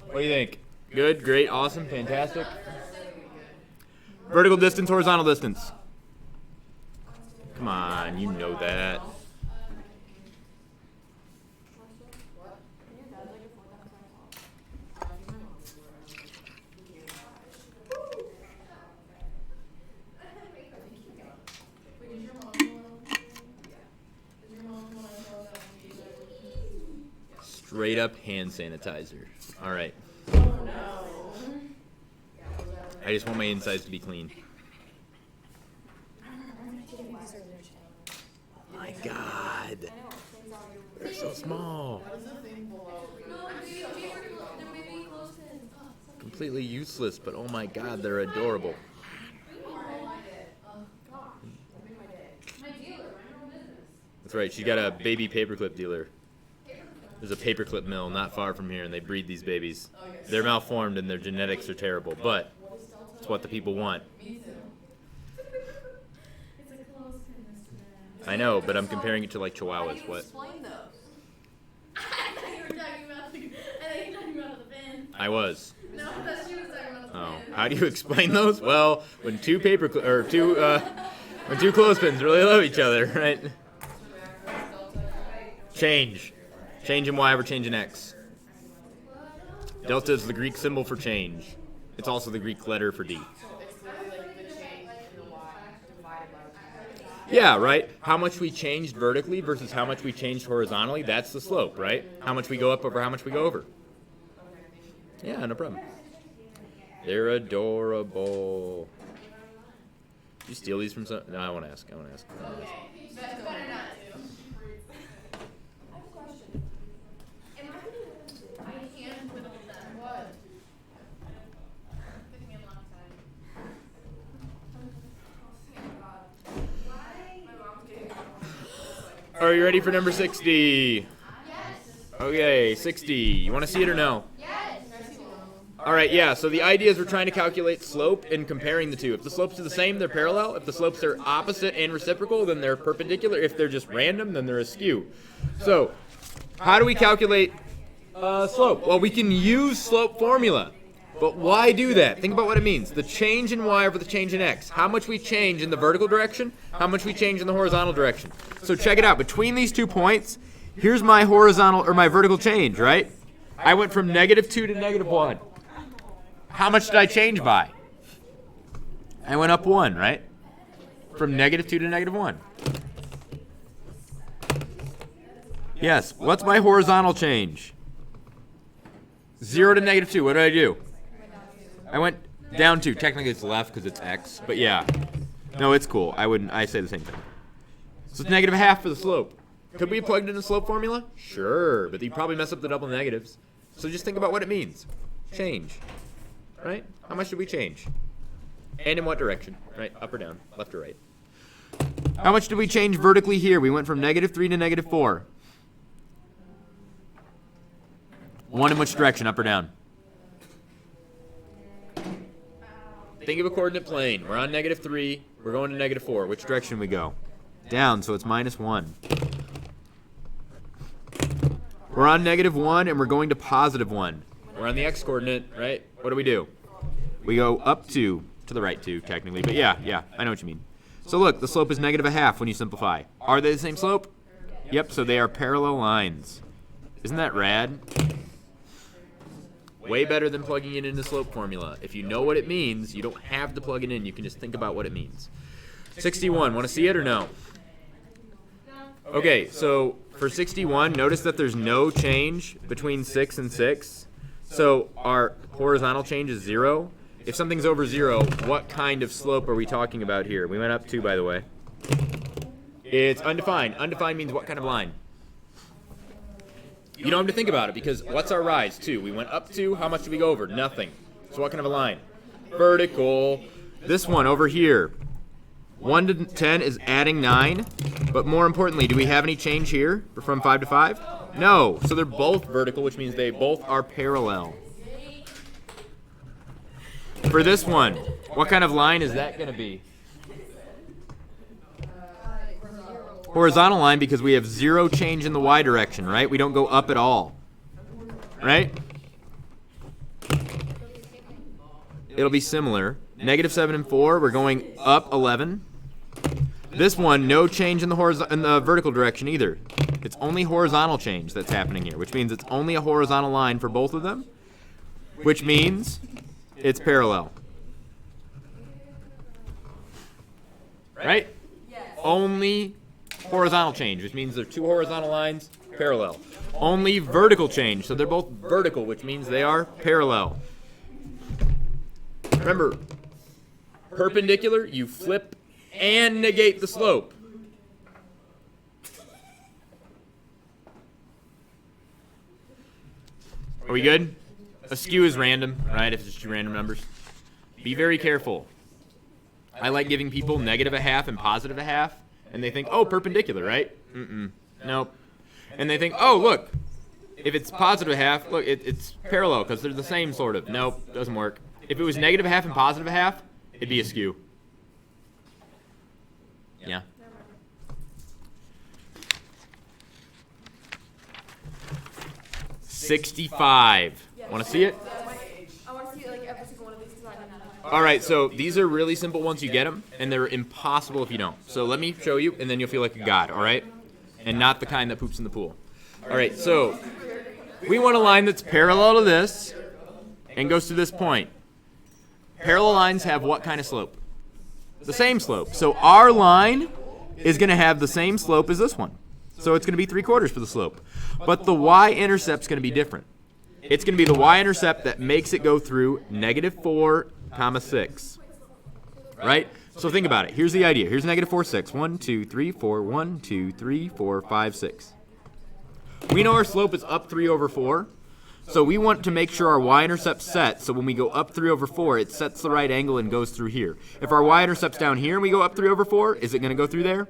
[SPEAKER 2] What do you think? Good, great, awesome, fantastic. Vertical distance, horizontal distance. Come on, you know that. Straight up hand sanitizer. All right. I just want my insides to be clean. My God. They're so small. Completely useless, but oh my God, they're adorable. That's right, she's got a baby paperclip dealer. There's a paperclip mill not far from here, and they breed these babies. They're malformed and their genetics are terrible, but it's what the people want. I know, but I'm comparing it to like Chihuahuas. What?
[SPEAKER 3] explain those.
[SPEAKER 5] I thought you were talking about the bin.
[SPEAKER 2] I was.
[SPEAKER 5] No, I thought she was talking about the
[SPEAKER 2] Oh,
[SPEAKER 5] bin.
[SPEAKER 2] how do you explain those? Well, when two clothespins really love each other, right? Change. Change in y over change in x. Delta is the Greek symbol for change. It's also the Greek letter for D. Yeah, right? How much we changed vertically versus how much we changed horizontally, that's the slope, right? How much we go up over how much we go over. Yeah, no problem. They're adorable. Did you steal these from some? No, I want to ask.
[SPEAKER 3] I have a question.
[SPEAKER 5] I can't put up with that. What? Took me a long time.
[SPEAKER 2] Are you ready for number 60? Okay, 60. You want to see it or no? All right, yeah, so the idea is we're trying to calculate slope and comparing the two. If the slopes are the same, they're parallel. If the slopes are opposite and reciprocal, then they're perpendicular. If they're just random, then they're askew. So, how do we calculate slope? Well, we can use slope formula. But why do that? Think about what it means. The change in y over the change in x. How much we change in the vertical direction, how much we change in the horizontal direction. So check it out. Between these 2 points, here's my horizontal or my vertical change, right? I went from -2 to -1. How much did I change by? I went up 1, right? From -2 to -1. Yes, what's my horizontal change? 0 to -2. What did I do? I went down 2. Technically it's left because it's x, but yeah. No, it's cool. I say the same thing. So it's -1/2 for the slope. Could we have plugged in the slope formula? Sure, but you probably mess up the double negatives. So just think about what it means. Change. Right? How much did we change? And in what direction, right? Up or down, left or right. How much did we change vertically here? We went from -3 to -4. 1 in which direction, up or down? Think of a coordinate plane. We're on -3. We're going to -4. Which direction we go? Down, so it's -1. We're on -1 and we're going to +1. We're on the x-coordinate, right? What do? We go up to the right 2, technically. But yeah, I know what you mean. So look, the slope is -1/2 when you simplify. Are they the same slope? Yep, so they are parallel lines. Isn't that rad? Way better than plugging it into the slope formula. If you know what it means, you don't have to plug it in. You can just think about what it means. 61, want to see it or no? Okay, so for 61, notice that there's no change between 6 and 6. So our horizontal change is 0. If something's over 0, what kind of slope are we talking about here? We went up 2, by the way. It's undefined. Undefined means what kind of line? You don't have to think about it because what's our rise? 2. We went up 2. How much did we go over? Nothing. So what kind of a line? Vertical. This one over here. 1 to 10 is adding 9. But more importantly, do we have any change here from 5 to 5? No. So they're both vertical, which means they both are parallel. For this one, what kind of line is that going to be? Horizontal line because we have 0 change in the y direction, right? We don't go up at all, right? It'll be similar. -7 and 4, we're going up 11. This one, no change in the vertical direction either. It's only horizontal change that's happening here, which means it's only a horizontal line for both of them, which means it's parallel. Right? Only horizontal change, which means they're 2 horizontal lines, parallel. Only vertical change, so they're both vertical, which means they are parallel. Remember, perpendicular, you flip and negate the slope. Are we good? Askew is random, right? If it's just 2 random numbers. Be very careful. I like giving people -1/2 and +1/2, and they think, oh, perpendicular, right? Nope. And they think, oh, look, if it's +1/2, look, it's parallel because they're the same sort of. Nope, doesn't work. If it was -1/2 and +1/2, it'd be askew. Yeah. $65. Want to see it?
[SPEAKER 3] I want to see like every single one of these because I don't know.
[SPEAKER 2] All right, so these are really simple once you get them, and they're impossible if you don't. So let me show you, and then you'll feel like a god, all right? And not the kind that poops in the pool. All right, so we want a line that's parallel to this and goes to this point. Parallel lines have what kind of slope? The same slope. So our line is going to have the same slope as this one. So it's going to be 3/4 for the slope. But the y-intercept's going to be different. It's going to be the y-intercept that makes it go through -4, 6. Right? So think about it. Here's the idea. Here's -4, 6. 1, 2, 3, 4. 1, 2, 3, 4, 5, 6. We know our slope is up 3/4. So we want to make sure our y-intercept's set, so when we go up 3/4, it sets the right angle and goes through here. If our y-intercept's down here and we go up 3/4, is it going to go through there?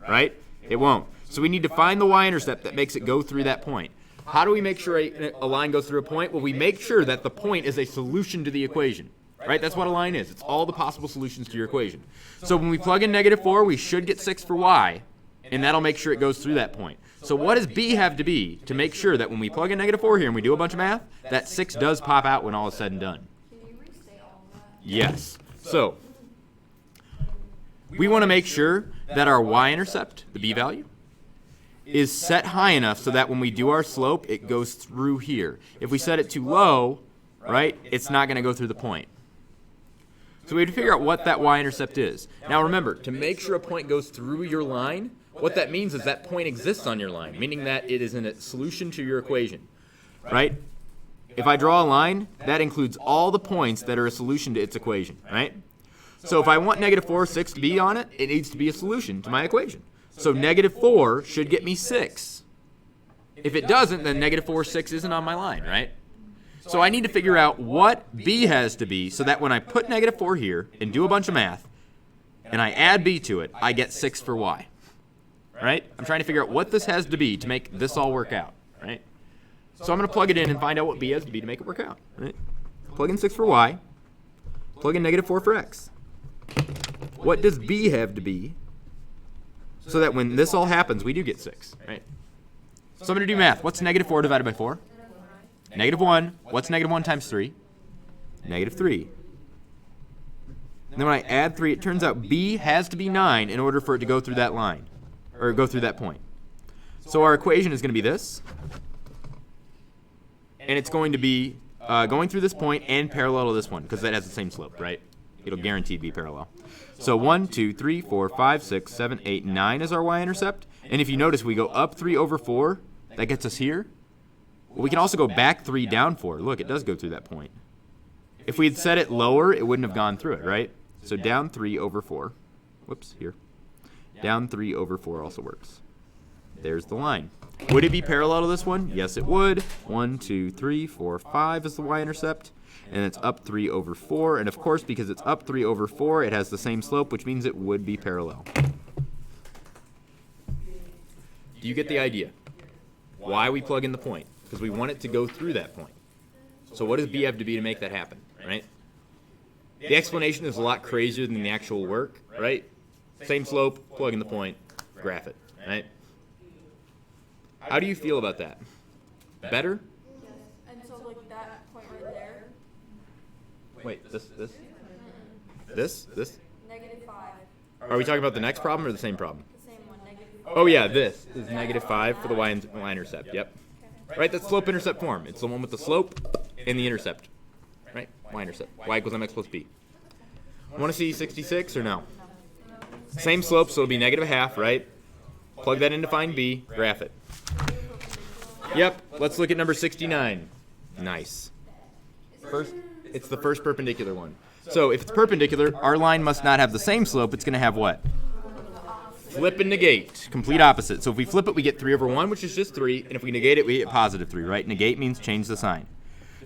[SPEAKER 2] Right? It won't. So we need to find the y-intercept that makes it go through that point. How do we make sure a line goes through a point? Well, we make sure that the point is a solution to the equation. Right? That's what a line is. It's all the possible solutions to your equation. So when we plug in -4, we should get 6 for y, and that'll make sure it goes through that point. So what does b have to be to make sure that when we plug in -4 here and we do a bunch of math, that 6 does pop out when all is said and done?
[SPEAKER 3] Can you restate all of that?
[SPEAKER 2] Yes. So we want to make sure that our y-intercept, the b value, is set high enough so that when we do our slope, it goes through here. If we set it too low, right, it's not going to go through the point. So we have to figure out what that y-intercept is. Now remember, to make sure a point goes through your line, what that means is that point exists on your line, meaning that it is in a solution to your equation, right? If I draw a line, that includes all the points that are a solution to its equation, right? So if I want -4, 6 to be on it, it needs to be a solution to my equation. So -4 should get me 6. If it doesn't, then -4, 6 isn't on my line, right? So I need to figure out what b has to be so that when I put negative 4 here and do a bunch of math, and I add b to it, I get 6 for y. Right? I'm trying to figure out what this has to be to make this all work out. Right? So I'm going to plug it in and find out what b has to be to make it work out. Right? Plug in 6 for y. Plug in negative 4 for x. What does b have to be so that when this all happens, we do get 6? Right? So I'm going to do math. What's negative 4 divided by 4? Negative 1. What's negative 1 times 3? Negative 3. And then when I add 3, it turns out b has to be 9 in order for it to go through that line, or go through that point. So our equation is going to be this. And it's going to be going through this point and parallel to this one, because that has the same slope, right? It'll guaranteed be parallel. So 1, 2, 3, 4, 5, 6, 7, 8, 9 is our y-intercept. And if you notice, we go up 3 over 4. That gets us here. Well, we can also go back 3, down 4. Look, it does go through that point. If we had set it lower, it wouldn't have gone through it, right? So down 3 over 4. Whoops, here. Down 3 over 4 also works. There's the line. Would it be parallel to this one? Yes, it would. 1, 2, 3, 4, 5 is the y-intercept. And it's up 3 over 4. And of course, because it's up 3 over 4, it has the same slope, which means it would be parallel.
[SPEAKER 1] Do you get the idea? Why we plug in the point? Because we want it to go through that point. So what does b have to be to make that happen, right? The explanation is a lot crazier than the actual work, right? Same slope, plug in the point, graph it, right? How do you feel about that? Better?
[SPEAKER 3] Yes. And so like that point right there.
[SPEAKER 1] Wait, this?
[SPEAKER 3] Negative 5.
[SPEAKER 1] Are we talking about the next problem or the same problem?
[SPEAKER 3] The same one. Negative.
[SPEAKER 1] Oh yeah, this is negative 5 for the y-intercept, yep. Right, that's slope-intercept form. It's the one with the slope and the intercept. Right, y-intercept. Y equals mx plus b. Want to see 66 or no? Same slope, so it'll be negative 1/2, right? Plug that in to find b, graph it. Yep, let's look at number 69. Nice. First, it's the first perpendicular one. So if it's perpendicular, our line must not have the same slope. It's going to have what? Flip and negate. Complete opposite. So if we flip it, we get 3 over 1, which is just 3. And if we negate it, we get positive 3, right? Negate means change the sign.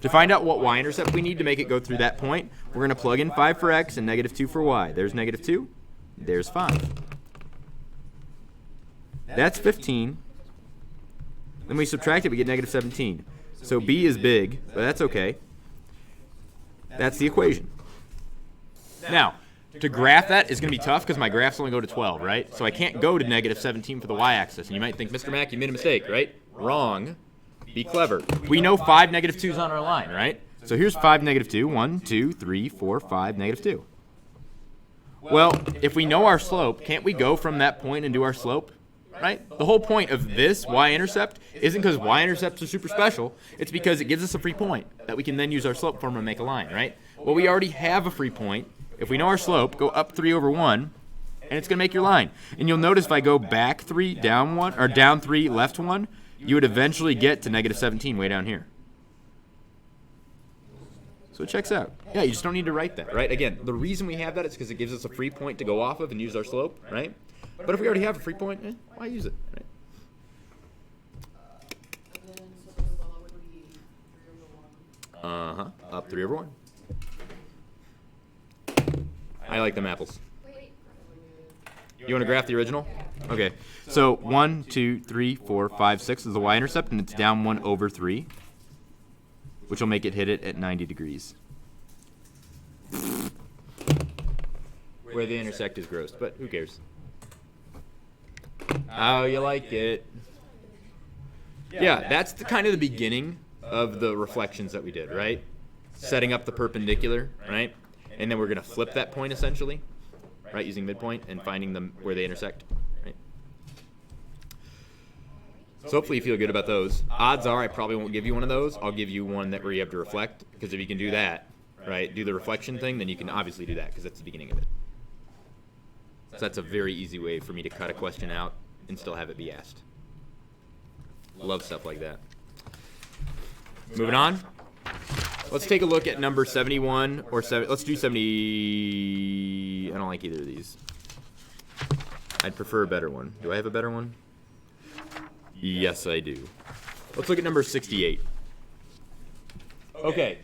[SPEAKER 1] To find out what y-intercept we need to make it go through that point, we're going to plug in 5 for x and negative 2 for y. There's negative 2. There's 5. That's 15. Then we subtract it, we get negative 17. So b is big, but that's okay. That's the equation. Now, to graph that is going to be tough because my graphs only go to 12, right? So I can't go to negative 17 for the y-axis. And you might think, Mr. Mack, you made a mistake, right? Wrong. Be clever. We know 5 negative 2's on our line, right? So here's 5 negative 2. 1, 2, 3, 4, 5 negative 2. Well, if we know our slope, can't we go from that point and do our slope? Right? The whole point of this y-intercept isn't because y-intercepts are super special. It's because it gives us a free point that we can then use our slope formula to make a line, right? Well, we already have a free point. If we know our slope, go up 3 over 1, and it's going to make your line. And you'll notice if I go back 3, down 1, or down 3, left 1, you would eventually get to negative 17 way down here. So it checks out. Yeah, you just don't need to write that, right? Again, the reason we have that is because it gives us a free point to go off of and use our slope, right? But if we already have a free point, why use it, right?
[SPEAKER 7] And then so this level would be 3 over 1.
[SPEAKER 1] Up 3 over 1. I like them apples. You want to graph the original? Okay. So 1, 2, 3, 4, 5, 6 is the y-intercept, and it's down 1 over 3, which will make it hit it at 90 degrees. Where they intersect is gross, but who cares? How you like it? Yeah, that's the kind of the beginning of the reflections that we did, right? Setting up the perpendicular, right? And then we're going to flip that point essentially, right, using midpoint and finding them where they intersect, right? So hopefully you feel good about those. Odds are I probably won't give you one of those. I'll give you one where you have to reflect, because if you can do that, right, do the reflection thing, then you can obviously do that because that's the beginning of it. So that's a very easy way for me to cut a question out and still have it be asked. Love stuff like that. Moving on. Let's take a look at number 71 or 7. Let's do 70. I don't like either of these. I'd prefer a better one. Do I have a better one? Yes, I do. Let's look at number 68. Okay.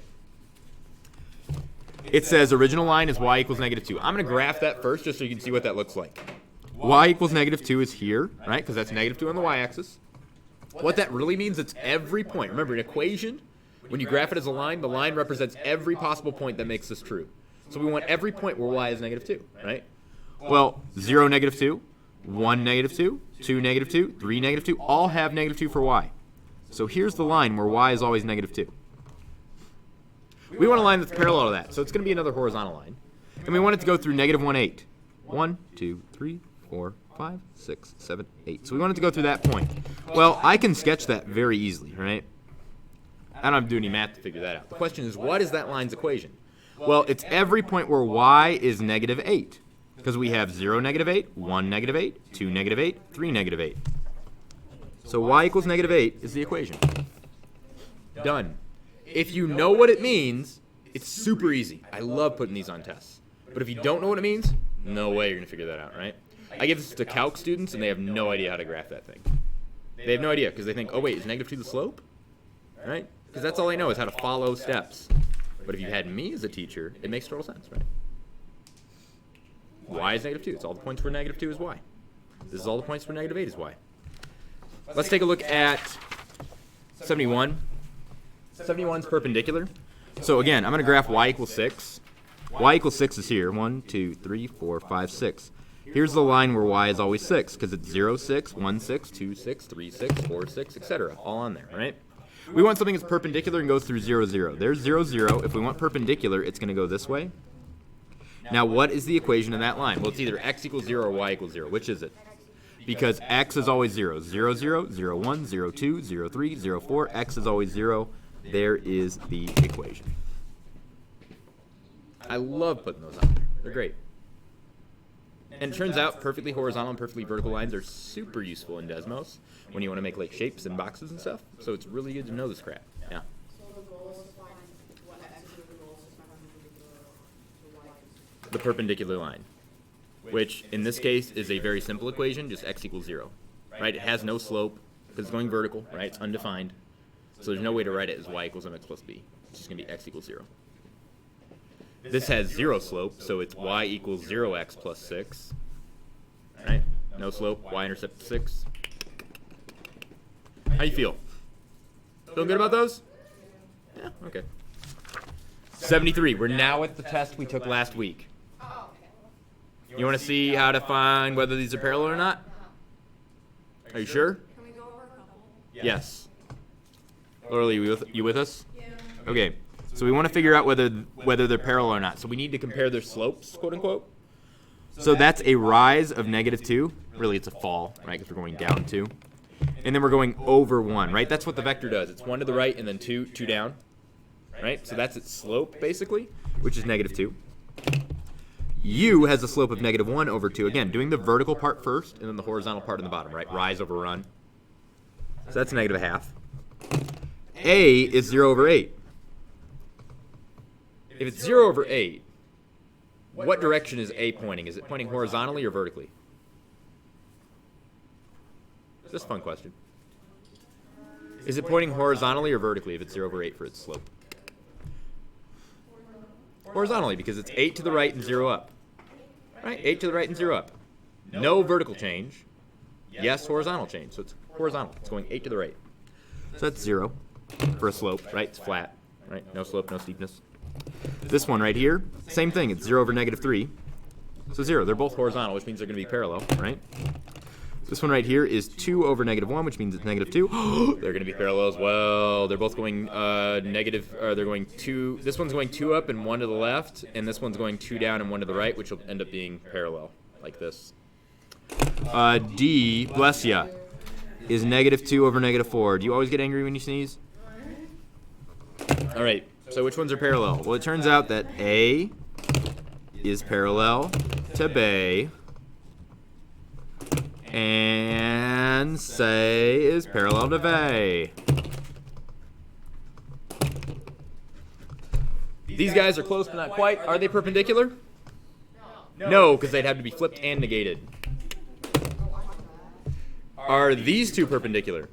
[SPEAKER 1] It says original line is y equals -2. I'm going to graph that first just so you can see what that looks like. Y equals -2 is here, right? Because that's -2 on the y-axis. What that really means, it's every point. Remember, an equation, when you graph it as a line, the line represents every possible point that makes this true. So we want every point where y is -2, right? Well, 0, -2, 1, -2, 2, -2, 3, -2, all have -2 for y. So here's the line where y is always -2. We want a line that's parallel to that, so it's going to be another horizontal line. And we want it to go through -1, 8. 1, 2, 3, 4, 5, 6, 7, 8. So we want it to go through that point. Well, I can sketch that very easily, right? I don't have to do any math to figure that out. The question is, what is that line's equation? Well, it's every point where y is -8. Because we have 0, -8, 1, -8, 2, -8, 3, -8. So y equals -8 is the equation. Done. If you know what it means, it's super easy. I love putting these on tests. But if you don't know what it means, no way you're going to figure that out, right? I give this to calc students, and they have no idea how to graph that thing. They have no idea, because they think, oh, wait, is -2 the slope? Right? Because that's all they know is how to follow steps. But if you had me as a teacher, it makes total sense, right? Y is -2. It's all the points where -2 is y. This is all the points where -8 is y. Let's take a look at 71. 71 is perpendicular. So again, I'm going to graph y equals 6. Y equals 6 is here. 1, 2, 3, 4, 5, 6. Here's the line where y is always 6, because it's 0, 6, 1, 6, 2, 6, 3, 6, 4, 6, etc. All on there, right? We want something that's perpendicular and goes through 0, 0. There's 0, 0. If we want perpendicular, it's going to go this way. Now, what is the equation of that line? Well, it's either x equals 0 or y equals 0. Which is it? Because x is always 0. 0, 0, 0, 1, 0, 2, 0, 3, 0, 4. X is always 0. There is the equation. I love putting those out there. They're great. And it turns out perfectly horizontal and perfectly vertical lines are super useful in Desmos when you want to make like shapes and boxes and stuff. So it's really good to know this crap. Yeah.
[SPEAKER 7] So the goal is to find what x is the goal is to find the y.
[SPEAKER 1] The perpendicular line, which in this case is a very simple equation, just x equals 0. Right? It has no slope because it's going vertical, right? It's undefined. So there's no way to write it as y equals mx plus b. It's just going to be x equals 0. This has 0 slope, so it's y equals 0x plus 6. Right? No slope, y-intercept 6. How you feel? Feel good about those? Yeah, okay. 73. We're now at the test we took last week. You want to see how to find whether these are parallel or not? Are you sure?
[SPEAKER 3] Can we go over a couple?
[SPEAKER 1] Yes. Literally, you with us? Yeah. Okay. So we want to figure out whether they're parallel or not. So we need to compare their slopes, quote unquote. So that's a rise of -2. Really, it's a fall, right? Because we're going down 2. And then we're going over 1, right? That's what the vector does. It's 1 to the right and then 2 down. Right? So that's its slope, basically, which is -2. U has a slope of -1 over 2. Again, doing the vertical part first and then the horizontal part in the bottom, right? Rise over run. So that's -0.5. A is 0 over 8. If it's 0 over 8, what direction is A pointing? Is it pointing horizontally or vertically? Just a fun question. Is it pointing horizontally or vertically if it's 0 over 8 for its slope? Horizontally, because it's 8 to the right and 0 up. Right? 8 to the right and 0 up. No vertical change. Yes, horizontal change. So it's horizontal. It's going 8 to the right. So that's 0 for a slope, right? It's flat, right? No slope, no steepness. This one right here, same thing. It's 0 over -3. So 0. They're both horizontal, which means they're going to be parallel, right? This one right here is 2 over -1, which means it's -2. They're going to be parallel as well. They're both going they're going 2. This one's going 2 up and 1 to the left, and this one's going 2 down and 1 to the right, which will end up being parallel, like this. D, bless ya, is -2 over -4. Do you always get angry when you sneeze? All right. So which ones are parallel? Well, it turns out that A is parallel to B, and C is parallel to V. These guys are close but not quite. Are they perpendicular? No, because they'd have to be flipped and negated. Are these two perpendicular?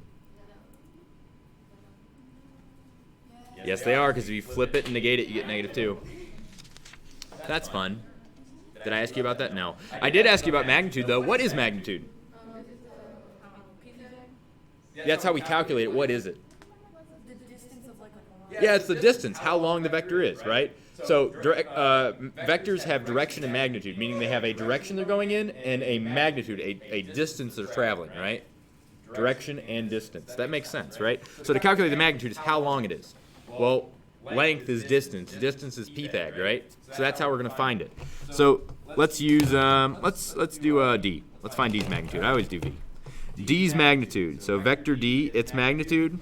[SPEAKER 1] Yes, they are, because if you flip it and negate it, you get -2. That's fun. Did I ask you about that? No. I did ask you about magnitude, though. What is magnitude? That's how we calculate it. What is it?
[SPEAKER 3] The distance of like
[SPEAKER 1] Yeah, it's the distance, how long the vector is, right? So vectors have direction and magnitude, meaning they have a direction they're going in and a magnitude, a distance they're traveling, right? Direction and distance. That makes sense, right? So to calculate the magnitude is how long it is. Well, length is distance. Distance is Pythag, right? So that's how we're going to find it. So let's use let's do d. Let's find d's magnitude. I always do v. D's magnitude. So vector d, its magnitude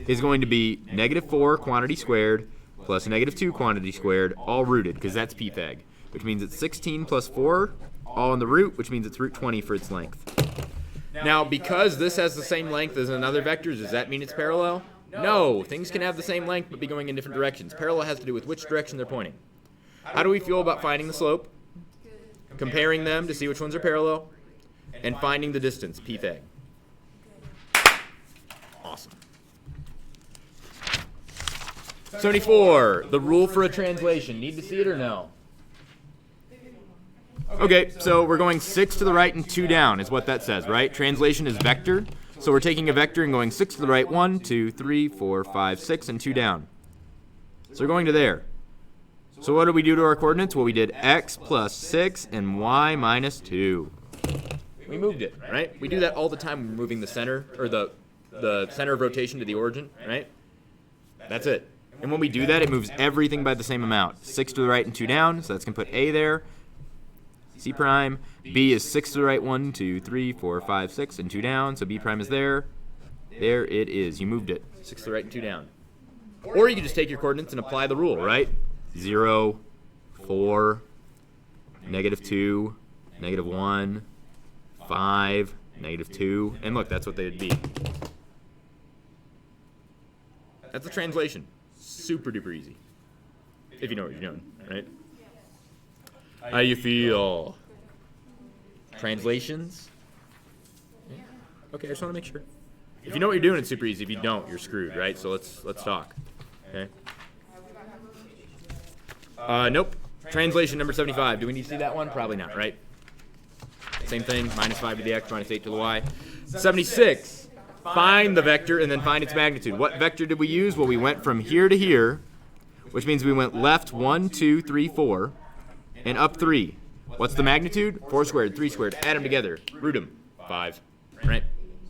[SPEAKER 1] is going to be -4 quantity squared plus -2 quantity squared, all rooted, because that's Pythag, which means it's 16 plus 4, all in the root, which means it's root 20 for its length. Now, because this has the same length as another vector, does that mean it's parallel? No, things can have the same length but be going in different directions. Parallel has to do with which direction they're pointing. How do we feel about finding the slope, comparing them to see which ones are parallel, and finding the distance, Pythag? Awesome. 74, the rule for a translation. Need to see it or no? Okay, so we're going 6 to the right and 2 down is what that says, right? Translation is vector. So we're taking a vector and going 6 to the right, 1, 2, 3, 4, 5, 6, and 2 down. So we're going to there. So what did we do to our coordinates? Well, we did x plus 6 and y minus 2. We moved it, right? We do that all the time when we're moving the center, or the center of rotation to the origin, right? That's it. And when we do that, it moves everything by the same amount. 6 to the right and 2 down, so that's going to put a there. C prime. B is 6 to the right, 1, 2, 3, 4, 5, 6, and 2 down, so B prime is there. There it is. You moved it. 6 to the right and 2 down. Or you can just take your coordinates and apply the rule, right? 0, 4, -2, -1, 5, -2, and look, that's what they would be. That's a translation. Super duper easy. If you know what you're doing, right? How you feel? Translations? Yeah. Okay, I just want to make sure. If you know what you're doing, it's super easy. If you don't, you're screwed, right? So let's talk. Okay. Nope. Translation number 75. Do we need to see that one? Probably not, right? Same thing. -5 to the x, -8 to the y. 76. Find the vector and then find its magnitude. What vector did we use? Well, we went from here to here, which means we went left 1, 2, 3, 4, and up 3. What's the magnitude? 4 squared, 3 squared. Add them together. Root them. 5. Right?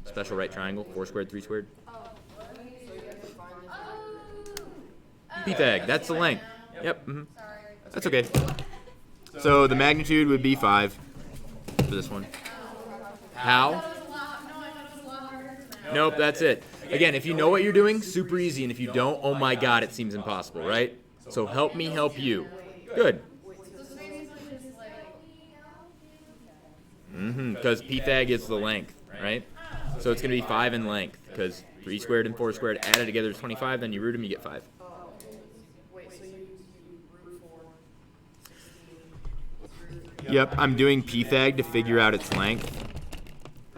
[SPEAKER 1] Special right triangle. 4 squared, 3 squared. Pythag. That's the length. Yep. That's okay. So the magnitude would be 5 for this one. How? Nope, that's it. Again, if you know what you're doing, super easy. And if you don't, oh my god, it seems impossible, right? So help me help you. Good. Because Pythag is the length, right? So it's going to be 5 in length, because 3 squared and 4 squared added together is 25, then you root them, you get 5. Yep, I'm doing Pythag to figure out its length,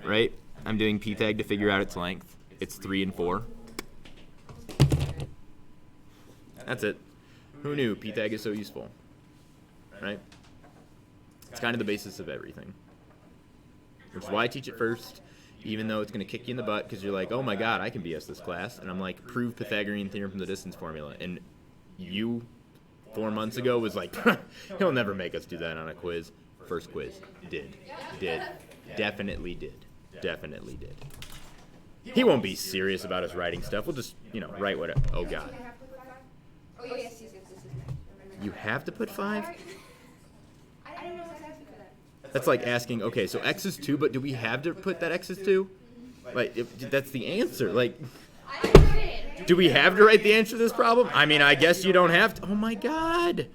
[SPEAKER 1] right? I'm doing Pythag to figure out its length. It's 3 and 4. That's it. Who knew Pythag is so useful, right? It's kind of the basis of everything. Which is why I teach it first, even though it's going to kick you in the butt because you're like, oh my god, I can BS this class. And I'm like, prove Pythagorean Theorem from the distance formula. And you, 4 months ago, was like, he'll never make us do that on a quiz. First quiz. Did. Definitely did. He won't be serious about us writing stuff. We'll just, write what. Oh god.
[SPEAKER 4] Oh, yes.
[SPEAKER 1] You have to put 5?
[SPEAKER 4] I don't know what's happening for that.
[SPEAKER 1] That's like asking, okay, so x is 2, but do we have to put that x is 2? Like, that's the answer. Like, do we have to write the answer to this problem? I mean, I guess you don't have to. Oh my god.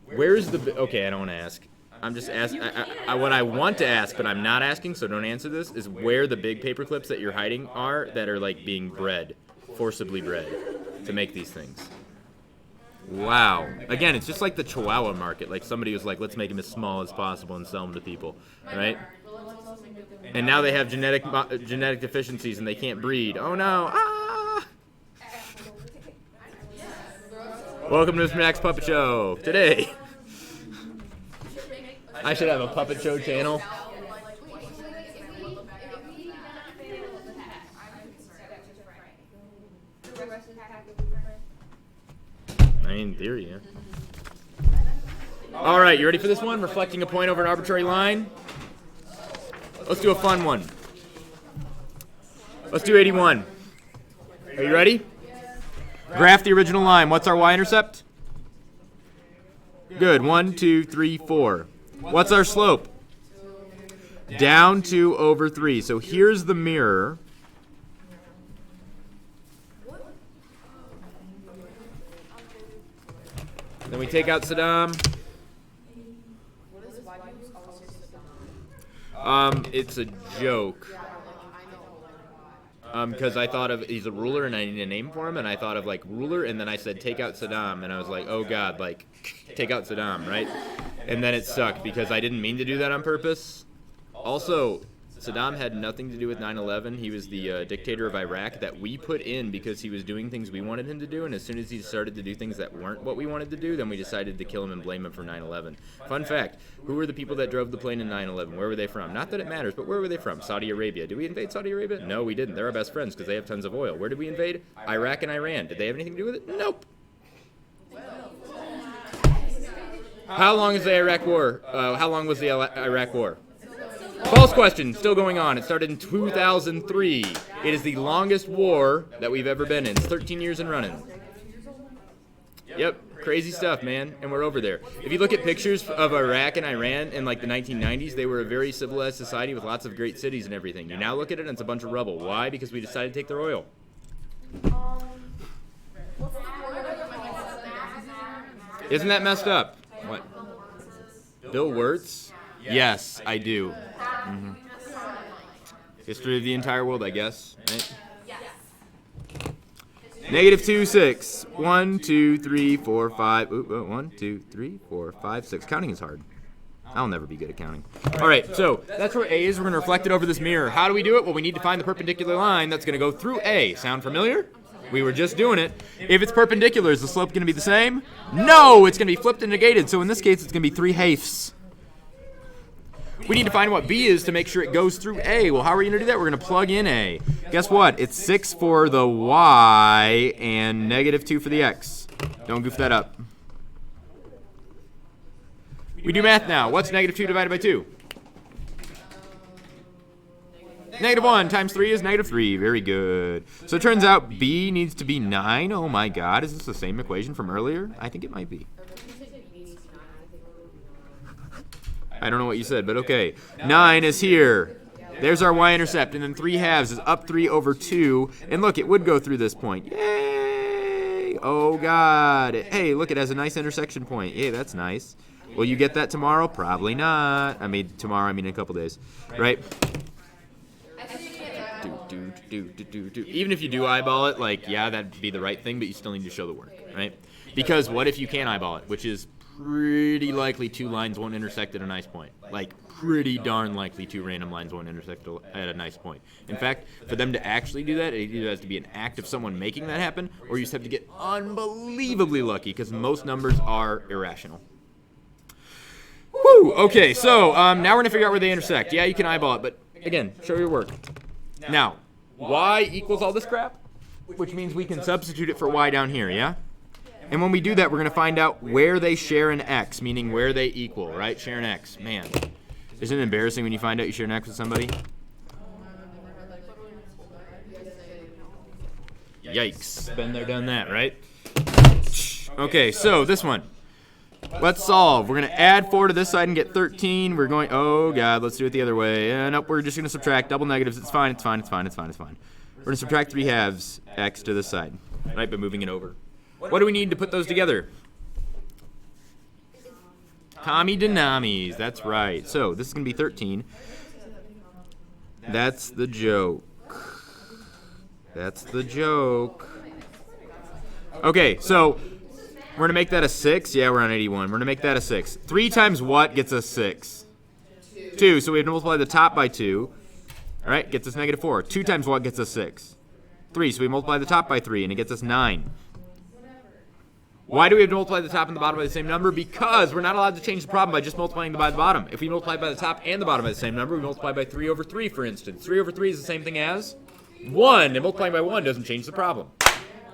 [SPEAKER 1] Where's the... Okay, I don't want to ask. I'm just asking... what I want to ask, but I'm not asking, so don't answer this, is where the big paper clips that you're hiding are that are, like, being bred, forcibly bred, to make these things. Wow. Again, it's just like the Chihuahua market. Like, somebody was like, let's make them as small as possible and sell them to people, right? And now they have genetic deficiencies and they can't breed. Oh, no. Ah!
[SPEAKER 2] Welcome to Mr. Max Puppet Show. Today, I should have a puppet show channel. I mean, in theory, yeah. All right, you ready for this one? Reflecting a point over an arbitrary line. Let's do a fun one. Let's do 81. Are you ready? Graph the original line. What's our y-intercept? Good. 1, 2, 3, 4. What's our slope? Down 2 over 3. So here's the mirror. Then we take out Saddam. It's a joke. Because I thought of, he's a ruler and I need a name for him, and I thought of like ruler, and then I said take out Saddam, and I was like, oh god, like take out Saddam, right? And then it sucked because I didn't mean to do that on purpose. Also, Saddam had nothing to do with 9/11. He was the dictator of Iraq that we put in because he was doing things we wanted him to do, and as soon as he started to do things that weren't what we wanted to do, then we decided to kill him and blame him for 9/11. Fun fact, who were the people that drove the plane in 9/11? Where were they from? Not that it matters, but where were they from? Saudi Arabia. Did we invade Saudi Arabia? No, we didn't. They're our best friends because they have tons of oil. Where did we invade? Iraq and Iran. Did they have anything to do with it? Nope. How long is the Iraq War? How long was the Iraq War? False question, still going on. It started in 2003. It is the longest war that we've ever been in. It's 13 years and running. Yep, crazy stuff, man, and we're over there. If you look at pictures of Iraq and Iran in like the 1990s, they were a very civilized society with lots of great cities and everything. You now look at it and it's a bunch of rubble. Why? Because we decided to take their oil. Isn't that messed up? What? Bill Wirtz? Yes, I do. Mm-hmm. History of the entire world, I guess. Right? Negative 2, 6. 1, 2, 3, 4, 5. 1, 2, 3, 4, 5, 6. Counting is hard. I'll never be good at counting. All right, so that's where A is. We're going to reflect it over this mirror. How do we do it? Well, we need to find the perpendicular line that's going to go through A. Sound familiar? We were just doing it. If it's perpendicular, is the slope going to be the same? No, it's going to be flipped and negated. So in this case, it's going to be 3/2. We need to find what B is to make sure it goes through A. Well, how are we going to do that? We're going to plug in A. Guess what? It's 6 for the Y and negative 2 for the X. Don't goof that up. We do math now. What's negative 2 divided by 2? Negative 1 times 3 is negative 3. Very good. So it turns out B needs to be 9. Oh my god. Is this the same equation from earlier? I think it might be. I don't know what you said, but okay. 9 is here. There's our y-intercept, and then 3/2 is up 3 over 2. And look, it would go through this point. Yay! Oh, God. Hey, look, it has a nice intersection point. Yay, that's nice. Will you get that tomorrow? Probably not. I mean, tomorrow, I mean in a couple days. Right? Even if you do eyeball it, like, yeah, that'd be the right thing, but you still need to show the work, right? Because what if you can't eyeball it, which is pretty likely 2 lines won't intersect at a nice point. Like, pretty darn likely 2 random lines won't intersect at a nice point. In fact, for them to actually do that, it either has to be an act of someone making that happen, or you just have to get unbelievably lucky, because most numbers are irrational. Woo! Okay, so now we're going to figure out where they intersect. Yeah, you can eyeball it, but again, show your work. Now, y equals all this crap, which means we can substitute it for y down here, yeah? And when we do that, we're going to find out where they share an x, meaning where they equal, right? Share an x. Man, isn't it embarrassing when you find out you share an x with somebody? Yikes. Been there, done that, right? Okay, so this one. Let's solve. We're going to add 4 to this side and get 13. We're going, oh, God, let's do it the other way. Nope, we're just going to subtract double negatives. It's fine, it's fine, it's fine, it's fine, it's fine. We're going to subtract 3/2 x to this side, right, by moving it over. What do we need to put those together? Tommy Denamis, that's right. So this is going to be 13. That's the joke. That's the joke. Okay, so we're going to make that a 6. Yeah, we're on 81. We're going to make that a 6. 3 times what gets us 6? 2. So we have to multiply the top by 2. All right, gets us negative 4. 2 times what gets us 6? 3. So we multiply the top by 3, and it gets us 9. Why do we have to multiply the top and the bottom by the same number? Because we're not allowed to change the problem by just multiplying by the bottom. If we multiply by the top and the bottom by the same number, we multiply by 3 over 3, for instance. 3 over 3 is the same thing as 1, and multiplying by 1 doesn't change the problem.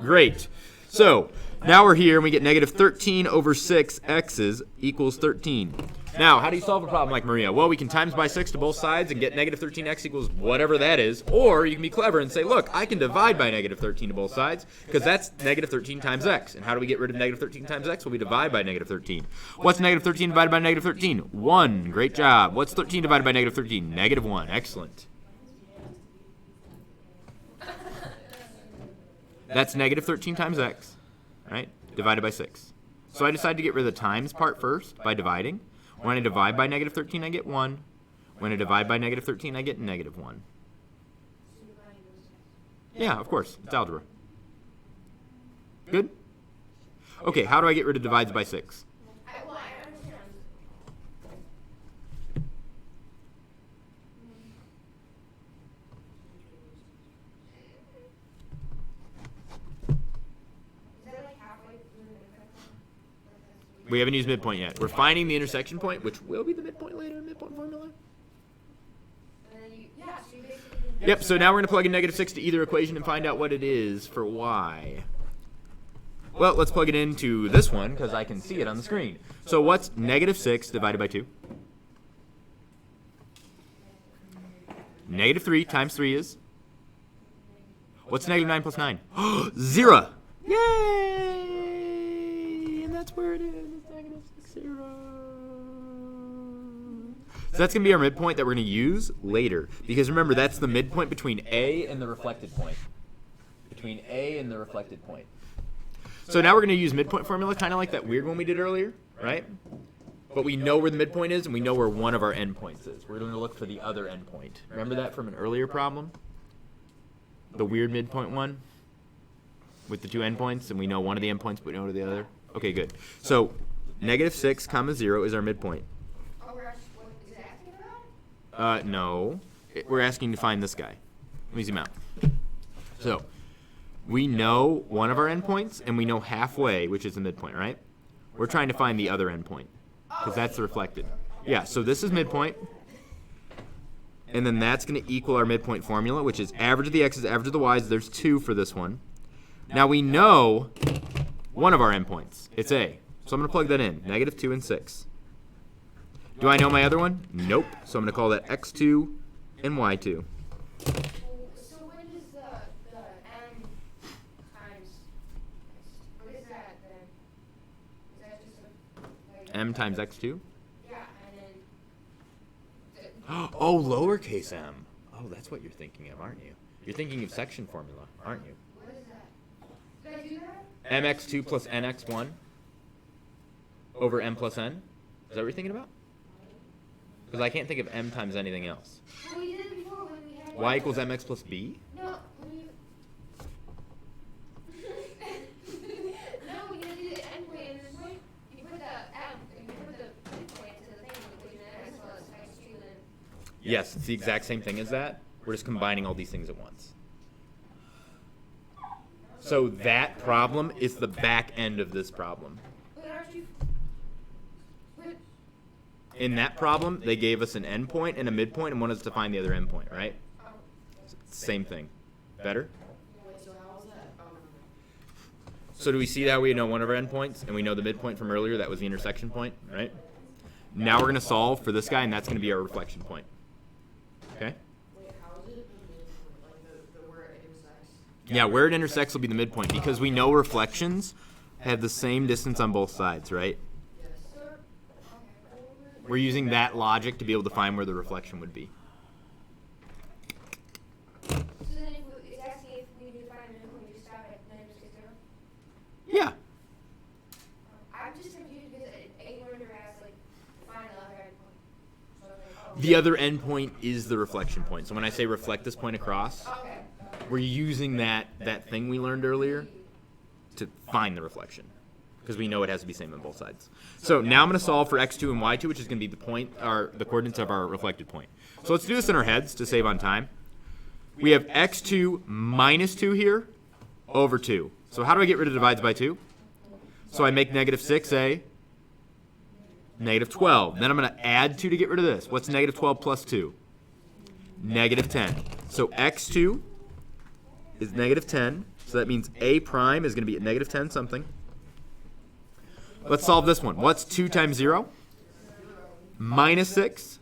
[SPEAKER 2] Great. So, now we're here, and we get negative 13 over 6 x's equals 13. Now, how do you solve a problem like Maria? Well, we can times by 6 to both sides and get negative 13x equals whatever that is. Or you can be clever and say, look, I can divide by negative 13 to both sides because that's negative 13 times x. And how do we get rid of negative 13 times x? Well, we divide by negative 13. What's negative 13 divided by negative 13? 1. Great job. What's 13 divided by negative 13? Negative 1. Excellent. That's negative 13 times x, right, divided by 6. So I decided to get rid of the times part first by dividing. When I divide by negative 13, I get 1. When I divide by negative 13, I get negative 1. Yeah, of course. It's algebra. Good? Okay, how do I get rid of divides by 6? We haven't used midpoint yet. We're finding the intersection point, which will be the midpoint later in midpoint formula. Yep, so now we're going to plug in negative 6 to either equation and find out what it is for y. Well, let's plug it into this one, because I can see it on the screen. So what's negative 6 divided by 2? Negative 3 times 3 is? What's negative 9 plus 9? 0! Yay! And that's where it is. Negative 6, 0. So that's going to be our midpoint that we're going to use later. Because remember, that's the midpoint between A and the reflected point. Between A and the reflected point. So now we're going to use midpoint formula, kind of like that weird one we did earlier, right? But we know where the midpoint is, and we know where one of our endpoints is. We're going to look for the other endpoint. Remember that from an earlier problem? The weird midpoint one? With the two endpoints, and we know one of the endpoints, but we know the other? Okay, good. So negative 6 comma 0 is our midpoint. No. We're asking to find this guy. Let me zoom out. So we know one of our endpoints, and we know halfway, which is the midpoint, right? We're trying to find the other endpoint, because that's the reflected. Yeah, so this is midpoint. And then that's going to equal our midpoint formula, which is average of the x's, average of the y's. There's 2 for this one. Now we know one of our endpoints. It's A. So I'm going to plug that in. Negative 2 and 6. Do I know my other one? Nope. So I'm going to call that x2 and y2.
[SPEAKER 4] So when does the m times, what is that then? Is that just a, like,
[SPEAKER 2] M times x2?
[SPEAKER 4] yeah, and then,
[SPEAKER 2] Oh, lowercase m. Oh, that's what you're thinking of, aren't you? You're thinking of section formula, aren't you?
[SPEAKER 4] what is that? Did I do that?
[SPEAKER 2] mx2 plus nx1 over m plus n? Is that what you're thinking about? Because I can't think of m times anything else.
[SPEAKER 4] Well, we did it before when we had
[SPEAKER 2] Y equals mx plus b?
[SPEAKER 4] No, when you no, when you do the endpoint and then point, you put the m, you put the midpoint to the thing with equation and as well as x2 then.
[SPEAKER 2] Yes, it's the exact same thing as that. We're just combining all these things at once. So that problem is the back end of this problem.
[SPEAKER 4] But aren't you? But
[SPEAKER 2] In that problem, they gave us an endpoint and a midpoint and wanted us to find the other endpoint, right? Same thing. Better?
[SPEAKER 7] Wait, so how was that? Oh, no.
[SPEAKER 2] So do we see how we know one of our endpoints and we know the midpoint from earlier? That was the intersection point, right? Now we're going to solve for this guy, and that's going to be our reflection point. Okay?
[SPEAKER 7] Wait, how is it the midpoint? Like the where it intersects?
[SPEAKER 2] Yeah, where it intersects will be the midpoint because we know reflections have the same distance on both sides, right?
[SPEAKER 7] Yes.
[SPEAKER 2] We're using that logic to be able to find where the reflection would be.
[SPEAKER 4] so then if we, it's asking if we need to find a midpoint, you stop at negative 6, 0.
[SPEAKER 2] Yeah.
[SPEAKER 4] I'm just confused because a learner has like find the other endpoint. So like, oh.
[SPEAKER 2] The other endpoint is the reflection point. So when I say reflect this point across,
[SPEAKER 4] Okay.
[SPEAKER 2] we're using that thing we learned earlier to find the reflection because we know it has to be same on both sides. So now I'm going to solve for x2 and y2, which is going to be the point, or the coordinates of our reflected point. So let's do this in our heads to save on time. We have x2 minus 2 here over 2. So how do I get rid of divides by 2? So I make negative 6a, negative 12. Then I'm going to add 2 to get rid of this. What's negative 12 plus 2? Negative 10. So x2 is negative 10. So that means a prime is going to be at negative 10 something. Let's solve this one. What's 2 times 0? Minus 6.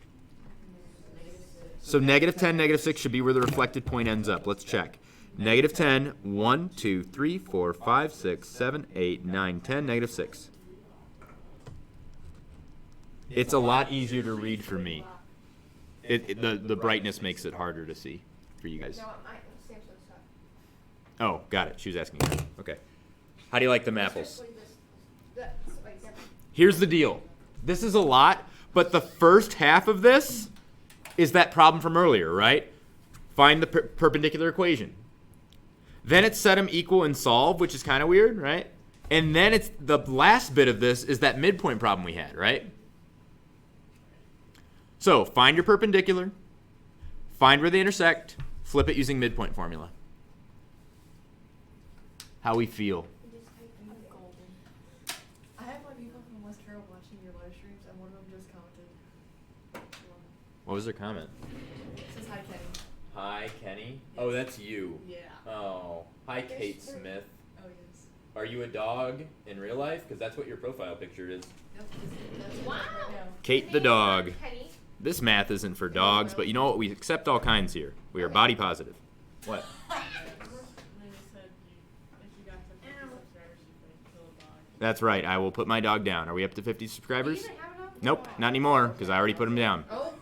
[SPEAKER 2] So negative 10, negative 6 should be where the reflected point ends up. Let's check. Negative 10, 1, 2, 3, 4, 5, 6, 7, 8, 9, 10, negative 6. It's a lot easier to read for me. The brightness makes it harder to see for you guys. Oh, got it. She was asking that. Okay. How do you like them apples? Here's the deal. This is a lot, but the first half of this is that problem from earlier, right? Find the perpendicular equation. Then it's set them equal and solve, which is kind of weird, right? And then it's the last bit of this is that midpoint problem we had, right? So find your perpendicular, find where they intersect, flip it using midpoint formula. How we feel.
[SPEAKER 7] I have my people from West Carroll watching your live streams, and one of them just commented.
[SPEAKER 2] What was their comment?
[SPEAKER 7] It says hi, Kenny.
[SPEAKER 2] Hi, Kenny. Oh, that's you.
[SPEAKER 7] Yeah.
[SPEAKER 2] Oh, hi, Kate Smith.
[SPEAKER 7] Oh, yes.
[SPEAKER 2] Are you a dog in real life? Because that's what your profile picture is.
[SPEAKER 7] Yep, that's
[SPEAKER 4] Wow.
[SPEAKER 7] right now.
[SPEAKER 2] Kate the dog.
[SPEAKER 4] Kenny.
[SPEAKER 2] This math isn't for dogs, but you know what? We accept all kinds here. We are body positive. What? That's right. I will put my dog down. Are we up to 50 subscribers?
[SPEAKER 4] You even have enough?
[SPEAKER 2] Nope, not anymore, because I already put him down.
[SPEAKER 7] Oh.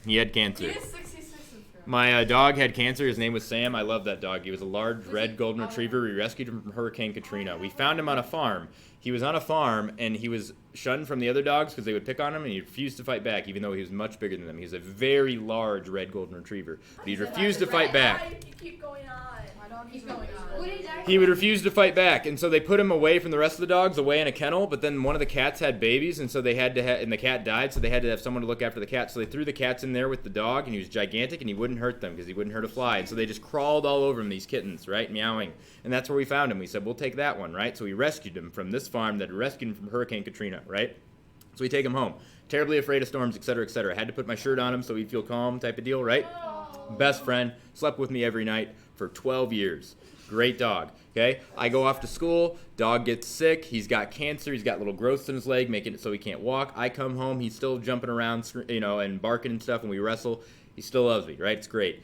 [SPEAKER 2] He had
[SPEAKER 7] He
[SPEAKER 2] cancer.
[SPEAKER 7] is 66 subscribers.
[SPEAKER 2] My dog had cancer. His name was Sam. I love that dog. He was a large red golden retriever. We rescued him from Hurricane Katrina. We found him on a farm. He was on a farm, and he was shunned from the other dogs because they would pick on him, and he refused to fight back, even though he was much bigger than them. He was a very large red golden retriever, but he refused to fight back.
[SPEAKER 3] You keep going on.
[SPEAKER 7] My dog keeps going on.
[SPEAKER 4] What did he die
[SPEAKER 2] He would refuse to fight back, and so they put him away from the rest of the dogs, away in a kennel. But then one of the cats had babies, and so they had to and the cat died, so they had to have someone to look after the cat. So they threw the cats in there with the dog, and he was gigantic, and he wouldn't hurt them because he wouldn't hurt a fly. And so they just crawled all over him, these kittens, right, meowing. And that's where we found him. We said, we'll take that one, right? So we rescued him from this farm that had rescued him from Hurricane Katrina, right? So we take him home. Terribly afraid of storms, etc., etc. Had to put my shirt on him so he'd feel calm, type of deal, right? Best friend, slept with me every night for 12 years. Great dog, okay? I go off to school, dog gets sick, he's got cancer, he's got little growths in his leg, making it so he can't walk. I come home, he's still jumping around, and barking and stuff, and we wrestle. He still loves me, right? It's great.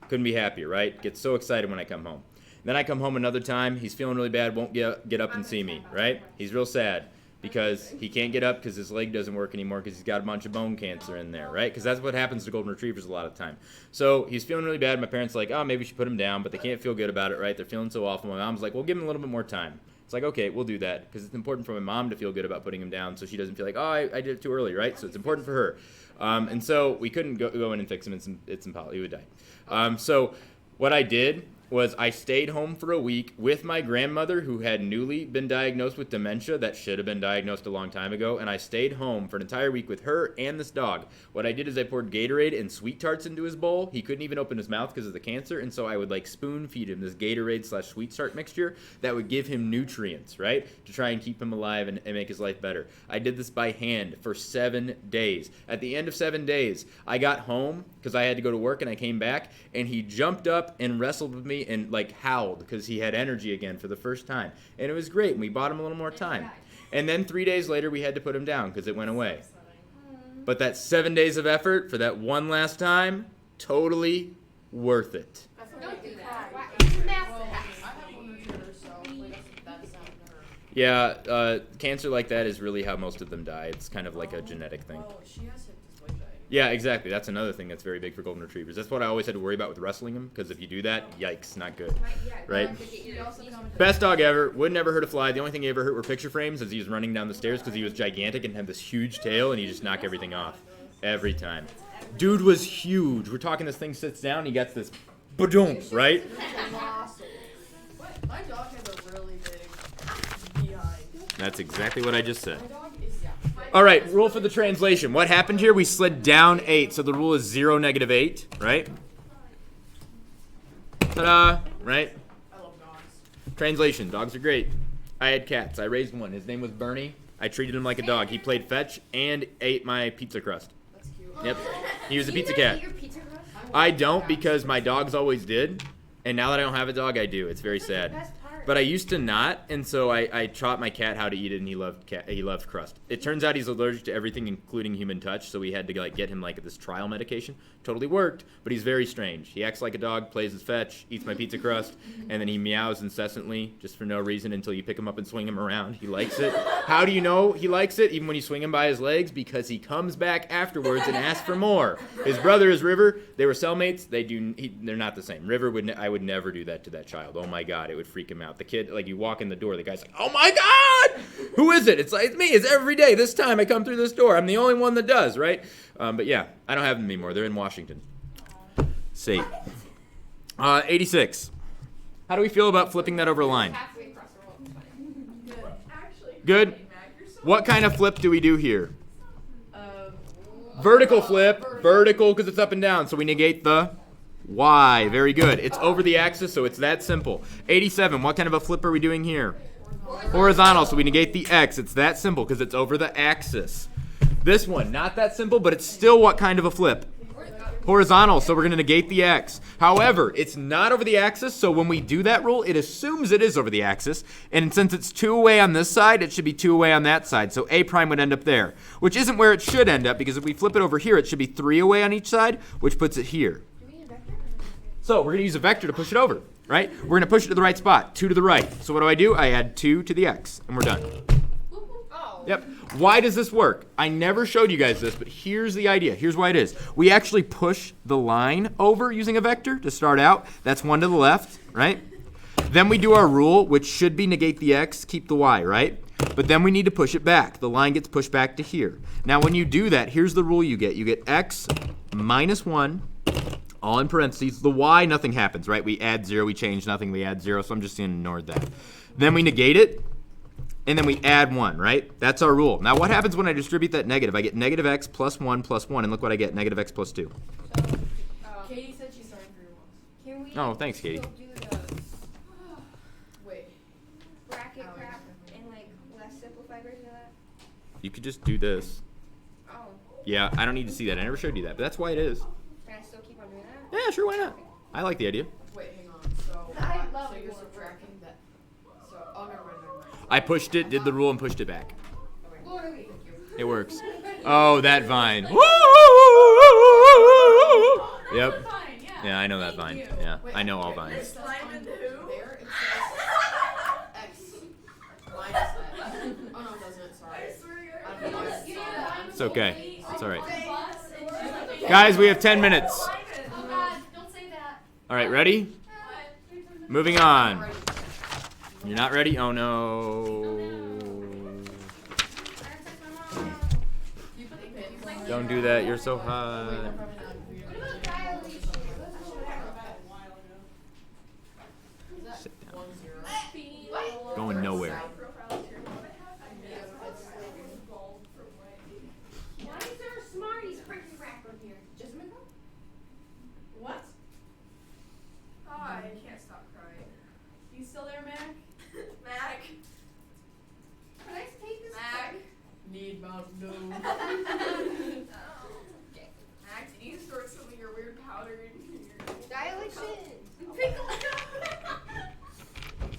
[SPEAKER 2] Couldn't be happier, right? Gets so excited when I come home. Then I come home another time, he's feeling really bad, won't get up and see me, right? He's real sad because he can't get up because his leg doesn't work anymore because he's got a bunch of bone cancer in there, right? Because that's what happens to golden retrievers a lot of the time. So he's feeling really bad. My parents are like, oh, maybe we should put him down, but they can't feel good about it, right? They're feeling so awful. My mom's like, well, give him a little bit more time. It's like, okay, we'll do that because it's important for my mom to feel good about putting him down so she doesn't feel like, oh, I did it too early, right? So it's important for her. And so we couldn't go in and fix him. It's impossible. He would die. So what I did was I stayed home for a week with my grandmother who had newly been diagnosed with dementia that should have been diagnosed a long time ago, and I stayed home for an entire week with her and this dog. What I did is I poured Gatorade and Sweet Tarts into his bowl. He couldn't even open his mouth because of the cancer, and so I would spoon feed him this Gatorade/Sweet Tart mixture that would give him nutrients, right, to try and keep him alive and make his life better. I did this by hand for 7 days. At the end of 7 days, I got home because I had to go to work, and I came back, and he jumped up and wrestled with me and howled because he had energy again for the first time, and it was great. And we bought him a little more time, and then 3 days later we had to put him down because it went away. But that 7 days of effort for that one last time, totally worth it.
[SPEAKER 4] Don't do that.
[SPEAKER 7] Well,
[SPEAKER 4] Massive.
[SPEAKER 7] I have one retriever, so that's not her.
[SPEAKER 2] Yeah, cancer like that is really how most of them die. It's kind of like a genetic thing.
[SPEAKER 7] Well, she has hip dysplasia.
[SPEAKER 2] Yeah, exactly. That's another thing that's very big for golden retrievers. That's what I always had to worry about with wrestling them, because if you do that, yikes, not good. Right?
[SPEAKER 7] She also commented.
[SPEAKER 2] Best dog ever. Would never hurt a fly. The only thing he ever hurt were picture frames as he was running down the stairs because he was gigantic and had this huge tail, and he just knocked everything off every time. Dude was huge. We're talking this thing sits down, he gets this ba-doom, right?
[SPEAKER 7] Colossal. My dog has a really big behind.
[SPEAKER 2] That's exactly what I just said.
[SPEAKER 7] My dog is, yeah.
[SPEAKER 2] All right, rule for the translation. What happened here? We slid down 8, so the rule is 0, -8, right? Ta-da, right?
[SPEAKER 7] I love dogs.
[SPEAKER 2] Translation, dogs are great. I had cats. I raised one. His name was Bernie. I treated him like a dog. He played fetch and ate my pizza crust.
[SPEAKER 7] That's cute.
[SPEAKER 2] Yep. He was a
[SPEAKER 4] Do you
[SPEAKER 2] pizza
[SPEAKER 4] really
[SPEAKER 2] cat.
[SPEAKER 4] eat your pizza crust?
[SPEAKER 2] I don't because my dogs always did. And now that I don't have a dog, I do. It's very
[SPEAKER 4] That's the
[SPEAKER 2] sad.
[SPEAKER 4] best part.
[SPEAKER 2] But I used to not, and so I taught my cat how to eat it, and he loved crust. It turns out he's allergic to everything, including human touch, so we had to get him this trial medication. Totally worked, but he's very strange. He acts like a dog, plays his fetch, eats my pizza crust, and then he meows incessantly just for no reason until you pick him up and swing him around. He likes it. How do you know he likes it? Even when you swing him by his legs, because he comes back afterwards and asks for more. His brother is River. They were cellmates. They're not the same. River I would never do that to that child. Oh my God, it would freak him out. The kid, you walk in the door, the guy's like, oh my God, who is it? It's me. It's every day. This time I come through this door. I'm the only one that does, right? But yeah, I don't have them anymore. They're in Washington. Safe. 86. How do we feel about flipping that over a line?
[SPEAKER 4] Halfway across the road. It's funny.
[SPEAKER 5] Actually,
[SPEAKER 2] Good.
[SPEAKER 5] Mac, you're so
[SPEAKER 2] What kind of flip do we do here?
[SPEAKER 7] Um,
[SPEAKER 2] Vertical flip. Vertical because it's up and down. So we negate the Y. Very good. It's over the axis, so it's that simple. 87. What kind of a flip are we doing here? Horizontal. So we negate the X. It's that simple because it's over the axis. This one, not that simple, but it's still what kind of a flip? Horizontal, so we're going to negate the X. However, it's not over the axis, so when we do that rule, it assumes it is over the axis. And since it's 2 away on this side, it should be 2 away on that side. So A prime would end up there, which isn't where it should end up, because if we flip it over here, it should be 3 away on each side, which puts it here.
[SPEAKER 4] Do we need a vector?
[SPEAKER 2] So we're going to use a vector to push it over, right? We're going to push it to the right spot, 2 to the right. So what do? I add 2 to the X, and we're done.
[SPEAKER 4] Oh.
[SPEAKER 2] Yep. Why does this work? I never showed you guys this, but here's the idea. Here's why it is. We actually push the line over using a vector to start out. That's 1 to the left, right? Then we do our rule, which should be negate the X, keep the Y, right? But then we need to push it back. The line gets pushed back to here. Now, when you do that, here's the rule you get. You get X minus 1, all in parentheses. The Y, nothing happens, right? We add 0, we change nothing, we add 0, so I'm just going to ignore that. Then we negate it. And then we add 1, right? That's our rule. Now, what happens when I distribute that negative? I get negative X plus 1, and look what I get, negative X plus 2.
[SPEAKER 7] Katie said she's sorry for your loss.
[SPEAKER 4] Can we
[SPEAKER 2] Oh, thanks, Katie.
[SPEAKER 4] still do the
[SPEAKER 7] Wait.
[SPEAKER 4] bracket crap in less simplified version of that?
[SPEAKER 2] You could just do this.
[SPEAKER 4] Oh.
[SPEAKER 2] Yeah, I don't need to see that. I never showed you that, but that's why it is.
[SPEAKER 4] Can I still keep on doing that?
[SPEAKER 2] Yeah, sure, why not? I like the idea.
[SPEAKER 7] Wait, hang on. So,
[SPEAKER 4] I love
[SPEAKER 7] so you're
[SPEAKER 4] it.
[SPEAKER 7] subtracting that. So, oh, never mind.
[SPEAKER 2] I pushed it, did the rule, and pushed it back.
[SPEAKER 4] Lord,
[SPEAKER 2] It works. Oh, that vine. Yep.
[SPEAKER 5] fine, yeah.
[SPEAKER 2] Yeah, I know that vine. Yeah,
[SPEAKER 7] Wait,
[SPEAKER 2] I know all
[SPEAKER 7] okay,
[SPEAKER 2] vines.
[SPEAKER 5] Slime into who?
[SPEAKER 7] There it says X minus that. Oh no, it doesn't. Sorry.
[SPEAKER 5] I swear to God.
[SPEAKER 7] I don't know why it's-
[SPEAKER 4] You know what?
[SPEAKER 2] It's okay. It's all right.
[SPEAKER 5] Bus and just like-
[SPEAKER 2] Guys, we have 10 minutes.
[SPEAKER 5] Oh God, don't say that.
[SPEAKER 2] All right, ready?
[SPEAKER 5] What?
[SPEAKER 2] Moving on. You're not ready? Oh, no.
[SPEAKER 7] You put the pin.
[SPEAKER 2] Don't do that. You're so hot.
[SPEAKER 4] What about dilation?
[SPEAKER 2] Sit down.
[SPEAKER 7] 1-0.
[SPEAKER 2] Going nowhere.
[SPEAKER 4] Why is there a Smarties freaking cracker here? Just a minute.
[SPEAKER 5] What? Oh, I can't stop crying. You still there, Mac? Mac.
[SPEAKER 4] Can I take this?
[SPEAKER 5] Mac.
[SPEAKER 7] Need Mountain Dew.
[SPEAKER 5] Okay. Mac, did you store some of your weird powder in here?
[SPEAKER 4] Dilation.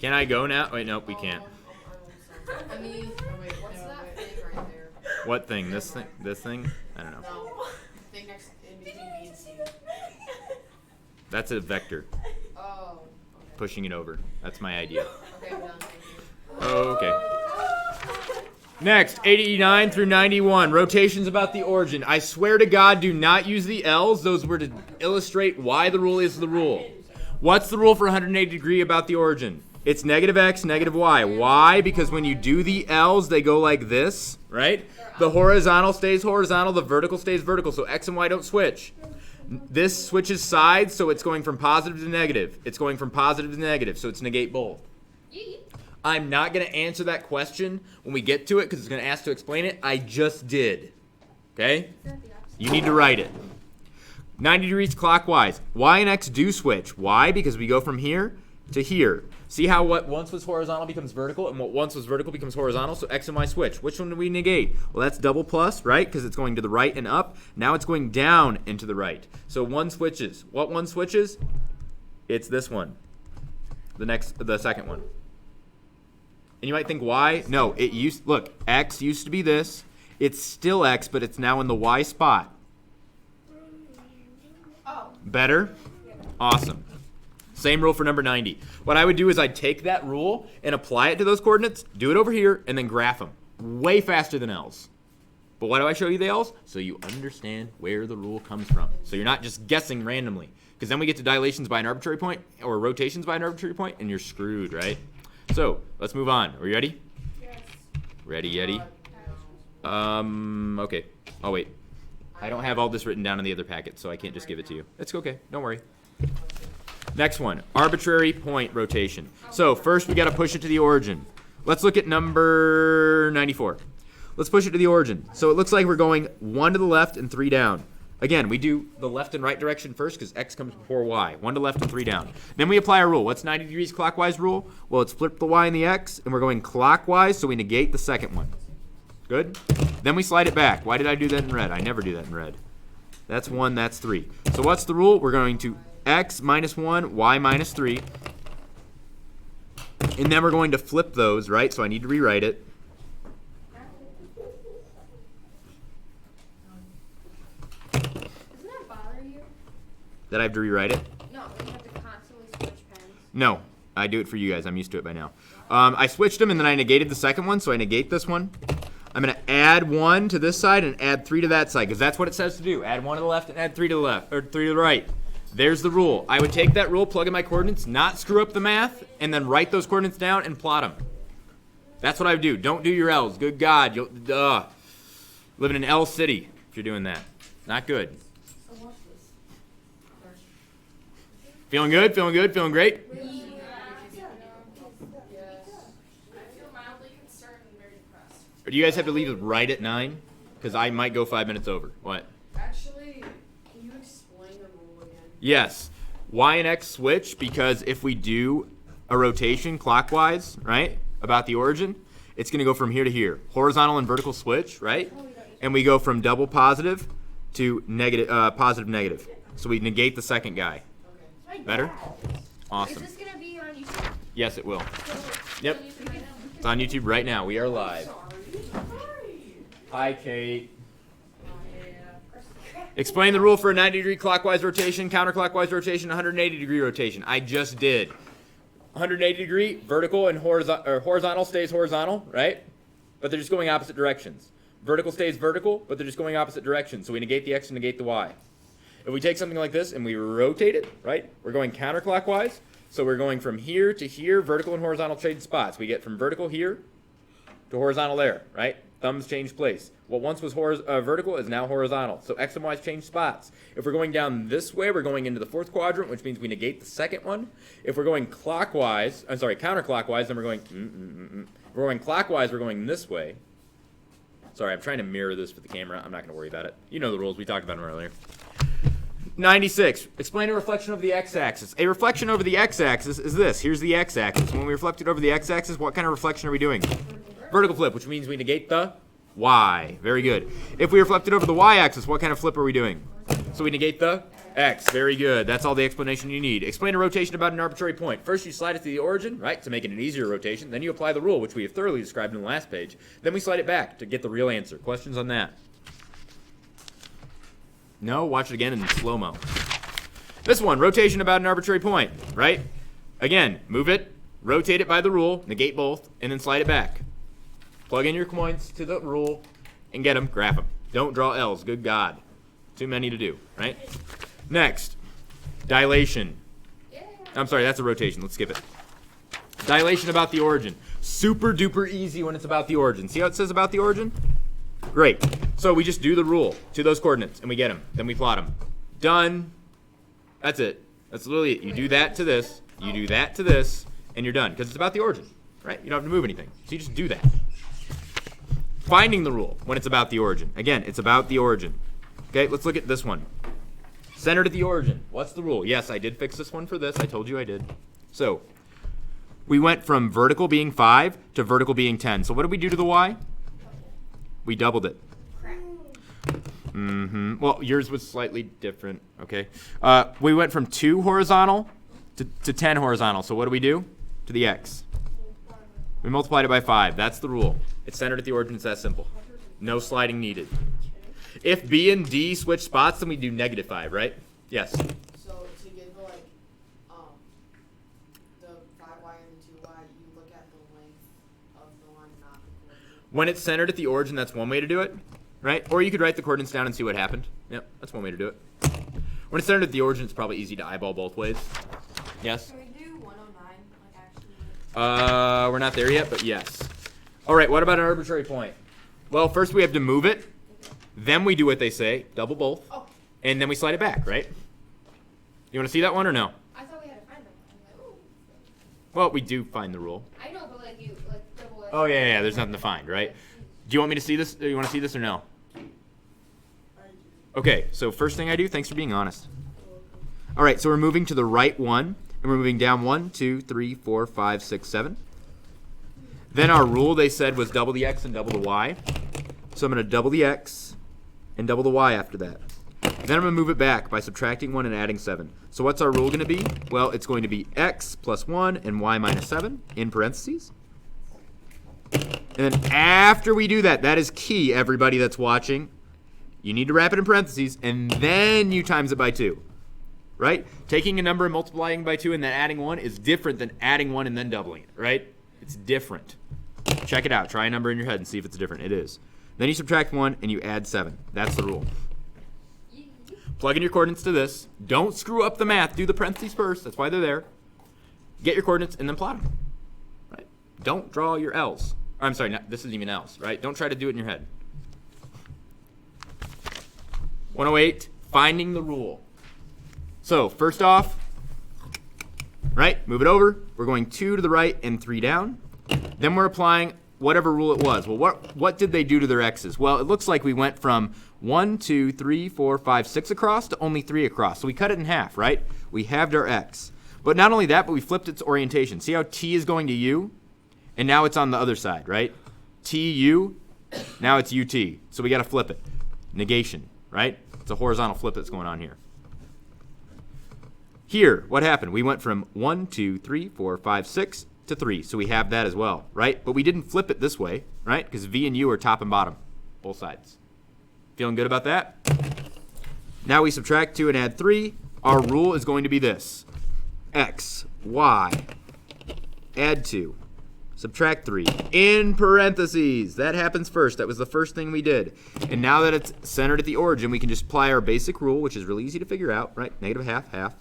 [SPEAKER 2] Can I go now? Wait, nope, we can't.
[SPEAKER 7] I mean, oh wait, what's that thing right there?
[SPEAKER 2] What thing? This thing? This thing? I don't know.
[SPEAKER 7] No. Thing next in between B and C.
[SPEAKER 2] That's a vector.
[SPEAKER 7] Oh.
[SPEAKER 2] Pushing it over. That's my idea.
[SPEAKER 7] Okay, I'm done. Thank you.
[SPEAKER 2] Okay. Next, 89 through 91. Rotations about the origin. I swear to God, do not use the L's. Those were to illustrate why the rule is the rule. What's the rule for 180 degree about the origin? It's negative X, negative Y. Why? Because when you do the L's, they go like this, right? The horizontal stays horizontal, the vertical stays vertical, so X and Y don't switch. This switches sides, so it's going from positive to negative. It's going from positive to negative, so it's negate both. I'm not going to answer that question when we get to it because it's going to ask to explain it. I just did. Okay? You need to write it. 90 degrees clockwise. Y and X do switch. Why? Because we go from here to here. See how what once was horizontal becomes vertical, and what once was vertical becomes horizontal? So x and y switch. Which one do we negate? Well, that's double plus, right? Because it's going to the right and up. Now it's going down and to the right. So one switches. What one switches? It's this one. The second one. And you might think why? No, look, x used to be this. It's still x, but it's now in the y spot.
[SPEAKER 5] Oh.
[SPEAKER 2] Better? Awesome. Same rule for number 90. What I would do is I'd take that rule and apply it to those coordinates, do it over here, and then graph them. Way faster than L's. But why do I show you the L's? So you understand where the rule comes from. So you're not just guessing randomly. Because then we get to dilations by an arbitrary point or rotations by an arbitrary point, and you're screwed, right? So let's move on. Are we ready?
[SPEAKER 5] Yes.
[SPEAKER 2] Ready, Yeti? Okay. Oh, wait. I don't have all this written down in the other packet, so I can't just give it to you. It's okay. Don't worry. Next one, arbitrary point rotation. So first we got to push it to the origin. Let's look at number 94. Let's push it to the origin. So it looks like we're going 1 to the left and 3 down. Again, we do the left and right direction first because x comes before y. 1 to left and 3 down. Then we apply our rule. What's 90 degrees clockwise rule? Well, it's flip the y and the x, and we're going clockwise, so we negate the second one. Good? Then we slide it back. Why did I do that in red? I never do that in red. That's 1, that's 3. So what's the rule? We're going to x minus 1, y minus 3. And then we're going to flip those, right? So I need to rewrite it.
[SPEAKER 4] Doesn't that bother you?
[SPEAKER 2] That I have to rewrite it?
[SPEAKER 4] No, when you have to constantly switch pens.
[SPEAKER 2] No, I do it for you guys. I'm used to it by now. I switched them and then I negated the second one, so I negate this one. I'm going to add 1 to this side and add 3 to that side because that's what it says to do. Add 1 to the left and add 3 to the left, or 3 to the right. There's the rule. I would take that rule, plug in my coordinates, not screw up the math, and then write those coordinates down and plot them. That's what I would do. Don't do your L's. Good God. You'll live in an L city if you're doing that. Not good. Feeling good? Feeling good? Feeling great?
[SPEAKER 5] Yes. I feel mildly concerned and very depressed.
[SPEAKER 2] Or do you guys have to leave right at 9? Because I might go 5 minutes over. What?
[SPEAKER 7] Actually, can you explain the rule again?
[SPEAKER 2] Yes. Y and X switch because if we do a rotation clockwise, right, about the origin, it's going to go from here to here. Horizontal and vertical switch, right? And we go from double positive to negative, positive negative. So we negate the second guy. Better? Awesome.
[SPEAKER 4] Is this gonna be on YouTube?
[SPEAKER 2] Yes, it will. Yep. It's on YouTube right now. We are live. Hi, Kate. Explain the rule for a 90-degree clockwise rotation, counterclockwise rotation, 180-degree rotation. I just did. 180-degree, vertical and horizontal stays horizontal, right? But they're just going opposite directions. Vertical stays vertical, but they're just going opposite directions. So we negate the x and negate the y. If we take something like this and we rotate it, right, we're going counterclockwise. So we're going from here to here, vertical and horizontal trade spots. We get from vertical here to horizontal there, right? Thumbs change place. What once was vertical is now horizontal. So x and y change spots. If we're going down this way, we're going into the fourth quadrant, which means we negate the second one. If we're going counterclockwise, then we're going, If we're going clockwise, we're going this way. Sorry, I'm trying to mirror this for the camera. I'm not going to worry about it. You know the rules. We talked about them earlier. 96. Explain a reflection over the x-axis. A reflection over the x-axis is this. Here's the x-axis. When we reflect it over the x-axis, what kind of reflection are we doing? Vertical flip, which means we negate the y. Very good. If we reflect it over the y-axis, what kind of flip are we doing? So we negate the x. Very good. That's all the explanation you need. Explain a rotation about an arbitrary point. First, you slide it to the origin, right, to make it an easier rotation. Then you apply the rule, which we have thoroughly described in the last page. Then we slide it back to get the real answer. Questions on that? No? Watch it again in slow-mo. This one, rotation about an arbitrary point, right? Again, move it, rotate it by the rule, negate both, and then slide it back. Plug in your points to the rule and get them, graph them. Don't draw L's, good God. Too many to do, right? Next, dilation. I'm sorry, that's a rotation. Let's skip it. Dilation about the origin. Super duper easy when it's about the origin. See how it says about the origin? Great. So we just do the rule to those coordinates, and we get them. Then we plot them. Done. That's it. That's literally it. You do that to this, you do that to this, and you're done. Because it's about the origin, right? You don't have to move anything. So you just do that. Finding the rule when it's about the origin. Again, it's about the origin. Okay, let's look at this one. Centered at the origin. What's the rule? Yes, I did fix this one for this. I told you I did. So, we went from vertical being 5 to vertical being 10. So what did we do to the y? We doubled it. Well, yours was slightly different, okay? We went from 2 horizontal to 10 horizontal. So what do we do to the x? We multiplied it by 5. That's the rule. It's centered at the origin. It's that simple. No sliding needed. If B and D switch spots, then we do -5, right? Yes.
[SPEAKER 7] So to get the like the 5y and the 2y, you look at the length of the line, not the coordinate.
[SPEAKER 2] When it's centered at the origin, that's one way to do it, right? Or you could write the coordinates down and see what happened. Yep, that's one way to do it. When it's centered at the origin, it's probably easy to eyeball both ways. Yes?
[SPEAKER 3] Can we do 109? Like actually?
[SPEAKER 2] We're not there yet, but yes. All right, what about an arbitrary point? Well, first we have to move it. Then we do what they say, double both.
[SPEAKER 7] Oh.
[SPEAKER 2] And then we slide it back, right? You want to see that one or no?
[SPEAKER 4] I thought we had to find them. I was like, ooh.
[SPEAKER 2] Well, we do find the rule.
[SPEAKER 4] I know, but like you, like double.
[SPEAKER 2] Oh, yeah, there's nothing to find, right? Do you want me to see this? Do you want to see this or no? Okay, so first thing I do, thanks for being honest. All right, so we're moving to the right one, and we're moving down 1, 2, 3, 4, 5, 6, 7. Then our rule, they said, was double the x and double the y. So I'm going to double the x and double the y after that. Then I'm going to move it back by subtracting 1 and adding 7. So what's our rule going to be? Well, it's going to be x plus 1 and y minus 7 in parentheses. And then after we do that, that is key, everybody that's watching. You need to wrap it in parentheses, and then you times it by 2. Right? Taking a number and multiplying by 2 and then adding 1 is different than adding 1 and then doubling it, right? It's different. Check it out. Try a number in your head and see if it's different. It is. Then you subtract 1 and you add 7. That's the rule. Plug in your coordinates to this. Don't screw up the math. Do the parentheses first. That's why they're there. Get your coordinates and then plot them. Right? Don't draw your L's. Or, I'm sorry, this isn't even L's, right? Don't try to do it in your head. 108, finding the rule. So, first off, right, move it over. We're going 2 to the right and 3 down. Then we're applying whatever rule it was. Well, what did they do to their x's? Well, it looks like we went from 1, 2, 3, 4, 5, 6 across to only 3 across. So we cut it in half, right? We halved our x. But not only that, but we flipped its orientation. See how t is going to u? And now it's on the other side, right? tu, now it's ut. So we got to flip it. Negation, right? It's a horizontal flip that's going on here. Here, what happened? We went from 1, 2, 3, 4, 5, 6 to 3. So we have that as well, right? But we didn't flip it this way, right? Because v and u are top and bottom, both sides. Feeling good about that? Now we subtract 2 and add 3. Our rule is going to be this. X, y, add 2, subtract 3, in parentheses. That happens first. That was the first thing we did. And now that it's centered at the origin, we can just apply our basic rule, which is really easy to figure out, right? Negative half, half.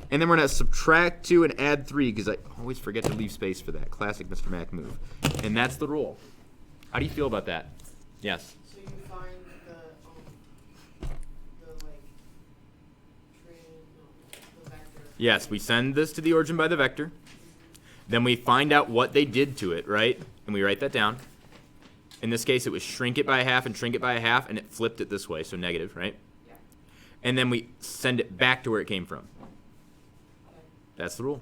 [SPEAKER 2] And then we're going to subtract 2 and add 3, because I always forget to leave space for that. Classic Mr. Mac move. And that's the rule. How do you feel about that? Yes?
[SPEAKER 7] So you find the vector.
[SPEAKER 2] Yes, we send this to the origin by the vector. Then we find out what they did to it, right? And we write that down. In this case, it was shrink it by a half and shrink it by a half, and it flipped it this way, so negative, right?
[SPEAKER 7] Yeah.
[SPEAKER 2] And then we send it back to where it came from. That's the rule.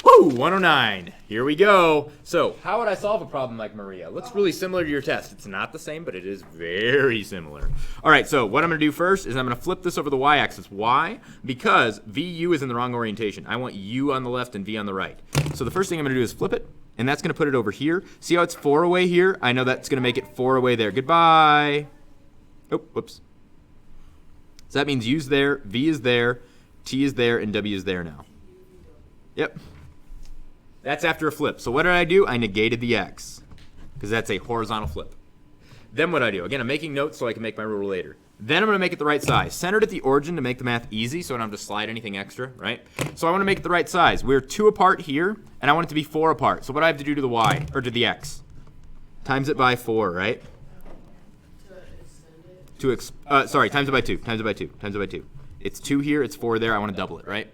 [SPEAKER 2] Woo! 109. Here we go. So, how would I solve a problem like Maria? Looks really similar to your test. It's not the same, but it is very similar. All right, so what I'm going to do first is I'm going to flip this over the y-axis. Why? Because VU is in the wrong orientation. I want U on the left and V on the right. So the first thing I'm going to do is flip it, and that's going to put it over here. See how it's 4 away here? I know that's going to make it 4 away there. Goodbye. Oh, whoops. So that means U's there, V is there, T is there, and W is there now. Yep. That's after a flip. So what did I do? I negated the x, because that's a horizontal flip. Then what do I do? Again, I'm making notes so I can make my rule later. Then I'm going to make it the right size. Centered at the origin to make the math easy, so I don't have to slide anything extra, right? So I want to make it the right size. We're 2 apart here, and I want it to be 4 apart. So what do I have to do to the y, or to the x? Times it by 4, right? Times it by 2, times it by 2, times it by 2. It's 2 here, it's 4 there. I want to double it, right?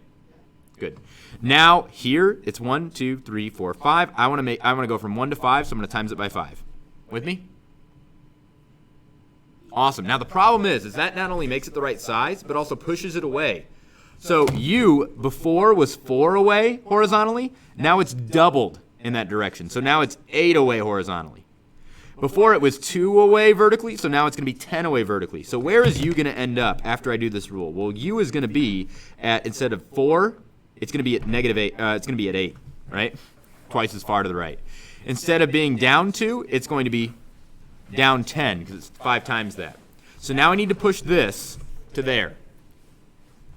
[SPEAKER 2] Good. Now here it's 1, 2, 3, 4, 5. I want to go from 1 to 5, so I'm going to times it by 5. With me? Awesome. Now the problem is that not only makes it the right size, but also pushes it away. So U before was 4 away horizontally. Now it's doubled in that direction. So now it's 8 away horizontally. Before it was 2 away vertically, so now it's going to be 10 away vertically. So where is U going to end up after I do this rule? Well, U is going to be at, instead of 4, it's going to be at negative 8. It's going to be at 8, right? Twice as far to the right. Instead of being down 2, it's going to be down 10 because it's 5 times that. So now I need to push this to there.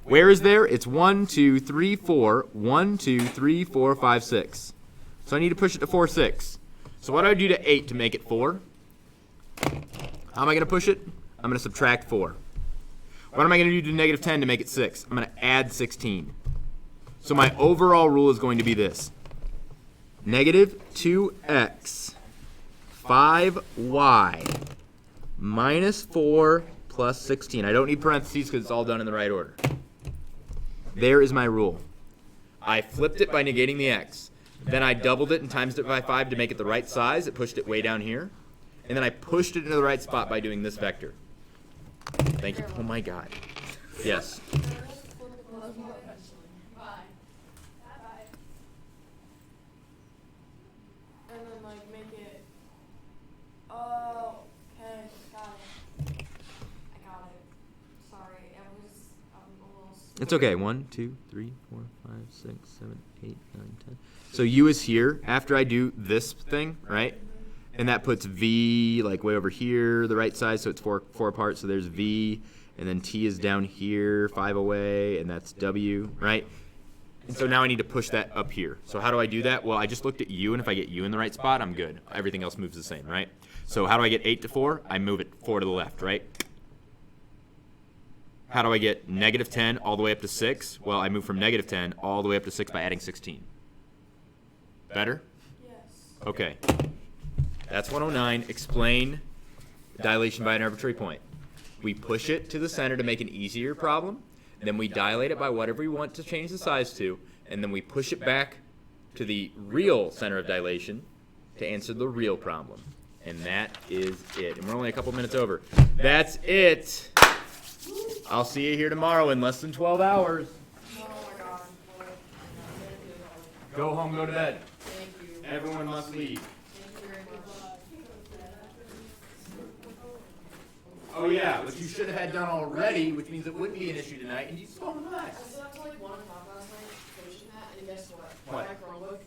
[SPEAKER 2] Where is there? It's 1, 2, 3, 4. 1, 2, 3, 4, 5, 6. So I need to push it to 4, 6. So what do I do to 8 to make it 4? How am I going to push it? I'm going to subtract 4. What am I going to do to negative 10 to make it 6? I'm going to add 16. So my overall rule is going to be this. Negative 2x 5y minus 4 plus 16. I don't need parentheses because it's all done in the right order. There is my rule. I flipped it by negating the x. Then I doubled it and times it by 5 to make it the right size. It pushed it way down here. And then I pushed it into the right spot by doing this vector. Thank you. Oh my God. Yes.
[SPEAKER 3] And then like make it. Oh, okay, got it. I got it. Sorry, I'm almost.
[SPEAKER 2] It's okay. 1, 2, 3, 4, 5, 6, 7, 8, 9, 10. So U is here after I do this thing, right? And that puts V like way over here, the right side, so it's 4 apart. So there's V, and then T is down here, 5 away, and that's W, right? And so now I need to push that up here. So how do I do that? Well, I just looked at U, and if I get U in the right spot, I'm good. Everything else moves the same, right? So how do I get 8 to 4? I move it 4 to the left, right? How do I get negative 10 all the way up to 6? Well, I move from negative 10 all the way up to 6 by adding 16. Better?
[SPEAKER 3] Yes.
[SPEAKER 2] Okay. That's 109. Explain dilation by an arbitrary point. We push it to the center to make an easier problem. Then we dilate it by whatever we want to change the size to. And then we push it back to the real center of dilation to answer the real problem. And that is it. And we're only a couple minutes over. That's it. I'll see you here tomorrow in less than 12 hours.
[SPEAKER 3] Oh my God.
[SPEAKER 2] Go home, go to bed.
[SPEAKER 7] Thank you.
[SPEAKER 2] Everyone must leave.
[SPEAKER 7] Thank you very much.
[SPEAKER 2] Oh yeah, which you should have had done already, which means it wouldn't be an issue tonight, and you just go home and
[SPEAKER 7] I
[SPEAKER 2] relax.
[SPEAKER 7] stayed up till like 1 o'clock last night finishing that, and guess what?
[SPEAKER 2] What?
[SPEAKER 7] My Chromebook